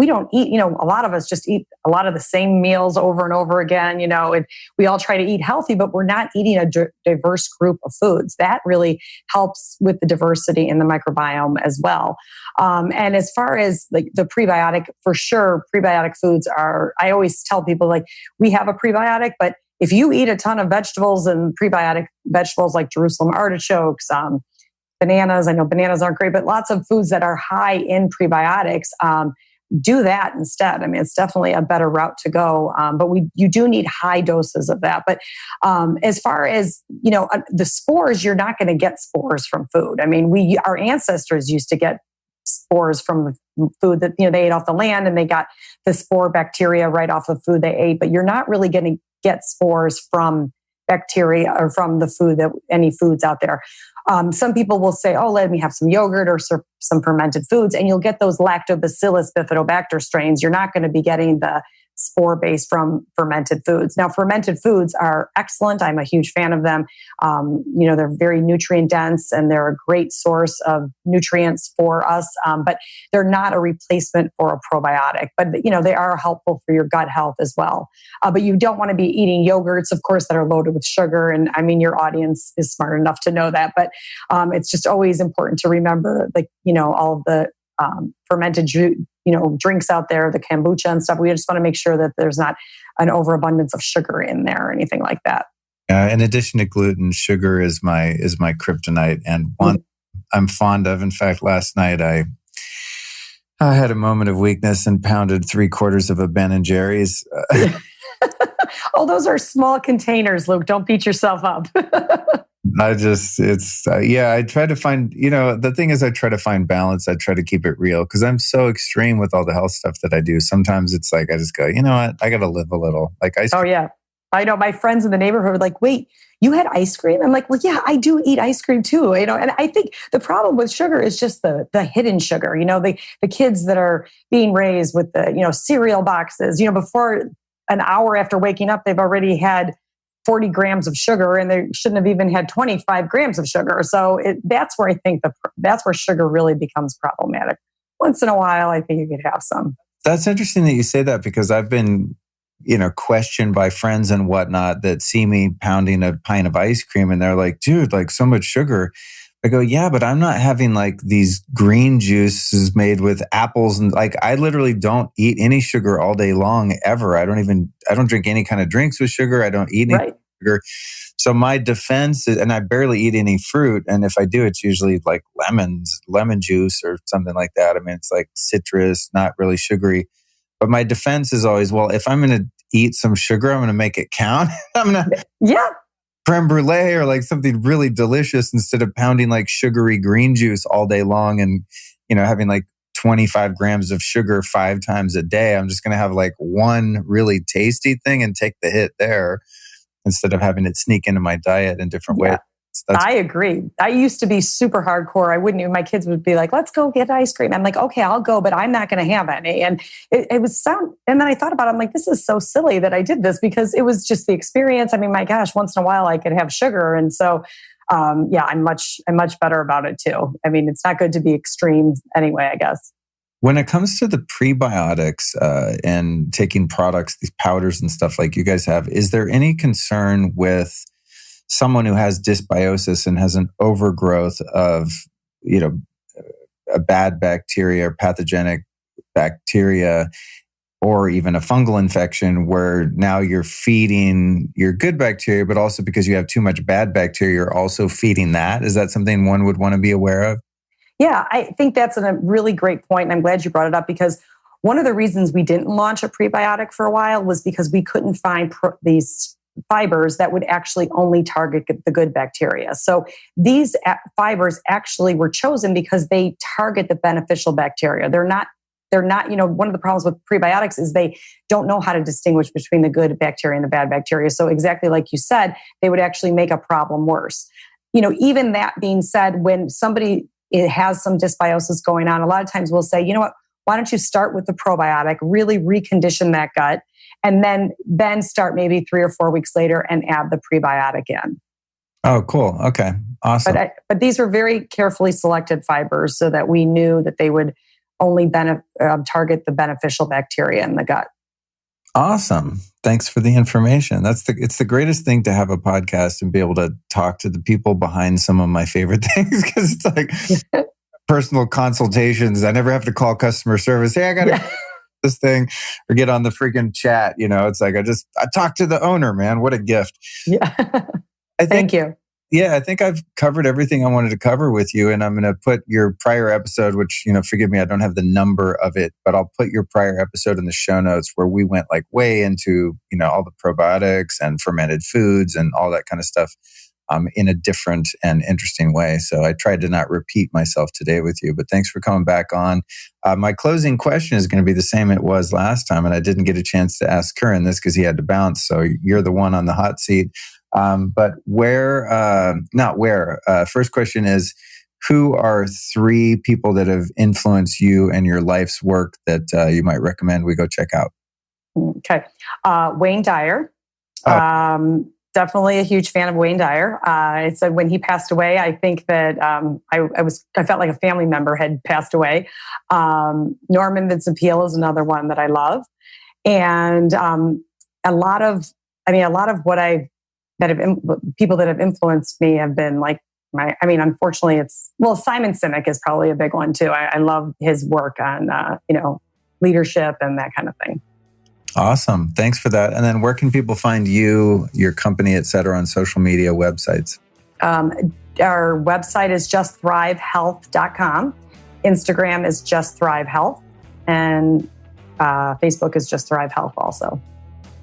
don't eat, a lot of us just eat a lot of the same meals over and over again, and we all try to eat healthy, but we're not eating a diverse group of foods. That really helps with the diversity in the microbiome as well. And as far as like the prebiotic, for sure, prebiotic foods I always tell people we have a prebiotic, but if you eat a ton of vegetables and prebiotic vegetables like Jerusalem artichokes, bananas, I know bananas aren't great, but lots of foods that are high in prebiotics, do that instead. I mean, it's definitely a better route to go, but you do need high doses of that. But as far as, the spores, you're not going to get spores from food. I mean, our ancestors used to get spores from the food that, they ate off the land, and they got the spore bacteria right off the food they ate. But you're not really going to get spores from bacteria or from the food, that any foods out there. Some people will say, oh, let me have some yogurt or some fermented foods, and you'll get those lactobacillus bifidobacter strains. You're not going to be getting the spore base from fermented foods. Now, fermented foods are excellent. I'm a huge fan of them. They're very nutrient dense, and they're a great source of nutrients for us, but they're not a replacement for a probiotic. But, they are helpful for your gut health as well. But you don't want to be eating yogurts, of course, that are loaded with sugar. And I mean, your audience is smart enough to know that. But it's just always important to remember, all of the fermented drinks out there, the kombucha and stuff. We just want to make sure that there's not an overabundance of sugar in there or anything like that. In addition to gluten, sugar is my kryptonite, and one I'm fond of. In fact, last night I had a moment of weakness and pounded 3/4 of a Ben & Jerry's. Oh, those are small containers, Luke. Don't beat yourself up. I try to find, the thing is, I try to find balance. I try to keep it real because I'm so extreme with all the health stuff that I do. Sometimes it's like, I just go, you know what? I got to live a little. Like ice cream. Oh, yeah. I know my friends in the neighborhood are like, wait, you had ice cream? I'm like, well, yeah, I do eat ice cream too. And I think the problem with sugar is just the hidden sugar, the kids that are being raised with the, cereal boxes, before an hour after waking up, they've already had 40 grams of sugar, and they shouldn't have even had 25 grams of sugar. So that's where I think that's where sugar really becomes problematic. Once in a while, I think you could have some. That's interesting that you say that, because I've been, questioned by friends and whatnot that see me pounding a pint of ice cream, and they're like, dude, like so much sugar. I go, yeah, but I'm not having like these green juices made with apples. And like, I literally don't eat any sugar all day long ever. I don't drink any kind of drinks with sugar. I don't eat any sugar. So my defense is, and I barely eat any fruit. And if I do, it's usually like lemon juice or something like that. I mean, it's like citrus, not really sugary. But my defense is always, well, if I'm going to eat some sugar, I'm going to make it count. I'm going to creme brulee or like something really delicious instead of pounding like sugary green juice all day long and, having like 25 grams of sugar 5 times a day. I'm just going to have like one really tasty thing and take the hit there instead of having it sneak into my diet in different ways. I agree. I used to be super hardcore. I wouldn't even, my kids would be like, let's go get ice cream. I'm like, okay, I'll go, but I'm not going to have any. And it was and then I thought about it, I'm like, this is so silly that I did this, because it was just the experience. I mean, my gosh, once in a while I could have sugar. And so, I'm much better about it too. I mean, it's not good to be extreme anyway, I guess. When it comes to the prebiotics and taking products, these powders and stuff like you guys have, is there any concern with someone who has dysbiosis and has an overgrowth of, a bad bacteria or pathogenic bacteria, or even a fungal infection, where now you're feeding your good bacteria, but also because you have too much bad bacteria, you're also feeding that? Is that something one would want to be aware of? Yeah, I think that's a really great point. And I'm glad you brought it up, because one of the reasons we didn't launch a prebiotic for a while was because we couldn't find these fibers that would actually only target the good bacteria. So these fibers actually were chosen because they target the beneficial bacteria. They're not, one of the problems with prebiotics is they don't know how to distinguish between the good bacteria and the bad bacteria. So exactly like you said, they would actually make a problem worse. Even that being said, when somebody has some dysbiosis going on, a lot of times we'll say, you know what, why don't you start with the probiotic, really recondition that gut, and then start maybe 3 or 4 weeks later and add the prebiotic in. Oh, cool. Okay. Awesome. But these were very carefully selected fibers so that we knew that they would only target the beneficial bacteria in the gut. Awesome. Thanks for the information. It's the greatest thing to have a podcast and be able to talk to the people behind some of my favorite things, because it's like personal consultations. I never have to call customer service. Hey, I got to this thing, or get on the freaking chat. It's like, I talked to the owner, man. What a gift. Yeah. Thank you. Yeah, I think I've covered everything I wanted to cover with you. And I'm going to put your prior episode, which, forgive me, I don't have the number of it, but I'll put your prior episode in the show notes, where we went like way into, all the probiotics and fermented foods and all that kind of stuff. in a different and interesting way. So I tried to not repeat myself today with you, but thanks for coming back on. My closing question is going to be the same it was last time, and I didn't get a chance to ask Kiran this because he had to bounce. So you're the one on the hot seat. But first question is, who are 3 people that have influenced you and your life's work that you might recommend we go check out? Okay. Wayne Dyer. Definitely a huge fan of Wayne Dyer. It's when he passed away, I think that I felt like a family member had passed away. Norman Vincent Peale is another one that I love. And a lot of what people that have influenced me have been like unfortunately Simon Sinek is probably a big one too. I love his work on, leadership and that kind of thing. Awesome. Thanks for that. And then where can people find you, your company, et cetera, on social media websites? Our website is justthrivehealth.com. Instagram is Just Thrive Health. And Facebook is Just Thrive Health also.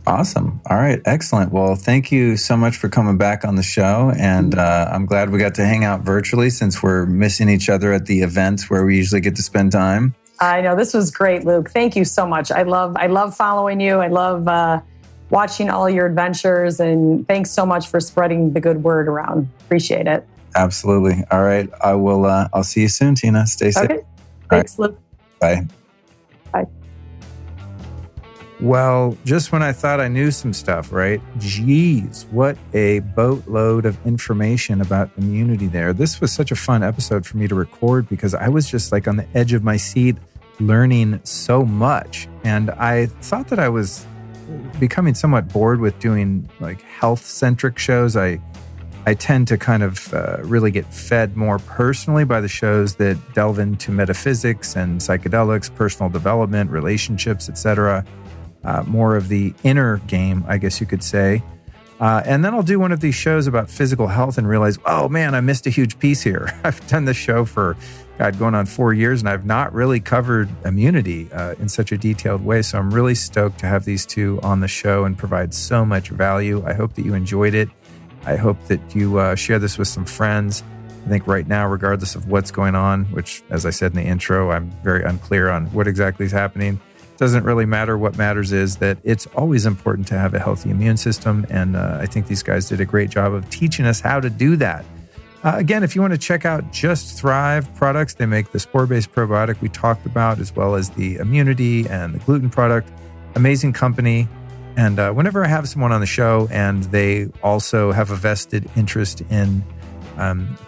Awesome. All right. Excellent. Well, thank you so much for coming back on the show. And I'm glad we got to hang out virtually since we're missing each other at the events where we usually get to spend time. I know. This was great, Luke. Thank you so much. I love following you. I love watching all your adventures. And thanks so much for spreading the good word around. Appreciate it. Absolutely. All right. I will. I'll see you soon, Tina. Stay safe. Okay. Thanks, Luke. Bye. Bye. Well, just when I thought I knew some stuff, right? Geez, what a boatload of information about immunity there. This was such a fun episode for me to record because I was just like on the edge of my seat learning so much. And I thought that I was becoming somewhat bored with doing like health-centric shows. I tend to kind of really get fed more personally by the shows that delve into metaphysics and psychedelics, personal development, relationships, etc. More of the inner game, I guess you could say. And then I'll do one of these shows about physical health and realize, oh man, I missed a huge piece here. I've done this show for, going on 4 years, and I've not really covered immunity in such a detailed way. So I'm really stoked to have these two on the show and provide so much value. I hope that you enjoyed it. I hope that you share this with some friends. I think right now, regardless of what's going on, which, as I said in the intro, I'm very unclear on what exactly is happening, doesn't really matter. What matters is that it's always important to have a healthy immune system. And I think these guys did a great job of teaching us how to do that. Again, if you want to check out Just Thrive products, they make the spore-based probiotic we talked about, as well as the immunity and the gluten product. Amazing company. And whenever I have someone on the show and they also have a vested interest in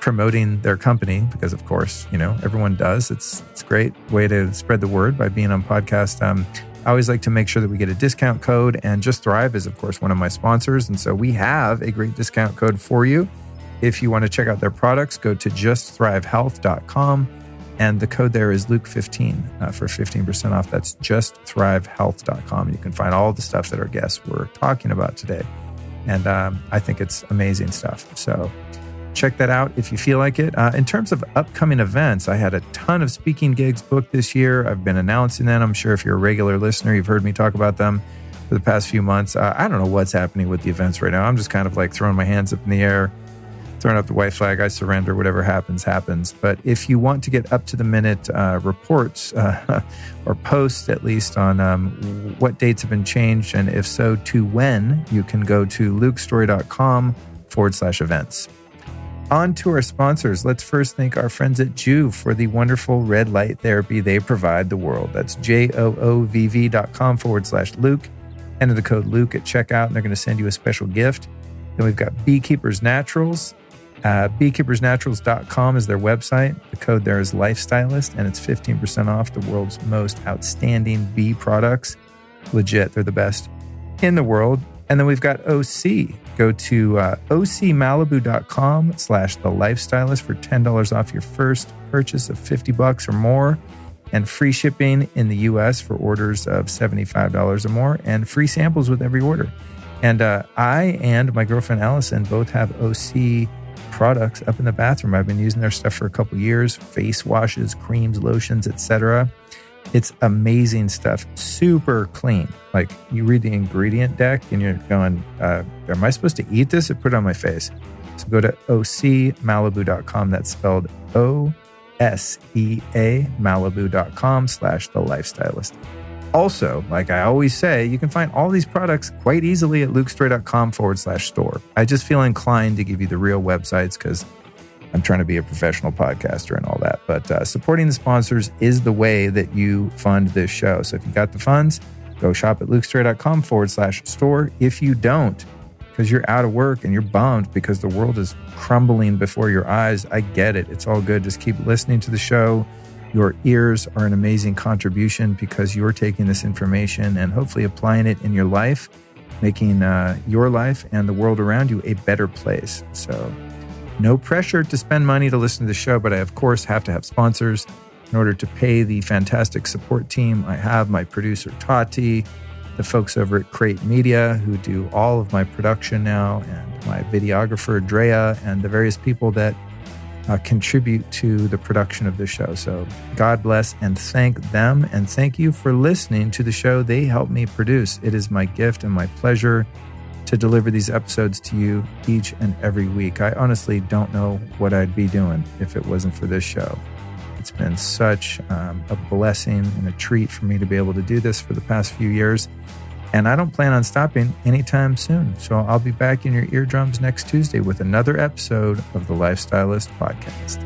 promoting their company, because of course, everyone does. It's a great way to spread the word by being on podcast. I always like to make sure that we get a discount code, and Just Thrive is, of course, one of my sponsors. And so we have a great discount code for you. If you want to check out their products, go to justthrivehealth.com. And the code there is Luke15 for 15% off. That's justthrivehealth.com. You can find all the stuff that our guests were talking about today. And I think it's amazing stuff. So check that out if you feel like it. In terms of upcoming events, I had a ton of speaking gigs booked this year. I've been announcing them. I'm sure if you're a regular listener, you've heard me talk about them for the past few months. I don't know what's happening with the events right now. I'm just kind of like throwing my hands up in the air, throwing up the white flag, I surrender, whatever happens, happens. But if you want to get up-to-the-minute reports or posts, at least, on what dates have been changed, and if so, to when, you can go to lukestory.com/events. On to our sponsors. Let's first thank our friends at Joovv for the wonderful red light therapy they provide the world. That's joovv.com/Luke. Enter the code Luke at checkout, and they're going to send you a special gift. Then we've got Beekeepers Naturals. Beekeepersnaturals.com is their website. The code there is Lifestylist, and it's 15% off the world's most outstanding bee products. Legit, they're the best in the world. And then we've got OC. Go to ocmalibu.com/The Lifestylist for $10 off your first purchase of $50 or more, and free shipping in the US for orders of $75 or more, and free samples with every order. And I and my girlfriend Allison both have OC products up in the bathroom. I've been using their stuff for a couple years, face washes, creams, lotions, etc. It's amazing stuff, super clean. Like, you read the ingredient deck and you're going, am I supposed to eat this or put it on my face? So go to ocmalibu.com. That's spelled OSEA Malibu.com/thelifestylist. Also, like I always say, you can find all these products quite easily at lukestory.com/store. I just feel inclined to give you the real websites because I'm trying to be a professional podcaster and all that. But supporting the sponsors is the way that you fund this show. So if you got the funds, go shop at lukestory.com/store. If you don't, because you're out of work and you're bummed because the world is crumbling before your eyes, I get it. It's all good. Just keep listening to the show. Your ears are an amazing contribution because you're taking this information and hopefully applying it in your life, making your life and the world around you a better place. So no pressure to spend money to listen to the show, but I, of course, have to have sponsors in order to pay the fantastic support team. I have my producer, Tati, the folks over at Crate Media who do all of my production now, and my videographer, Drea, and the various people that contribute to the production of this show. So God bless and thank them. And thank you for listening to the show they help me produce. It is my gift and my pleasure to deliver these episodes to you each and every week. I honestly don't know what I'd be doing if it wasn't for this show. It's been such a blessing and a treat for me to be able to do this for the past few years. And I don't plan on stopping anytime soon. So I'll be back in your eardrums next Tuesday with another episode of the Lifestylist Podcast.